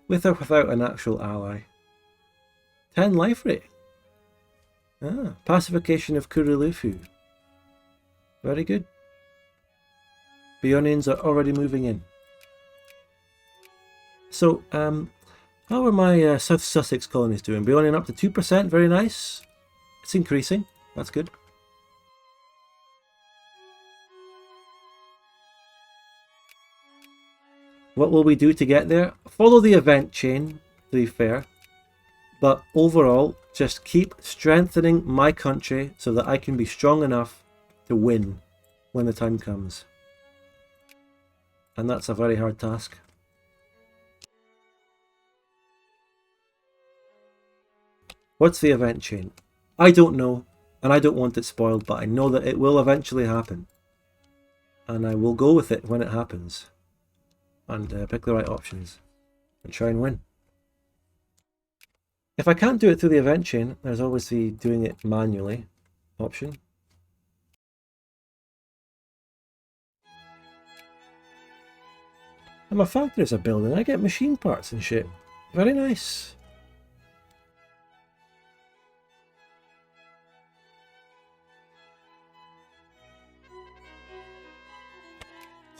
With or without an actual ally. 10 life rate. Pacification of Kurilufu. Very good. Beornians are already moving in. So, how are my South Sussex colonies doing? Beornian up to 2%, very nice. It's increasing, that's good. What will we do to get there? Follow the event chain, to be fair. But overall, just keep strengthening my country so that I can be strong enough to win when the time comes. And that's a very hard task. What's the event chain? I don't know, and I don't want it spoiled, but I know that it will eventually happen. And I will go with it when it happens. And pick the right options and try and win. If I can't do it through the event chain, there's always the doing it manually option. And my factories are building. I get machine parts and shit. Very nice.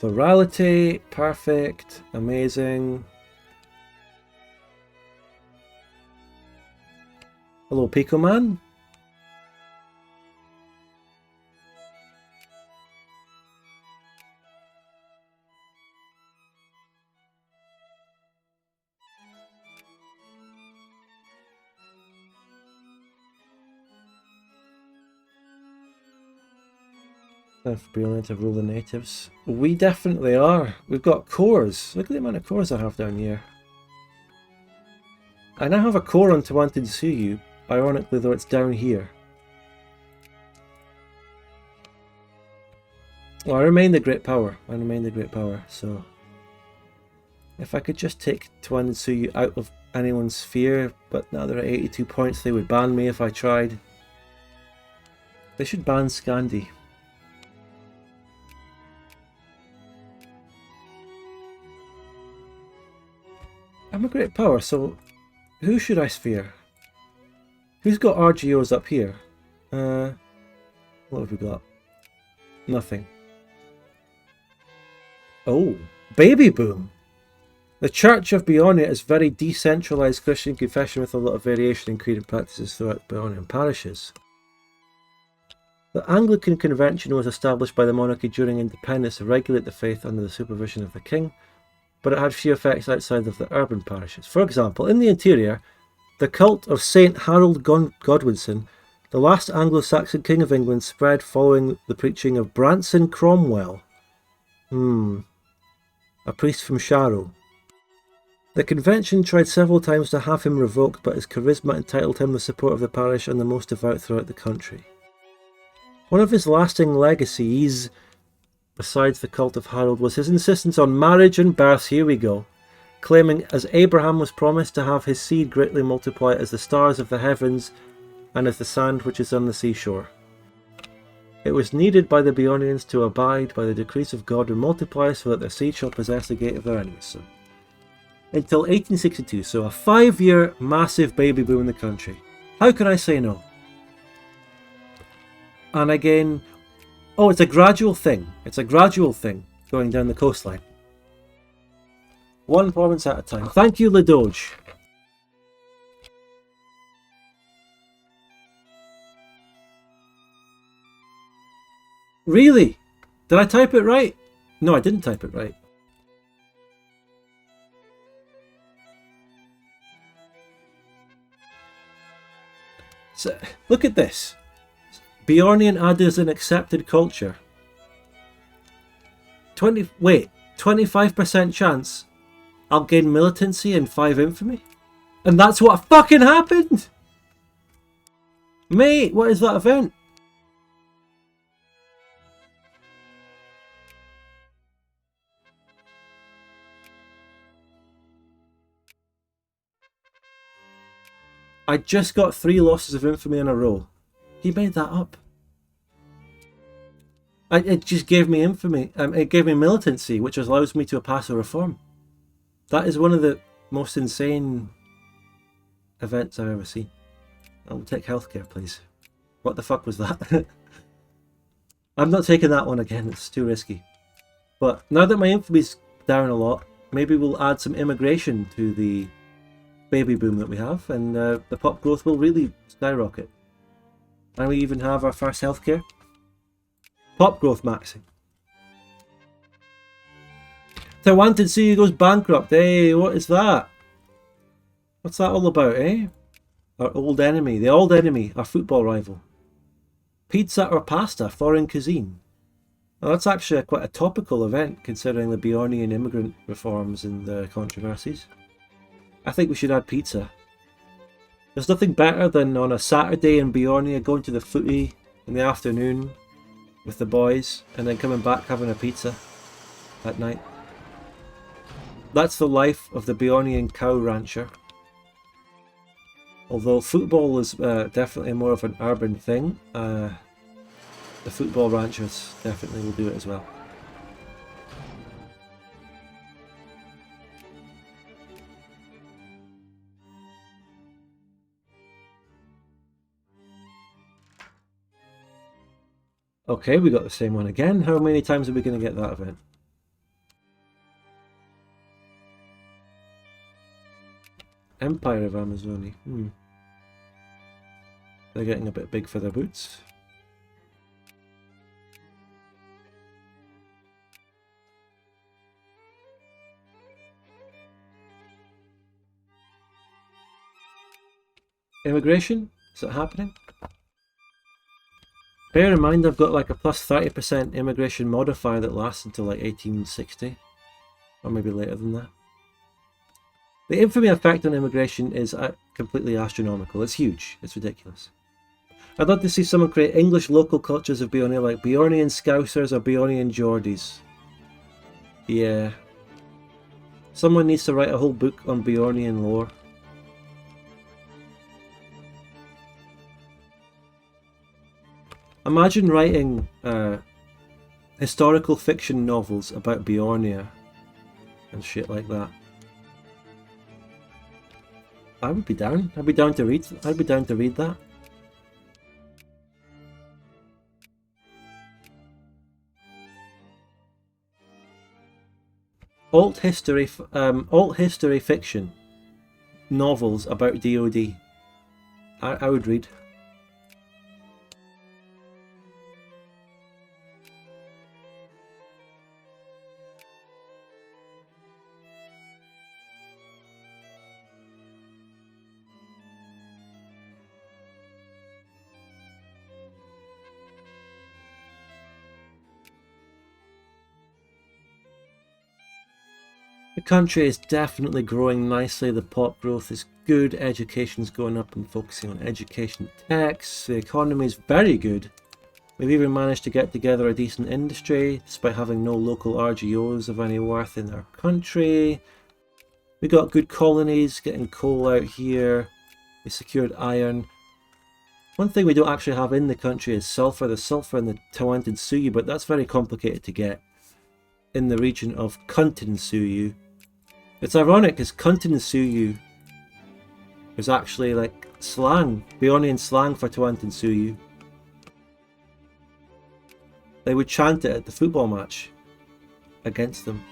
Virality, perfect, amazing. Hello, Pico Man. Time for Beornia to rule the natives. We definitely are. We've got cores. Look at the amount of cores I have down here. I now have a core on Tawantinsuyu, ironically though it's down here. Well, I remain the great power. I remain the great power, so... If I could just take Tawantinsuyu out of anyone's sphere, but now they're at 82 points, they would ban me if I tried. They should ban Scandi. I'm a great power, so who should I sphere? Who's got RGOs up here? What have we got? Nothing. Oh, baby boom! The Church of Beornia is a very decentralised Christian confession with a lot of variation in creed and practices throughout Beornian parishes. The Anglican Convention was established by the monarchy during independence to regulate the faith under the supervision of the king, but it had few effects outside of the urban parishes. For example, in the interior, the cult of Saint Harold Godwinson, the last Anglo-Saxon king of England, spread following the preaching of Branson Cromwell. A priest from Sharrow. The convention tried several times to have him revoked, but his charisma entitled him the support of the parish and the most devout throughout the country. One of his lasting legacies, besides the cult of Harold, was his insistence on marriage and birth, here we go, claiming as Abraham was promised to have his seed greatly multiply as the stars of the heavens and as the sand which is on the seashore. It was needed by the Beornians to abide by the decrees of God and multiply so that their seed shall possess the gate of their enemies. So, until 1862, so a 5-year massive baby boom in the country. How can I say no? And again, oh, it's a gradual thing. It's a gradual thing going down the coastline. One province at a time. Thank you, Le Doge. Really? Did I type it right? No, I didn't type it right. So, look at this. Beornian added as an accepted culture. 25% chance I'll gain militancy and 5 infamy? And that's what fucking happened! Mate, what is that event? I just got 3 losses of infamy in a row. He made that up. It just gave me infamy. It gave me militancy, which allows me to pass a reform. That is one of the most insane events I've ever seen. I'll take healthcare, please. What the fuck was that? I'm not taking that one again. It's too risky. But now that my infamy's down a lot, maybe we'll add some immigration to the baby boom that we have, and the pop growth will really skyrocket. And we even have our first healthcare. Pop growth maxing. Tawantinsuyu goes bankrupt. Hey, what is that? What's that all about, eh? Our old enemy. The old enemy. Our football rival. Pizza or pasta? Foreign cuisine. Well, that's actually quite a topical event, considering the Beornian immigrant reforms and the controversies. I think we should add pizza. There's nothing better than on a Saturday in Beornia going to the footy in the afternoon with the boys and then coming back having a pizza at night. That's the life of the Beornian cow rancher. Although football is definitely more of an urban thing, the football ranchers definitely will do it as well. Okay, we got the same one again. How many times are we going to get that event? Empire of Amazonia. They're getting a bit big for their boots. Immigration? Is it happening? Bear in mind I've got like a plus 30% immigration modifier that lasts until like 1860. Or maybe later than that. The infamy effect on immigration is completely astronomical. It's huge. It's ridiculous. I'd love to see someone create English local cultures of Beornia like Beornian Scousers or Beornian Geordies. Yeah. Someone needs to write a whole book on Beornian lore. Imagine writing historical fiction novels about Beornia and shit like that. I would be down. I'd be down to read that. Alt history fiction novels about DoD. I would read. The country is definitely growing nicely, the pop growth is good, education's going up and focusing on education techs, the economy is very good. We've even managed to get together a decent industry, despite having no local RGOs of any worth in our country. We got good colonies, getting coal out here, we secured iron. One thing we don't actually have in the country is sulfur. There's sulfur in the Tawantin Suyu, but that's very complicated to get in the region of Kuntin Suyu. It's ironic because Kuntin Suyu is actually like slang, Beornian slang for Tawantin Suyu. They would chant it at the football match against them.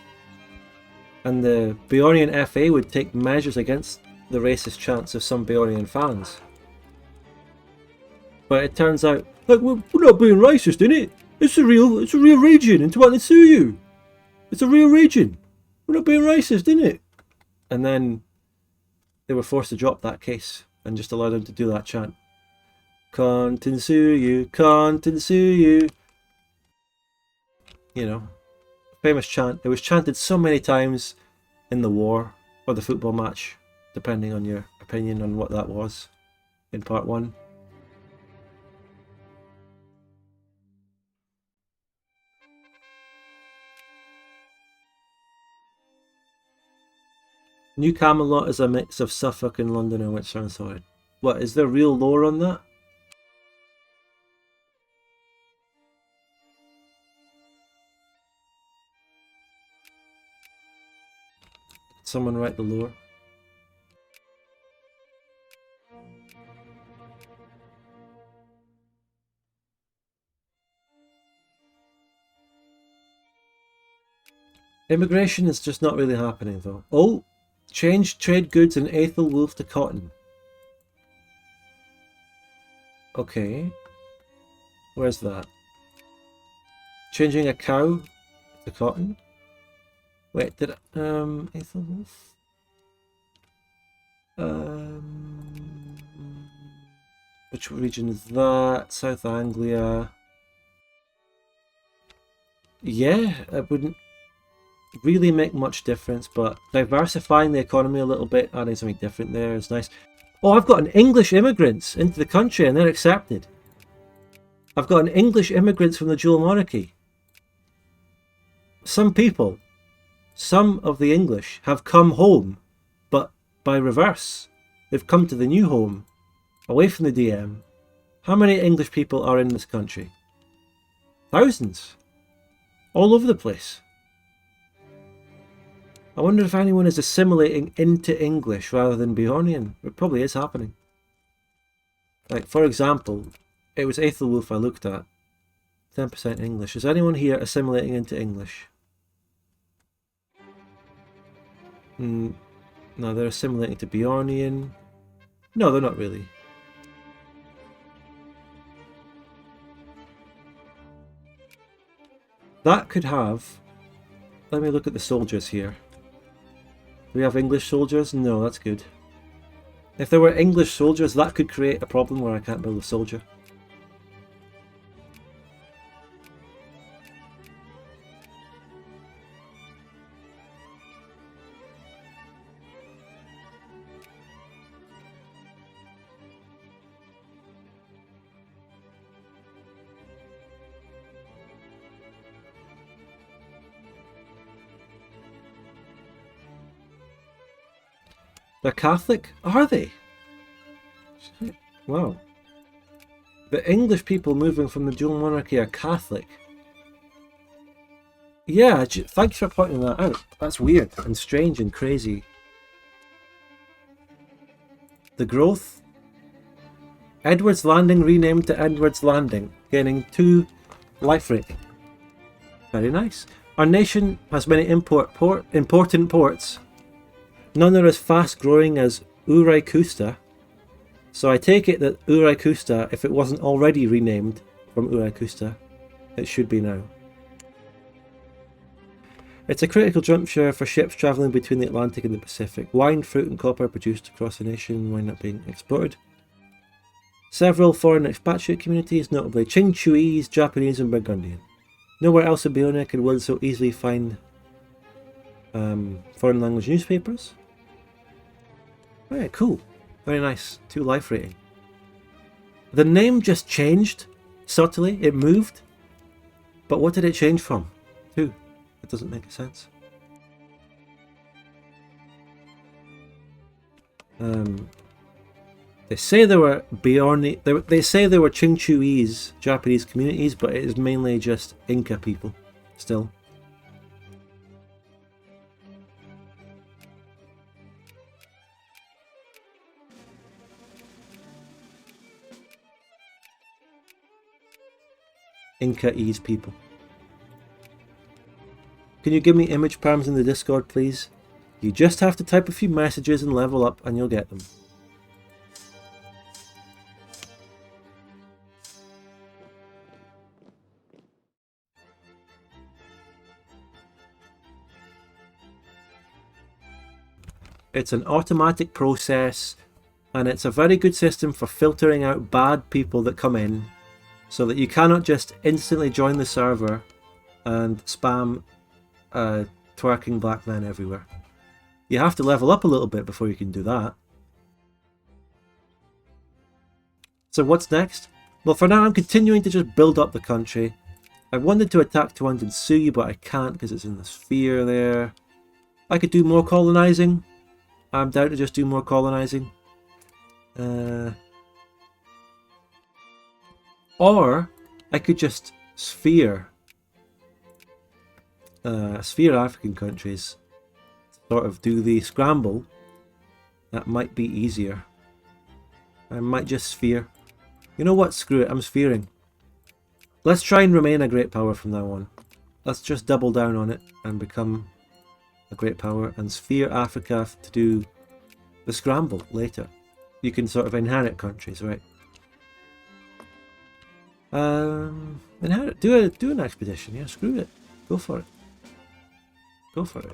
And the Beornian FA would take measures against the racist chants of some Beornian fans. But it turns out, like, we're not being racist, innit? It's a real region in Tawantin Suyu. It's a real region. We're not being racist, innit? And then they were forced to drop that case and just allowed them to do that chant. Kuntin Suyu, Kuntin Suyu. You know, famous chant. It was chanted so many times in the war or the football match, depending on your opinion on what that was in part 1. New Camelot is a mix of Suffolk and London and Windsor and Sword. What, is there real lore on that? Did someone write the lore? Immigration is just not really happening though. Oh! Change trade goods and Aethelwolf to cotton. Okay. Where's that? Changing a cow to cotton? Wait, did I, Aethelwolf? Which region is that? South Anglia. Yeah, it wouldn't really make much difference, but diversifying the economy a little bit, adding something different there is nice. Oh, I've got an English immigrants into the country and they're accepted. I've got an English immigrants from the dual monarchy. Some people, some of the English have come home, but by reverse. They've come to the new home, away from the DM. How many English people are in this country? Thousands. All over the place. I wonder if anyone is assimilating into English rather than Beornian. It probably is happening. Like, for example, it was Aethelwolf I looked at. 10% English. Is anyone here assimilating into English? No, they're assimilating to Beornian. No, they're not really. That could have... Let me look at the soldiers here. Do we have English soldiers? No, that's good. If there were English soldiers, that could create a problem where I can't build a soldier. They're Catholic? Are they? Wow. The English people moving from the dual monarchy are Catholic. Yeah, thanks for pointing that out. That's weird and strange and crazy. The growth. Edward's Landing renamed to Edward's Landing, gaining 2 life rate. Very nice. Our nation has many important ports. None are as fast growing as Uraikusta, so I take it that Uraikusta, if it wasn't already renamed from Uraikusta, it should be now. It's a critical juncture for ships travelling between the Atlantic and the Pacific. Wine, fruit and copper produced across the nation wind up being exported. Several foreign expatriate communities, notably Qingchuese, Japanese and Burgundian. Nowhere else in Beornia could one so easily find foreign language newspapers. Very cool. Very nice. 2 life rating. The name just changed. Subtly. It moved. But what did it change from? 2. It doesn't make sense. They say there were Beornia. They say there were Qingchuese Japanese communities, but it is mainly just Inca people. Still. Inca-ese people. Can you give me image params in the Discord, please? You just have to type a few messages and level up and you'll get them. It's an automatic process and it's a very good system for filtering out bad people that come in, so that you cannot just instantly join the server and spam twerking black men everywhere. You have to level up a little bit before you can do that. So what's next? Well, for now I'm continuing to just build up the country. I wanted to attack Tuandansuyi, but I can't because it's in the sphere there. I could do more colonizing. I'm down to just do more colonizing. Or I could just sphere African countries, sort of do the scramble. That might be easier. I might just sphere. You know what? Screw it. I'm sphering. Let's try and remain a great power from now on. Let's just double down on it and become a great power and sphere Africa to do the scramble later. You can sort of inherit countries, right? Inherit. Do an expedition. Yeah, screw it. Go for it. Go for it.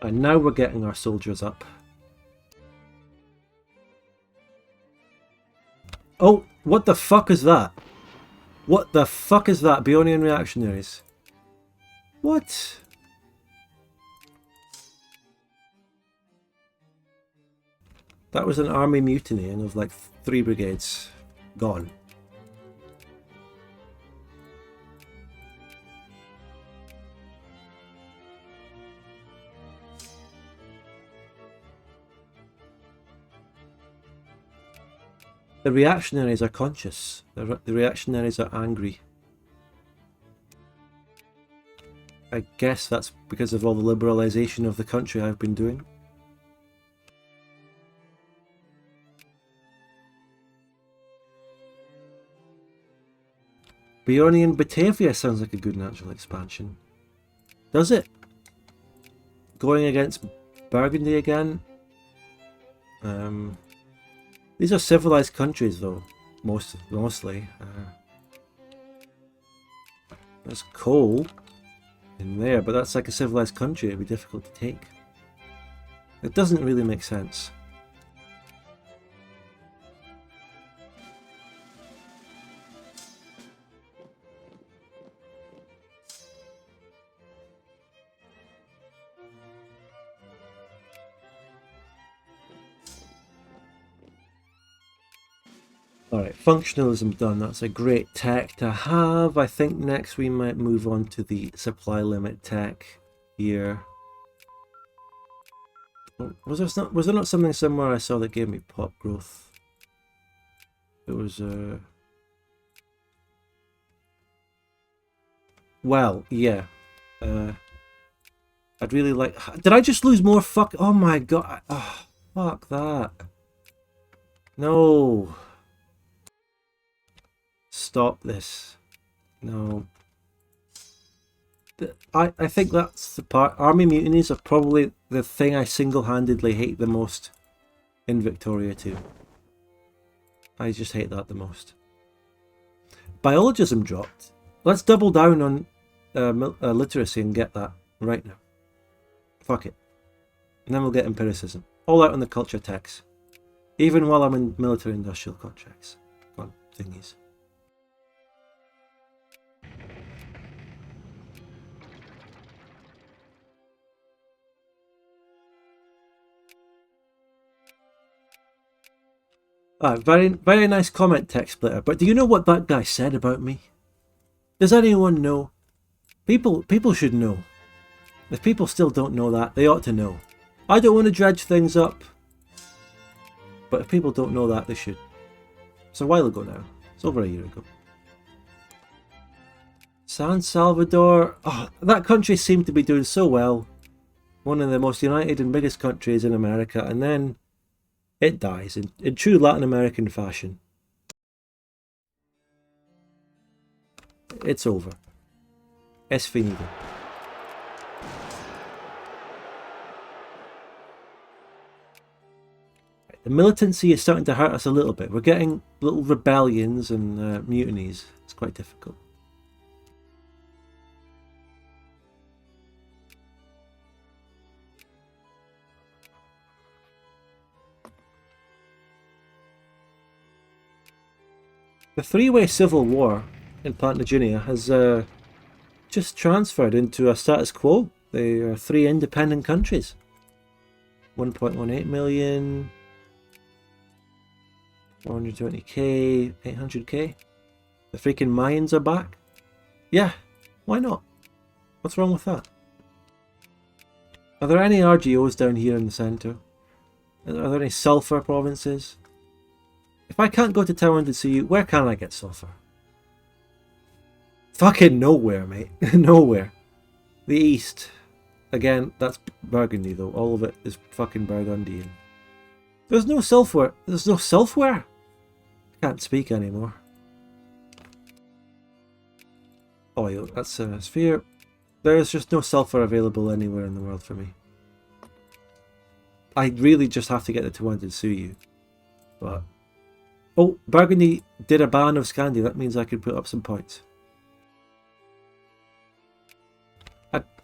And now we're getting our soldiers up. Oh, what the fuck is that? What the fuck is that? Beornian reactionaries. What? That was an army mutinying of like 3 brigades. Gone. The reactionaries are conscious. The reactionaries are angry. I guess that's because of all the liberalisation of the country I've been doing. Beornia and Batavia sounds like a good natural expansion. Does it? Going against Burgundy again? These are civilized countries though, mostly. There's coal in there, but that's like a civilized country, it'd be difficult to take. It doesn't really make sense. Alright, functionalism done. That's a great tech to have. I think next we might move on to the supply limit tech here. Was there not something somewhere I saw that gave me pop growth? It was well, yeah. I'd really like. Did I just lose more? Fuck! Oh my god! Oh, fuck that! No. Stop this. No. I think that's the part. Army mutinies are probably the thing I single-handedly hate the most in Victoria too. I just hate that the most. Biologism dropped. Let's double down on literacy and get that right now. Fuck it. And then we'll get empiricism. All out on the culture techs. Even while I'm in military-industrial contracts. Thingies. Very nice comment, Tech Splitter. But do you know what that guy said about me? Does anyone know? People should know. If people still don't know that, they ought to know. I don't want to dredge things up. But if people don't know that, they should. It's a while ago now. It's over a year ago. San Salvador. Oh, that country seemed to be doing so well. One of the most united and biggest countries in America. And then it dies in true Latin American fashion. It's over. Es finito. The militancy is starting to hurt us a little bit. We're getting little rebellions and mutinies. It's quite difficult. The three-way civil war in Papua New Guinea has just transferred into a status quo. They are three independent countries. 1.18 million, 420k, 800k. The freaking Mayans are back. Yeah, why not? What's wrong with that? Are there any RGOs down here in the centre? Are there any sulphur provinces? If I can't go to Taiwan to see you, where can I get sulphur? Fucking nowhere, mate. Nowhere. The east. Again, that's Burgundy though. All of it is fucking Burgundian. There's no sulphur. There's no sulphur. I can't speak anymore. Oil. That's a sphere. There's just no sulphur available anywhere in the world for me. I really just have to get the Taiwan to sue you. But oh, Burgundy did a ban of Scandi. That means I could put up some points.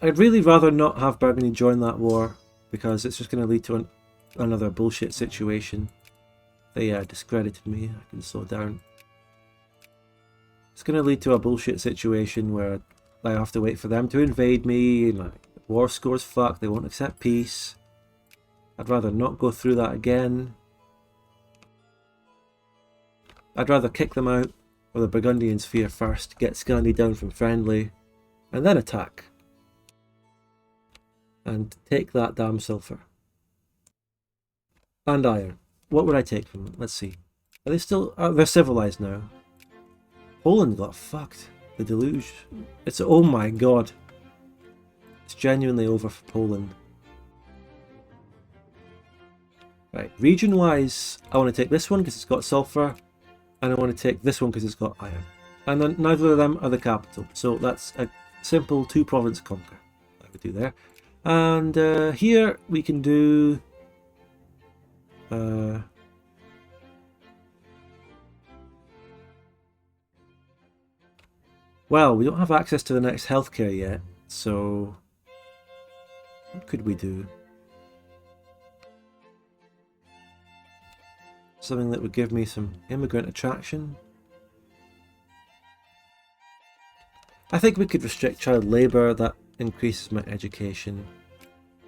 I'd really rather not have Burgundy join that war because it's just going to lead to another bullshit situation. They discredited me. I can slow down. It's going to lead to a bullshit situation where I have to wait for them to invade me. And war scores fuck. They won't accept peace. I'd rather not go through that again. I'd rather kick them out of the Burgundian sphere first, get Scandi down from friendly, and then attack. And take that damn sulphur. And iron. What would I take from them? Let's see. Are they still... they're civilized now. Poland got fucked. The deluge. It's... oh my god. It's genuinely over for Poland. Right. Region-wise, I want to take this one because it's got sulphur. And I want to take this one because it's got iron. And then neither of them are the capital. So that's a simple 2-province conquer that we do there. And here we can do... well, we don't have access to the next healthcare yet, so what could we do? Something that would give me some immigrant attraction. I think we could restrict child labour, that increases my education.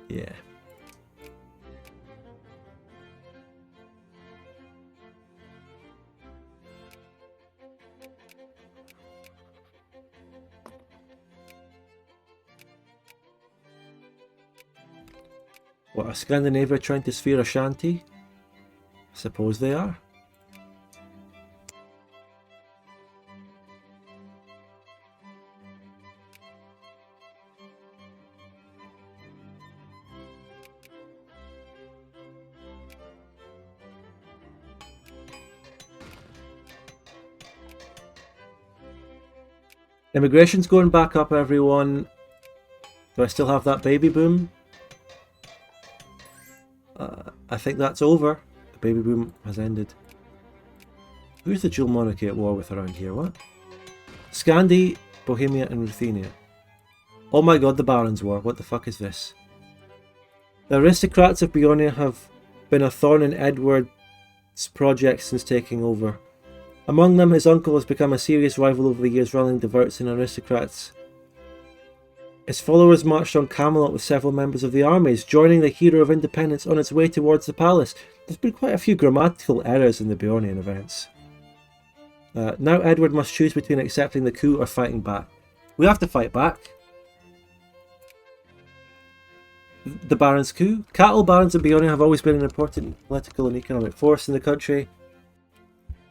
Yeah. What, are Scandinavia trying to sphere Ashanti? Suppose they are. Immigration's going back up, everyone. Do I still have that baby boom? I think that's over. The baby boom has ended. Who's the dual monarchy at war with around here? What? Scandi, Bohemia and Ruthenia. Oh my god, the Barons' War. What the fuck is this? The aristocrats of Beornia have been a thorn in Edward's project since taking over. Among them, his uncle has become a serious rival over the years, running devots and aristocrats. His followers marched on Camelot with several members of the armies, joining the hero of independence on its way towards the palace. There's been quite a few grammatical errors in the Beornian events. Now Edward must choose between accepting the coup or fighting back. We have to fight back. The Barons' coup. Cattle barons in Beornia have always been an important political and economic force in the country,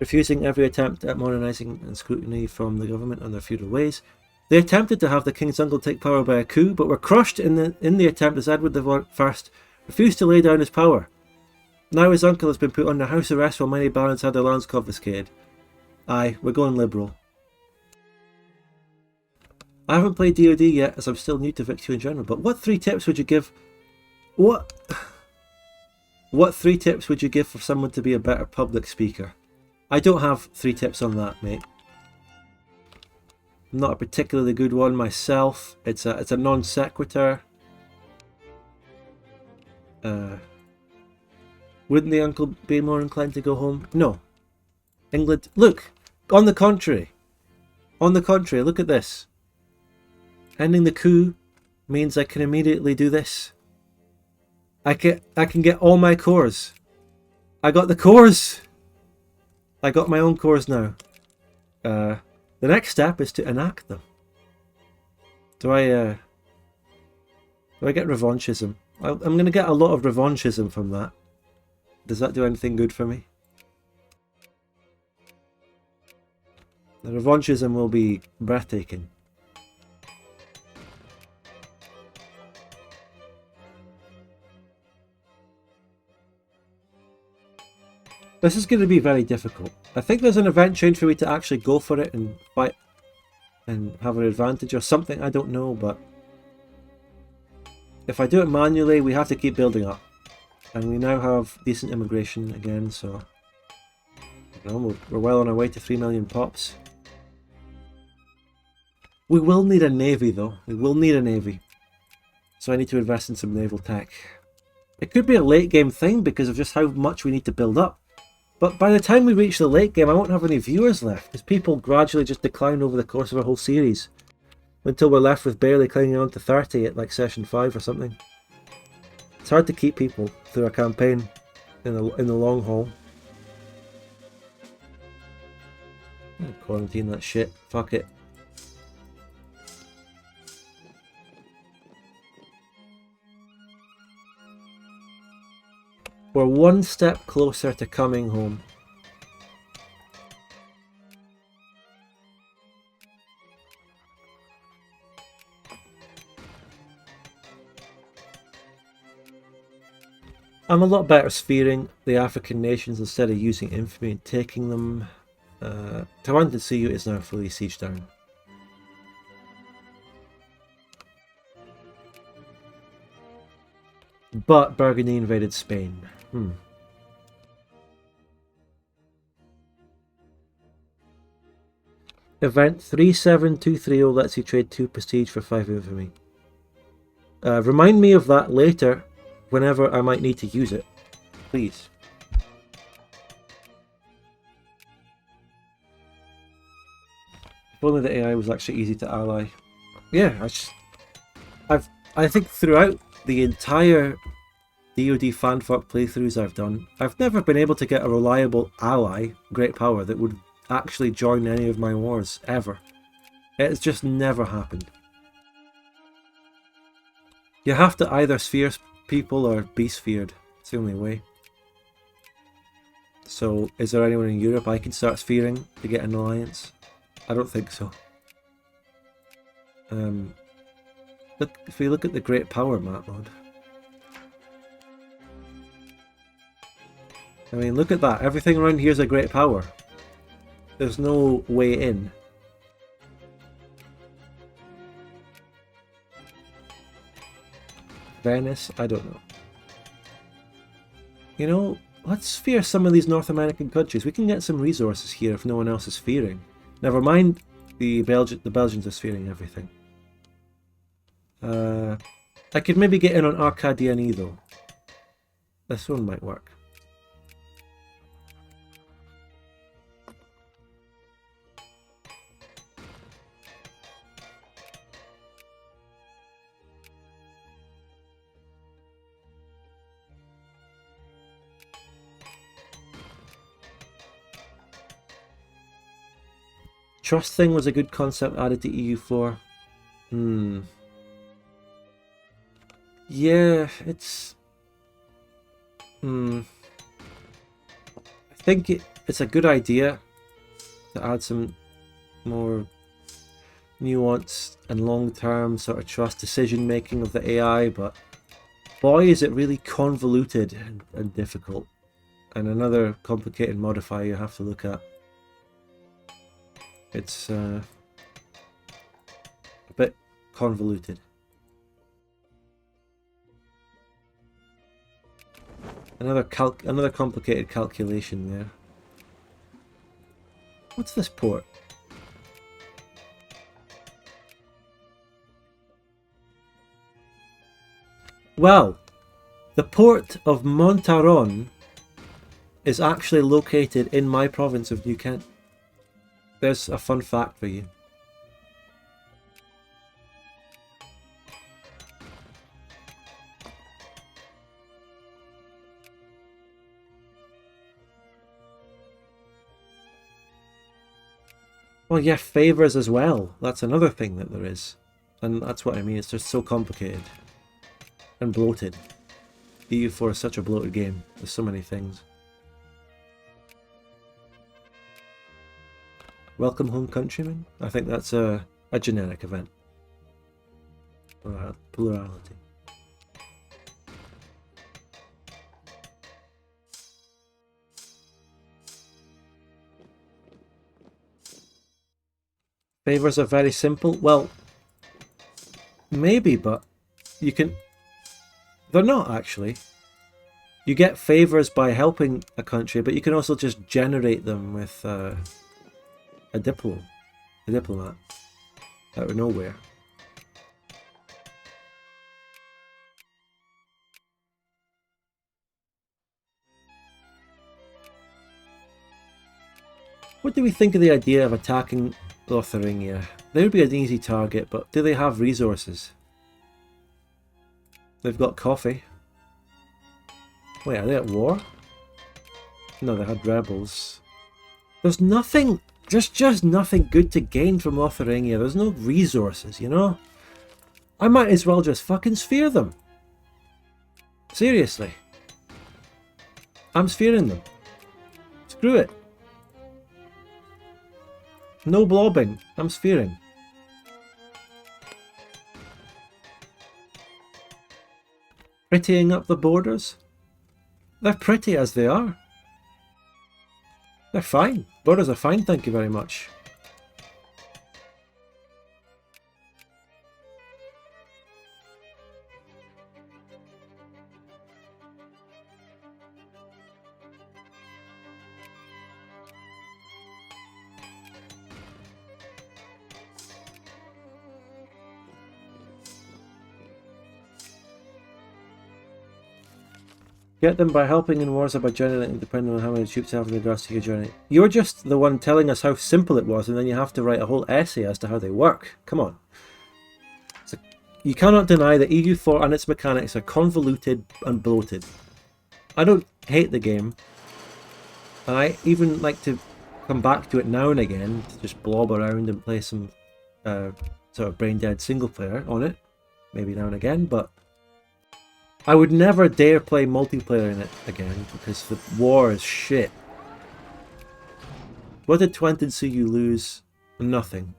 refusing every attempt at modernising and scrutiny from the government on their feudal ways. They attempted to have the king's uncle take power by a coup, but were crushed in the attempt as Edward I refused to lay down his power. Now his uncle has been put under house arrest while many barons had their lands confiscated. Aye, we're going liberal. I haven't played DoD yet as I'm still new to Victory in general, but what 3 tips would you give... What 3 tips would you give for someone to be a better public speaker? I don't have 3 tips on that, mate. Not a particularly good one myself. It's a non sequitur. Wouldn't the uncle be more inclined to go home? No. England. Look. On the contrary. Look at this. Ending the coup means I can immediately do this. I can get all my cores. I got the cores. I got my own cores now. The next step is to enact them. Do I get revanchism? I'm going to get a lot of revanchism from that. Does that do anything good for me? The revanchism will be breathtaking. This is going to be very difficult. I think there's an event change for me to actually go for it and fight and have an advantage or something, I don't know, but if I do it manually, we have to keep building up. And we now have decent immigration again, so you know, we're well on our way to 3 million pops. We will need a navy though. We will need a navy. So I need to invest in some naval tech. It could be a late game thing because of just how much we need to build up. But by the time we reach the late game, I won't have any viewers left, because people gradually just decline over the course of a whole series, until we're left with barely clinging on to 30 at like session 5 or something. It's hard to keep people through a campaign in the long haul. Quarantine that shit. Fuck it. We're one step closer to coming home. I'm a lot better sphering the African nations instead of using infamy and taking them. Tawantin Sea is now fully sieged down. But Burgundy invaded Spain. Event 37230 lets you trade 2 prestige for 5 infamy. Remind me of that later, whenever I might need to use it. Please. If only the AI was actually easy to ally. Yeah, I think throughout the entire DoD fanfuck playthroughs I've done, I've never been able to get a reliable ally, great power, that would actually join any of my wars, ever. It's just never happened. You have to either sphere people or be sphered. It's the only way. So, is there anyone in Europe I can start sphering to get an alliance? I don't think so. Look, if we look at the Great Power map mode. I mean, look at that. Everything around here is a Great Power. There's no way in. Venice? I don't know. You know, let's sphere some of these North American countries. We can get some resources here if no one else is sphering. Never mind the Belgians are sphering everything. I could maybe get in on Arcadiani though. This one might work. Trust thing was a good concept added to EU4. Yeah, it's... I think it's a good idea to add some more nuance and long-term sort of trust decision making of the AI, but boy is it really convoluted and difficult. And another complicated modifier you have to look at. It's a bit convoluted. Another complicated calculation there. What's this port? Well, the port of Montaron is actually located in my province of New Kent. There's a fun fact for you. Well, yeah, favours as well. That's another thing that there is. And that's what I mean, it's just so complicated. And bloated. EU4 is such a bloated game. There's so many things. Welcome home, countrymen. I think that's a generic event. Plurality. Favors are very simple. Well, maybe, but you can... They're not, actually. You get favors by helping a country, but you can also just generate them with... a diplomat out of nowhere. What do we think of the idea of attacking Lotharingia? They would be an easy target, but do they have resources? They've got coffee. Wait, are they at war? No, they had rebels. There's nothing... There's just nothing good to gain from Lotharingia. There's no resources, you know? I might as well just fucking sphere them. Seriously. I'm sphering them. Screw it. No blobbing. I'm sphering. Prettying up the borders? They're pretty as they are. They're fine. Borders are fine, thank you very much. Get them by helping in wars or by generating depending on how many troops you have in regards to your journey. You're just the one telling us how simple it was and then you have to write a whole essay as to how they work. Come on. So, you cannot deny that EU4 and its mechanics are convoluted and bloated. I don't hate the game. And I even like to come back to it now and again to just blob around and play some sort of brain dead single player on it. Maybe now and again, but I would never dare play multiplayer in it again because the war is shit. What did Twente and Suyu lose? Nothing.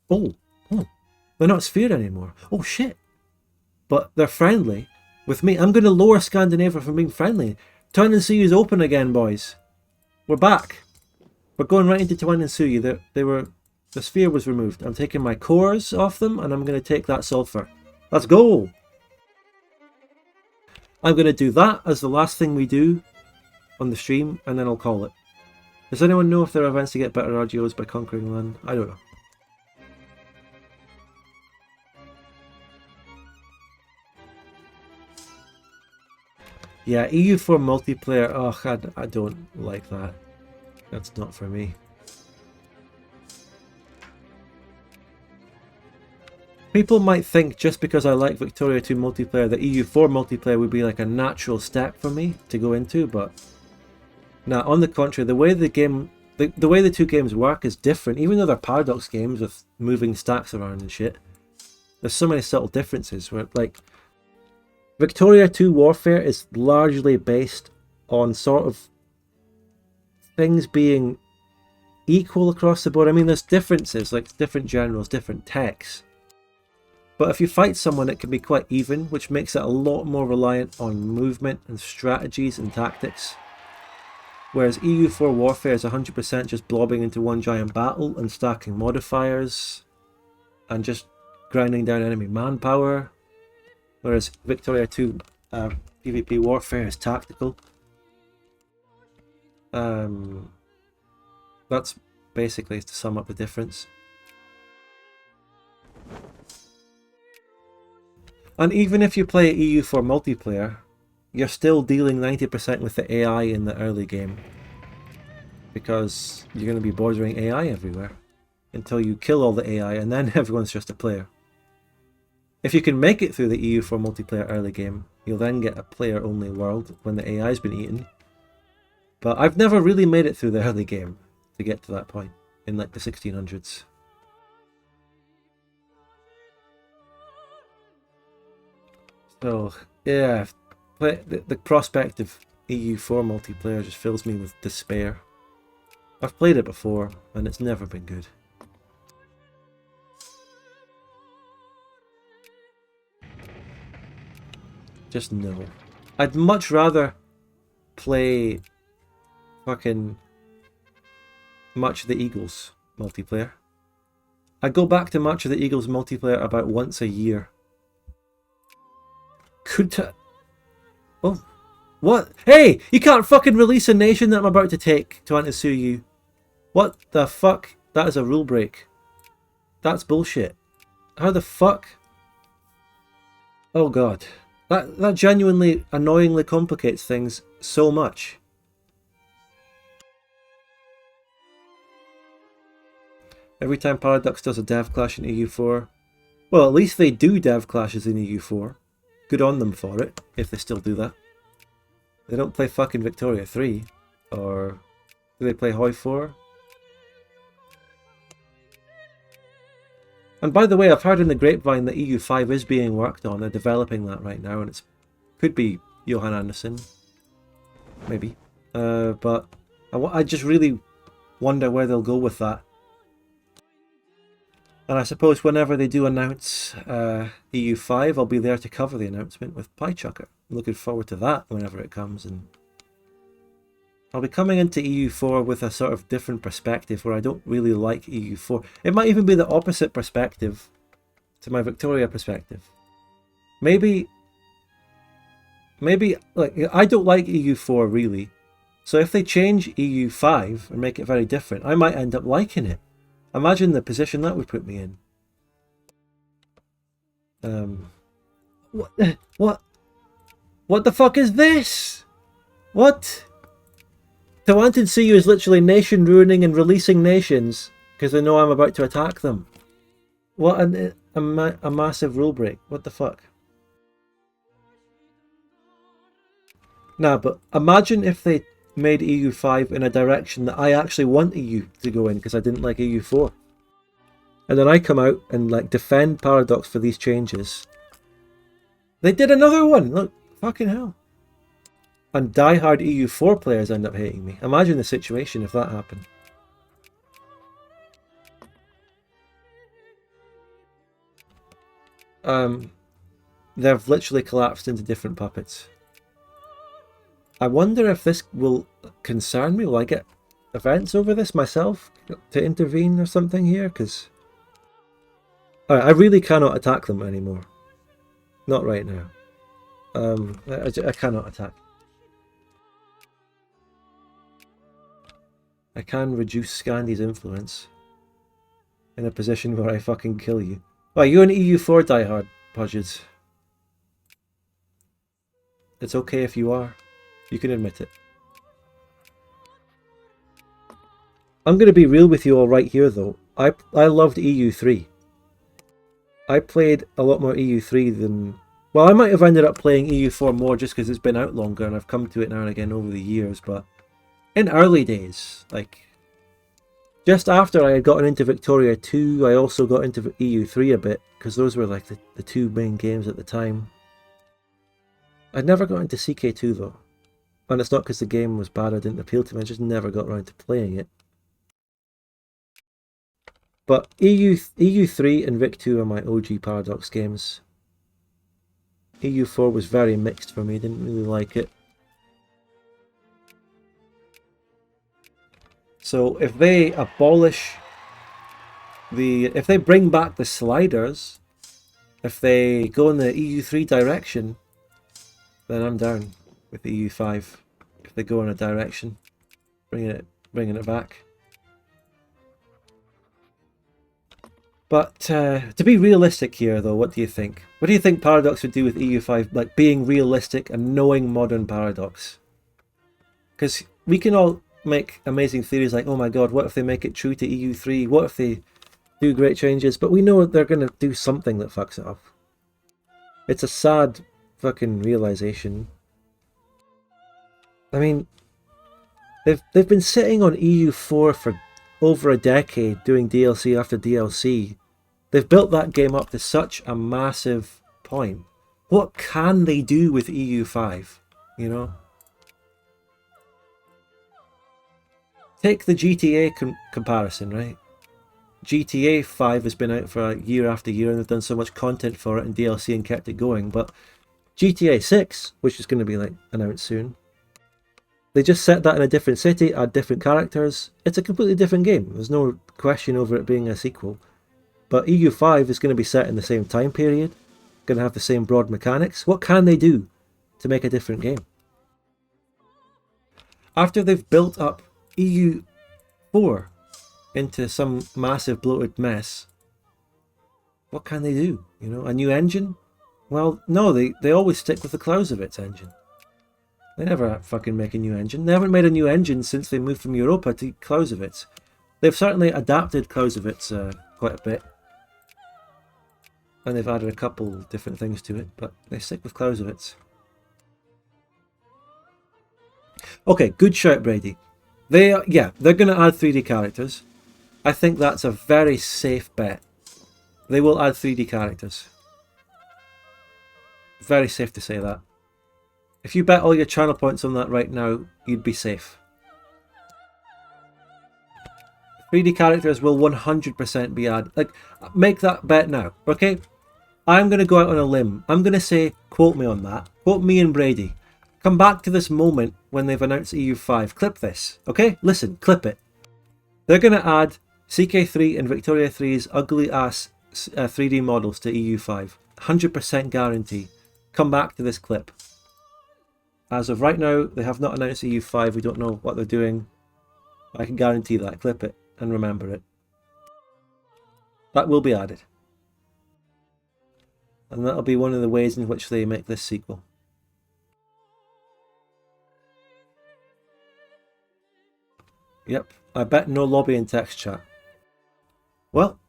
Oh, they're not Sphere anymore. Oh shit. But they're friendly with me. I'm going to lower Scandinavia from being friendly. Twente and Suyu's open again, boys. We're back. We're going right into Twente and Suyu. The Sphere was removed. I'm taking my cores off them and I'm going to take that sulfur. Let's go. I'm going to do that as the last thing we do on the stream, and then I'll call it. Does anyone know if there are events to get better RGOs by conquering land? I don't know. Yeah, EU4 multiplayer, oh, I don't like that. That's not for me. People might think just because I like Victoria 2 multiplayer that EU4 multiplayer would be like a natural step for me to go into, but now on the contrary, the way the two games work is different. Even though they're paradox games with moving stacks around and shit, there's so many subtle differences where, like, Victoria 2 Warfare is largely based on sort of things being equal across the board. I mean, there's differences, like different generals, different techs. But if you fight someone, it can be quite even, which makes it a lot more reliant on movement and strategies and tactics. Whereas EU4 Warfare is 100% just blobbing into one giant battle and stacking modifiers and just grinding down enemy manpower. Whereas Victoria 2 PvP Warfare is tactical. That's basically to sum up the difference. And even if you play EU4 multiplayer, you're still dealing 90% with the AI in the early game. Because you're going to be bordering AI everywhere. Until you kill all the AI and then everyone's just a player. If you can make it through the EU4 multiplayer early game, you'll then get a player only world when the AI's been eaten. But I've never really made it through the early game to get to that point in like the 1600s. So, yeah, the prospect of EU4 multiplayer just fills me with despair. I've played it before, and it's never been good. Just no. I'd much rather play fucking March of the Eagles multiplayer. I go back to March of the Eagles multiplayer about once a year. Oh, what? Hey, you can't fucking release a nation that I'm about to take to sue you. What the fuck? That is a rule break. That's bullshit. How the fuck? Oh god. That genuinely annoyingly complicates things so much. Every time Paradox does a dev clash in EU4. Well, at least they do dev clashes in EU4. Good on them for it, if they still do that. They don't play fucking Victoria 3. Or do they play Hoi 4? And by the way, I've heard in the grapevine that EU5 is being worked on. They're developing that right now, and it could be Johan Anderson. Maybe. But I just really wonder where they'll go with that. And I suppose whenever they do announce EU5, I'll be there to cover the announcement with PieChucker. I'm looking forward to that whenever it comes. And I'll be coming into EU4 with a sort of different perspective where I don't really like EU4. It might even be the opposite perspective to my Victoria perspective. Maybe like I don't like EU4 really. So if they change EU5 and make it very different, I might end up liking it. Imagine the position that would put me in. What the fuck is this? What? Tawantin Sea is literally nation ruining and releasing nations because they know I'm about to attack them. What a massive rule break. What the fuck? Nah, but imagine if they made EU5 in a direction that I actually want EU to go in because I didn't like EU4. And then I come out and like defend Paradox for these changes. They did another one! Look, fucking hell. And die-hard EU4 players end up hating me. Imagine the situation if that happened. They've literally collapsed into different puppets. I wonder if this will concern me. Will I get events over this myself to intervene or something here? Because I really cannot attack them anymore. Not right now. I cannot attack. I can reduce Scandy's influence in a position where I fucking kill you. Oh, you're an EU4 diehard, Pudges. It's okay if you are. You can admit it. I'm going to be real with you all right here though. I loved EU3. I played a lot more EU3 than... Well, I might have ended up playing EU4 more just because it's been out longer and I've come to it now and again over the years, but in early days, like just after I had gotten into Victoria 2, I also got into EU3 a bit because those were like the two main games at the time. I'd never got into CK2 though. And it's not because the game was bad or didn't appeal to me, I just never got around to playing it. But EU3 and Vic 2 are my OG Paradox games. EU4 was very mixed for me, didn't really like it. So if they abolish if they bring back the sliders, if they go in the EU3 direction, then I'm down with the EU5. If they go in a direction, bringing it back. But to be realistic here though, what do you think? What do you think Paradox would do with EU5, like being realistic and knowing modern Paradox? Because we can all make amazing theories like, oh my god, what if they make it true to EU3? What if they do great changes? But we know they're going to do something that fucks it up. It's a sad fucking realization. I mean, they've been sitting on EU4 for over a decade doing DLC after DLC. They've built that game up to such a massive point. What can they do with EU5? You know? Take the GTA comparison, right? GTA 5 has been out for year after year and they've done so much content for it and DLC and kept it going. But GTA 6, which is going to be like announced soon, they just set that in a different city, add different characters. It's a completely different game. There's no question over it being a sequel. But EU5 is going to be set in the same time period, going to have the same broad mechanics. What can they do to make a different game? After they've built up EU4 into some massive bloated mess, what can they do? You know, a new engine? Well, no, they always stick with the Clausewitz engine. They never fucking make a new engine. They haven't made a new engine since they moved from Europa to Clausewitz. They've certainly adapted Clausewitz quite a bit. And they've added a couple different things to it, but they stick with Clausewitz. Okay, good shout, Brady. They're going to add 3D characters. I think that's a very safe bet. They will add 3D characters. Very safe to say that. If you bet all your channel points on that right now, you'd be safe. 3D characters will 100% be added. Like, make that bet now, okay? I'm going to go out on a limb. I'm going to say, quote me on that. Quote me and Brady. come back to this moment when they've announced EU5. Clip this, okay? Listen, clip it. They're going to add CK3 and Victoria 3's ugly ass 3D models to EU5. 100% guarantee. Come back to this clip. As of right now, they have not announced EU5. We don't know what they're doing. I can guarantee that. Clip it and remember it. That will be added. And that'll be one of the ways in which they make this sequel. Yep, I bet no lobby in text chat. Well,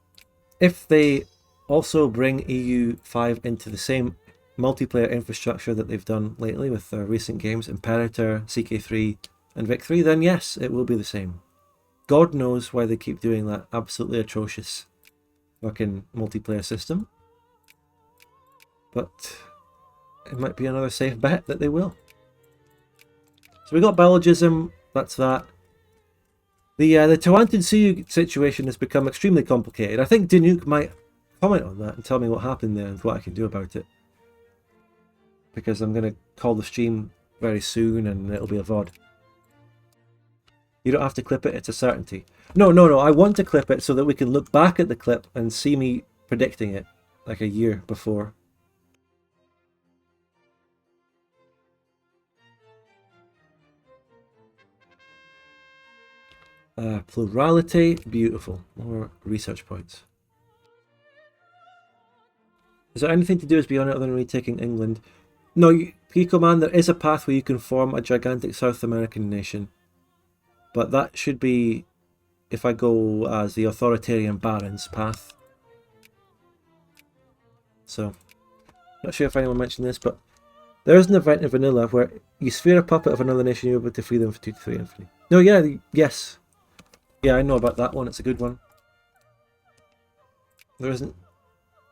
if they also bring EU5 into the same multiplayer infrastructure that they've done lately with their recent games, Imperator, CK3 and Vic3, then yes, it will be the same. God knows why they keep doing that absolutely atrocious fucking multiplayer system. But it might be another safe bet that they will. So we got biologism, that's that. The Tawantinsuyu situation has become extremely complicated. I think Danuke might comment on that and tell me what happened there and what I can do about it. Because I'm going to call the stream very soon and it'll be a VOD. You don't have to clip it, it's a certainty. No, I want to clip it so that we can look back at the clip and see me predicting it like a year before. Plurality, beautiful. More research points. Is there anything to do with Beornia other than retaking England? No, Pico Man, there is a path where you can form a gigantic South American nation. But that should be if I go as the authoritarian barons path. So, not sure if anyone mentioned this, but there is an event in Vanilla where you sphere a puppet of another nation, you're able to free them for 2 to 3 infinity. No, yeah, yes. Yeah, I know about that one. It's a good one. There isn't...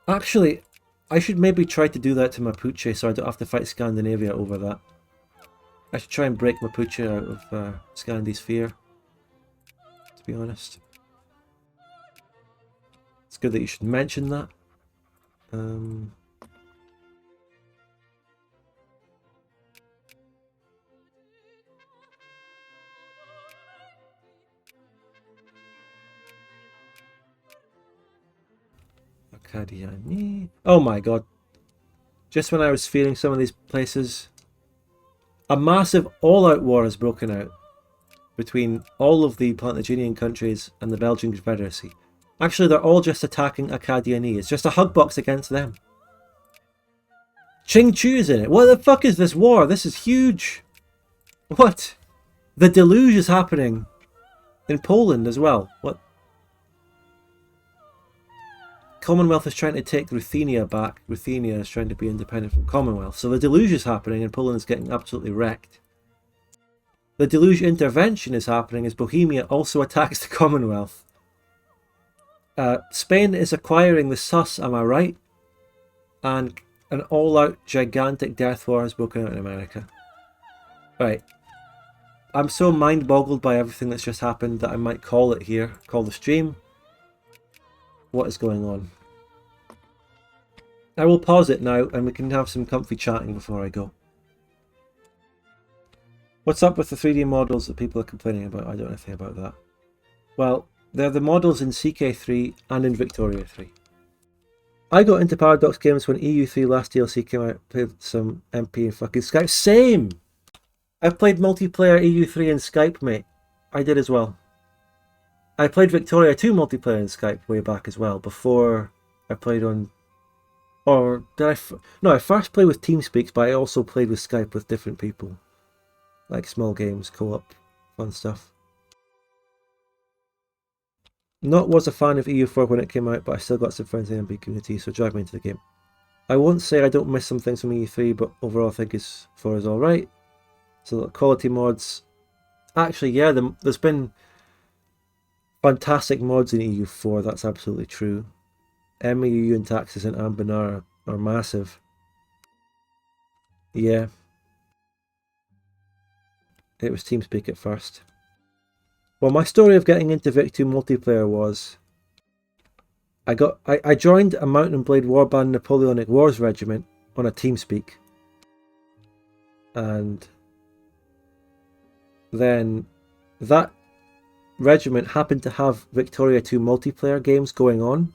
Actually, I should maybe try to do that to Mapuche so I don't have to fight Scandinavia over that. I should try and break Mapuche out of Scandi's sphere, to be honest. It's good that you should mention that. Oh my god. Just when I was feeling some of these places, a massive all-out war has broken out between all of the Plantagenetian countries and the Belgian Confederacy. Actually, they're all just attacking Acadiani. It's just a hug box against them. Ching Chu's in it. What the fuck is this war? This is huge. What? The deluge is happening in Poland as well. What? Commonwealth is trying to take Ruthenia back. Ruthenia is trying to be independent from Commonwealth. So the deluge is happening and Poland is getting absolutely wrecked. The deluge intervention is happening as Bohemia also attacks the Commonwealth. Spain is acquiring the Sus, am I right? And an all-out gigantic death war has broken out in America. Right. I'm so mind-boggled by everything that's just happened that I might call it here. Call the stream. What is going on? I will pause it now and we can have some comfy chatting before I go. What's up with the 3D models that people are complaining about? I don't know anything about that. Well, they're the models in CK3 and in Victoria 3. I got into Paradox games when EU3 last DLC came out, played some MP and fucking Skype. Same! I've played multiplayer EU3 in Skype, mate. I did as well. I played Victoria 2 multiplayer in Skype way back as well, before I played on... Or did I... No, I first played with TeamSpeak, but I also played with Skype with different people. Like small games, co-op, fun stuff. Not was a fan of EU4 when it came out, but I still got some friends in the MB community, so drive me into the game. I won't say I don't miss some things from EU3, but overall I think EU4 is alright. So quality mods... Actually, yeah, there's been fantastic mods in EU4, that's absolutely true. MEU and Taxes and Ambinar are massive. Yeah. It was TeamSpeak at first. Well, my story of getting into Vic 2 multiplayer was... I joined a Mountain Blade Warband Napoleonic Wars regiment on a TeamSpeak. and then that regiment happened to have Victoria 2 multiplayer games going on,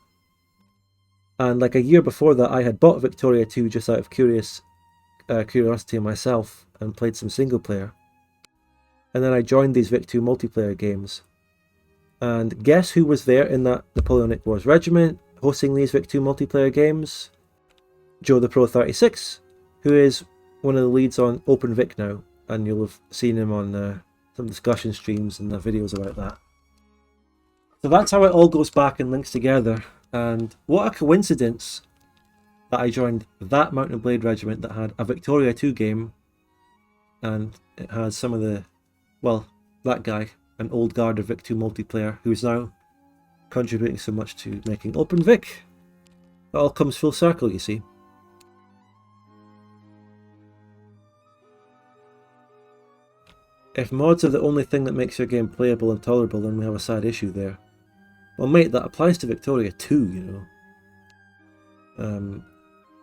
and like a year before that I had bought Victoria 2 just out of curiosity myself and played some single player, and then I joined these Vic 2 multiplayer games, and guess who was there in that Napoleonic Wars regiment hosting these Vic 2 multiplayer games? Joe the Pro 36, who is one of the leads on Open Vic now, and you'll have seen him on some discussion streams and the videos about that. So that's how it all goes back and links together, and what a coincidence that I joined that Mountain Blade regiment that had a Victoria 2 game, and it has some of the, well, that guy, an old guard of Vic 2 multiplayer, who is now contributing so much to making Open Vic. It all comes full circle, you see. If mods are the only thing that makes your game playable and tolerable, then we have a sad issue there. Well mate, that applies to Victoria 2, you know.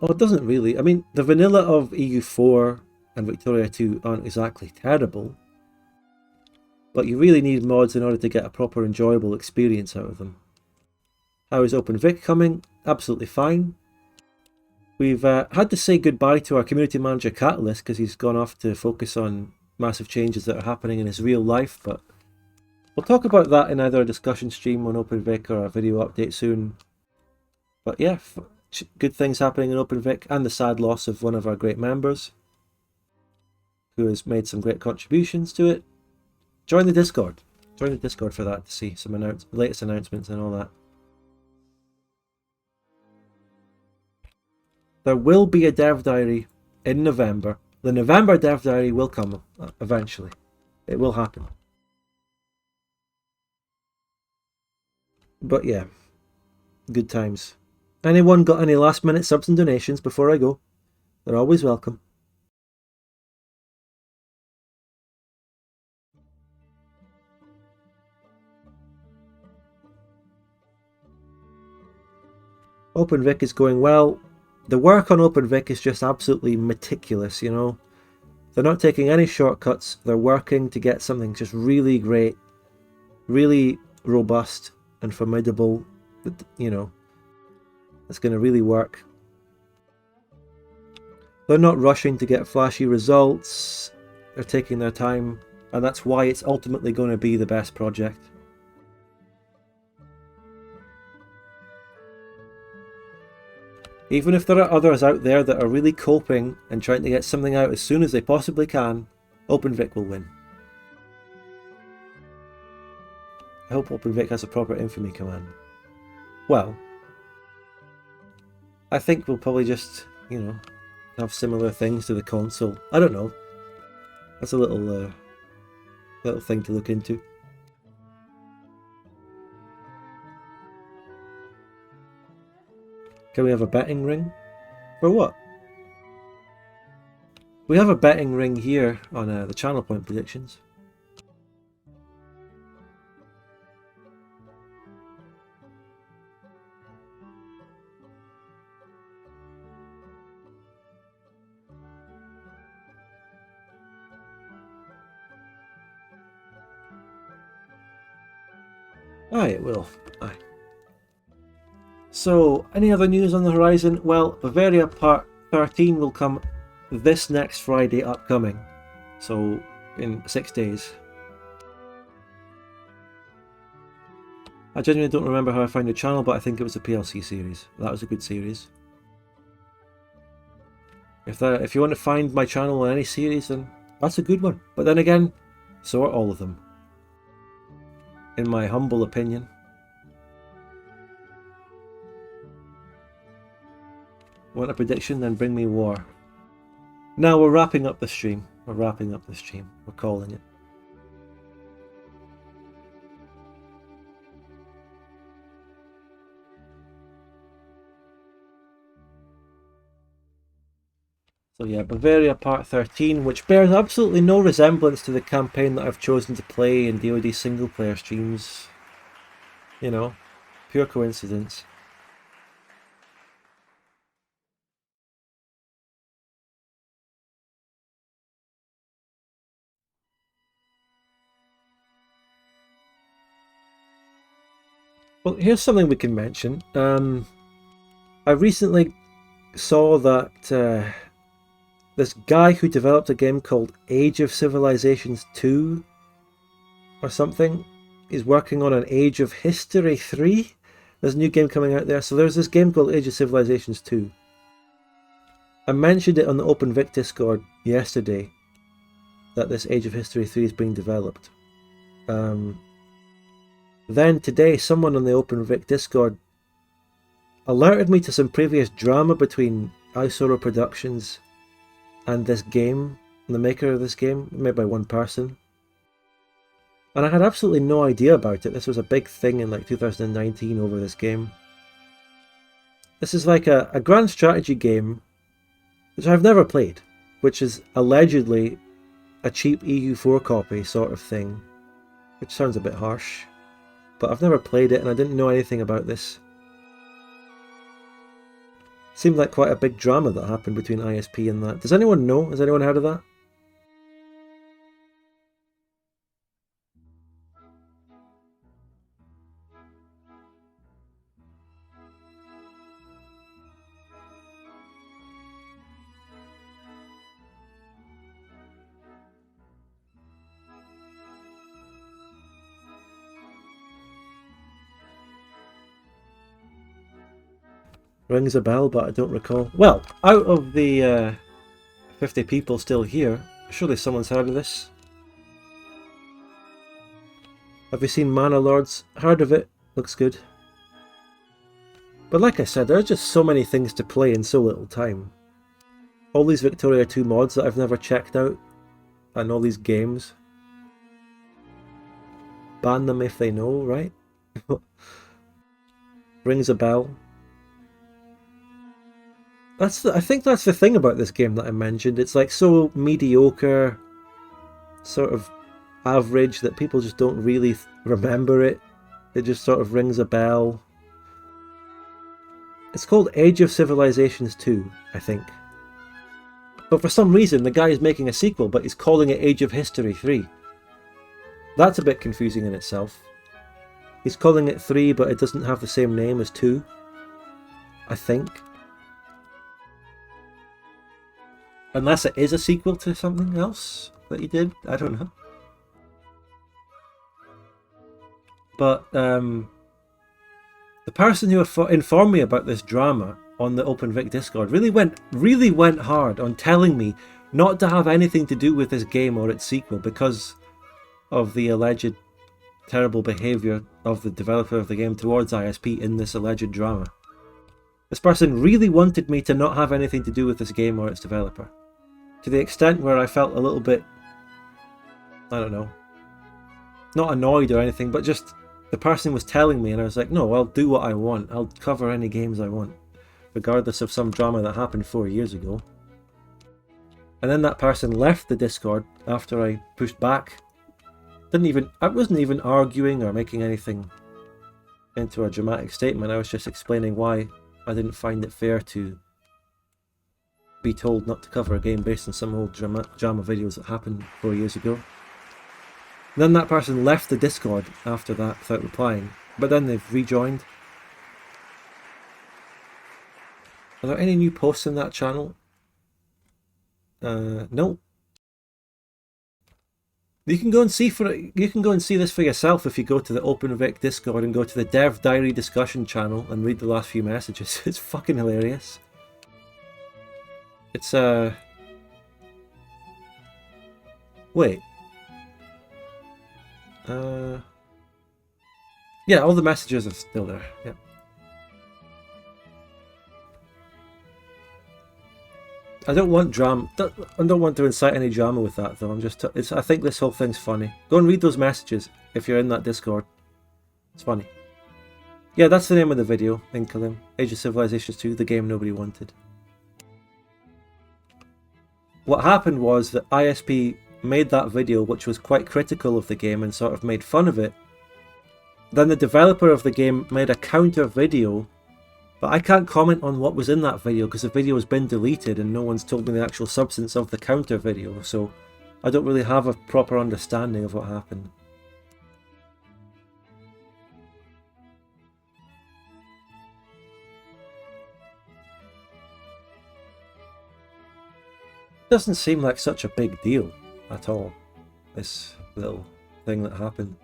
Well, it doesn't really. I mean, the vanilla of EU4 and Victoria 2 aren't exactly terrible, but you really need mods in order to get a proper enjoyable experience out of them. How is Open Vic coming? Absolutely fine. We've had to say goodbye to our community manager Catalyst because he's gone off to focus on massive changes that are happening in his real life, but we'll talk about that in either a discussion stream on Open Vic or a video update soon. But yeah, good things happening in Open Vic, and the sad loss of one of our great members who has made some great contributions to it. Join the Discord. Join the Discord for that to see some latest announcements and all that. There will be a dev diary in November. The November dev diary will come eventually. It will happen. But yeah, good times. Anyone got any last minute subs and donations before I go? They're always welcome. Open Vic is going well. The work on Open Vic is just absolutely meticulous, you know. They're not taking any shortcuts. They're working to get something just really great, really robust and formidable, you know, that's going to really work. They're not rushing to get flashy results. They're taking their time, and that's why it's ultimately going to be the best project. Even if there are others out there that are really coping and trying to get something out as soon as they possibly can, Open Vic will win. I hope Open Vic has a proper infamy command. Well, I think we'll probably just, you know, have similar things to the console. I don't know. That's a little thing to look into. Can we have a betting ring? For what? We have a betting ring here on the channel point predictions. Aye, it will. Aye. So, any other news on the horizon? Well, Bavaria Part 13 will come this next Friday upcoming. So, in 6 days. I genuinely don't remember how I found your channel, but I think it was a PLC series. That was a good series. If you want to find my channel on any series, then that's a good one. But then again, so are all of them. In my humble opinion. Want a prediction? Then bring me war. Now we're wrapping up the stream. We're calling it. So yeah, Bavaria Part 13, which bears absolutely no resemblance to the campaign that I've chosen to play in DoD single player streams. You know, pure coincidence. Well, here's something we can mention. I recently saw that this guy who developed a game called Age of Civilizations 2 or something is working on an Age of History 3. There's a new game coming out there. So there's this game called Age of Civilizations 2. I mentioned it on the OpenVic Discord yesterday that this Age of History 3 is being developed. Then today someone on the OpenVic Discord alerted me to some previous drama between Isoro Productions and this game, the maker of this game, made by one person. And I had absolutely no idea about it. This was a big thing in like 2019 over this game. This is like a grand strategy game, which I've never played, which is allegedly a cheap EU4 copy sort of thing, which sounds a bit harsh. But I've never played it and I didn't know anything about this. Seemed like quite a big drama that happened between ISP and that. Does anyone know? Has anyone heard of that? Rings a bell, but I don't recall. Well, out of the 50 people still here, surely someone's heard of this. Have you seen Mana Lords? Heard of it? Looks good. But like I said, there are just so many things to play in so little time. All these Victoria 2 mods that I've never checked out, and all these games. Ban them if they know, right? Rings a bell. I think that's the thing about this game that I mentioned. It's like so mediocre, sort of average, that people just don't really remember it. It just sort of rings a bell. It's called Age of Civilizations 2, I think. But for some reason the guy is making a sequel, but he's calling it Age of History 3. That's a bit confusing in itself. He's calling it 3, but it doesn't have the same name as 2, I think. Unless it is a sequel to something else that he did, I don't know. But the person who informed me about this drama on the OpenVic Discord really went hard on telling me not to have anything to do with this game or its sequel because of the alleged terrible behaviour of the developer of the game towards ISP in this alleged drama. This person really wanted me to not have anything to do with this game or its developer. To the extent where I felt a little bit, I don't know, not annoyed or anything, but just the person was telling me and I was like, no, I'll do what I want. I'll cover any games I want, regardless of some drama that happened 4 years ago. And then that person left the Discord after I pushed back. I wasn't even arguing or making anything into a dramatic statement. I was just explaining why I didn't find it fair to be told not to cover a game based on some old drama videos that happened 4 years ago. And then that person left the Discord after that without replying, but then they've rejoined. Are there any new posts in that channel? No. You can go and see this for yourself if you go to the OpenVic Discord and go to the Dev Diary discussion channel and read the last few messages. It's fucking hilarious. It's wait. Yeah, all the messages are still there. Yeah. I don't want drama. I don't want to incite any drama with that, though. I think this whole thing's funny. Go and read those messages if you're in that Discord. It's funny. Yeah, that's the name of the video. Inkalim. Age of Civilizations 2, the game nobody wanted. What happened was that ISP made that video, which was quite critical of the game and sort of made fun of it. Then the developer of the game made a counter video, but I can't comment on what was in that video because the video has been deleted and no one's told me the actual substance of the counter video, so I don't really have a proper understanding of what happened. Doesn't seem like such a big deal at all, this little thing that happened.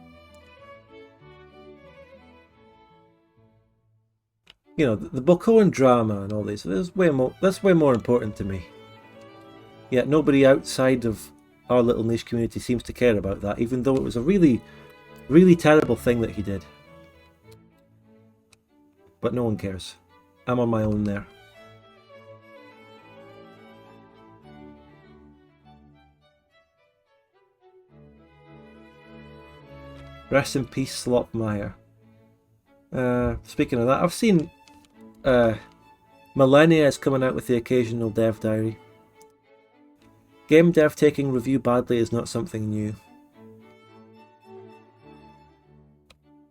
You know, the Bokoan drama and all this, that's way more important to me. Yet nobody outside of our little niche community seems to care about that, even though it was a really, really terrible thing that he did. But no one cares. I'm on my own there. Rest in peace, Slopmeyer. Speaking of that, I've seen Millennia is coming out with the occasional dev diary. Game dev taking review badly is not something new.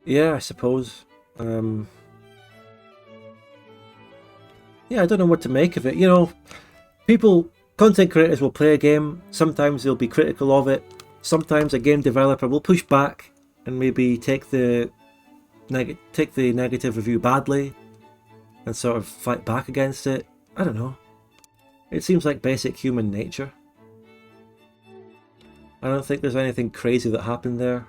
Yeah, I suppose. Yeah, I don't know what to make of it. You know, content creators will play a game, sometimes they'll be critical of it, sometimes a game developer will push back and maybe take the negative review badly and sort of fight back against it. I don't know. It seems like basic human nature. I don't think there's anything crazy that happened there.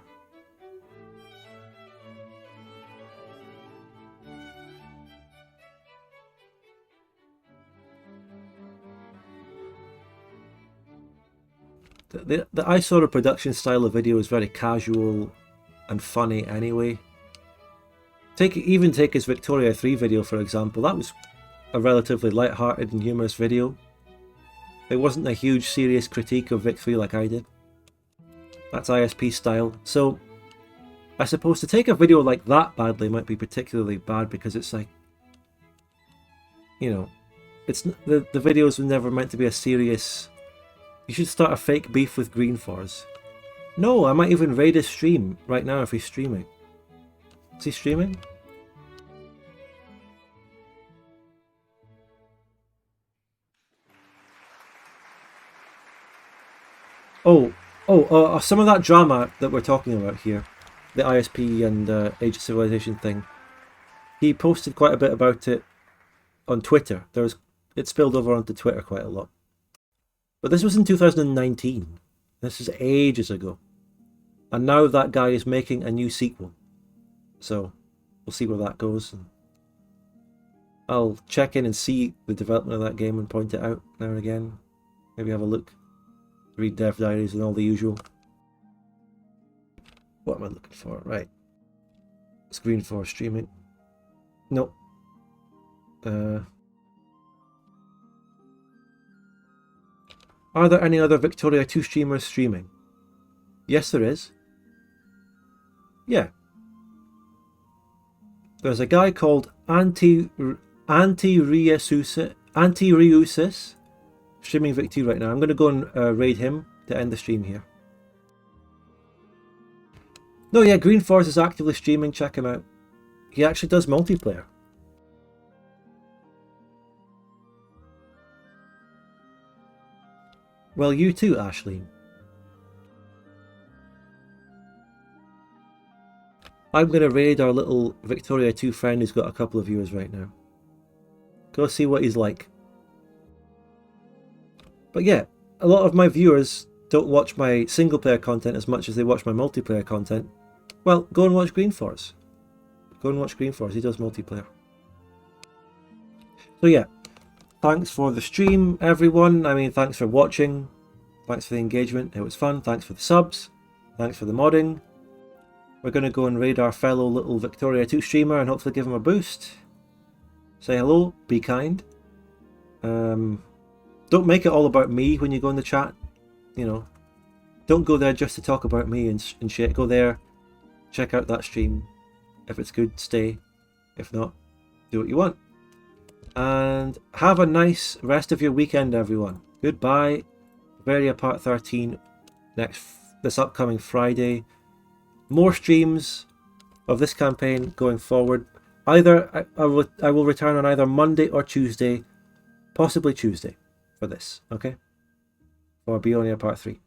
The iSorter production style of video is very casual and funny anyway. Even take his Victoria 3 video for example. That was a relatively light-hearted and humorous video. It wasn't a huge serious critique of Vic 3 like I did. That's ISP style. So I suppose to take a video like that badly might be particularly bad because it's like, you know, it's the videos were never meant to be a serious. You should start a fake beef with Greenforce. No, I might even raid his stream right now if he's streaming. Is he streaming? Some of that drama that we're talking about here, the ISP and Age of Civilization thing, he posted quite a bit about it on Twitter. It spilled over onto Twitter quite a lot. But this was in 2019. This is ages ago. And now that guy is making a new sequel. So we'll see where that goes. And I'll check in and see the development of that game and point it out now and again. Maybe have a look. Read dev diaries and all the usual. What am I looking for? Right. Screen for streaming. Nope. Are there any other Victoria 2 streamers streaming? Yes, there is. Yeah. There's a guy called Anti-Riusis streaming Vic 2 right now. I'm going to go and raid him to end the stream here. No, yeah, Greenforce is actively streaming. Check him out. He actually does multiplayer. Well, you too, Ashleen. I'm going to raid our little Victoria 2 friend who's got a couple of viewers right now. Go see what he's like. But yeah, a lot of my viewers don't watch my single player content as much as they watch my multiplayer content. Well, go and watch Greenforce. Go and watch Greenforce, he does multiplayer. So yeah, thanks for the stream, everyone. I mean, thanks for watching. Thanks for the engagement. It was fun. Thanks for the subs. Thanks for the modding. We're going to go and raid our fellow little Victoria 2 streamer and hopefully give him a boost. Say hello. Be kind. Don't make it all about me when you go in the chat. You know, don't go there just to talk about me and shit. Go there, check out that stream. If it's good, stay. If not, do what you want. And have a nice rest of your weekend, everyone. Goodbye. Beornia Part 13 this upcoming Friday. More streams of this campaign going forward. Either I will return on either Monday or Tuesday, possibly Tuesday for this, okay? For Beornia Part 3.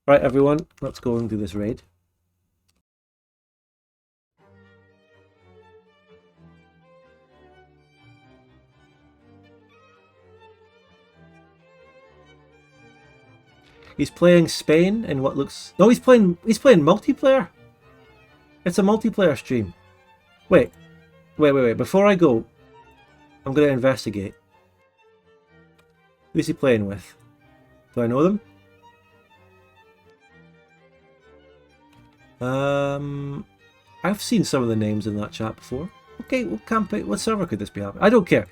Right, everyone, let's go and do this raid. He's playing Spain in what looks... No, he's playing multiplayer. It's a multiplayer stream. Wait. Before I go, I'm going to investigate. Who's he playing with? Do I know them? I've seen some of the names in that chat before. Okay, what campaign? What server could this be happening? I don't care.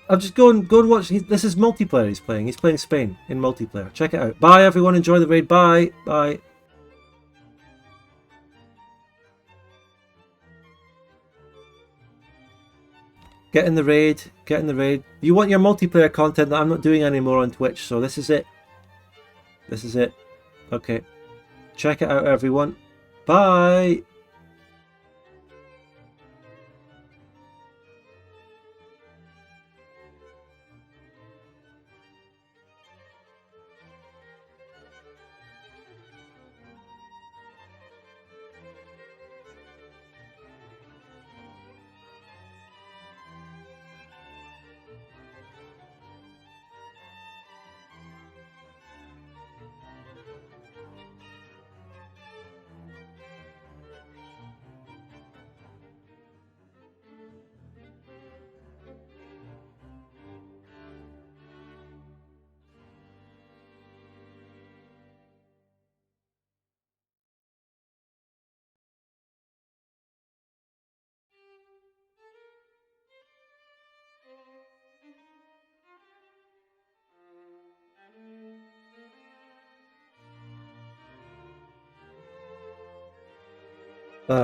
I'll just go and watch. This is multiplayer. He's playing. He's playing Spain in multiplayer. Check it out. Bye, everyone. Enjoy the raid. Bye. Bye. Get in the raid. Get in the raid. You want your multiplayer content that I'm not doing anymore on Twitch, so this is it. This is it. Okay. Check it out, everyone. Bye.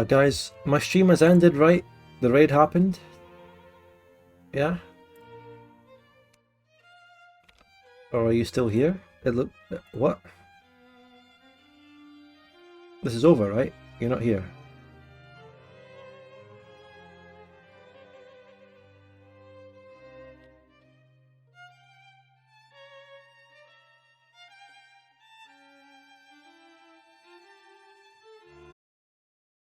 Guys, my stream has ended, right? The raid happened. Yeah? Or are you still here? It look... What? This is over, right? You're not here.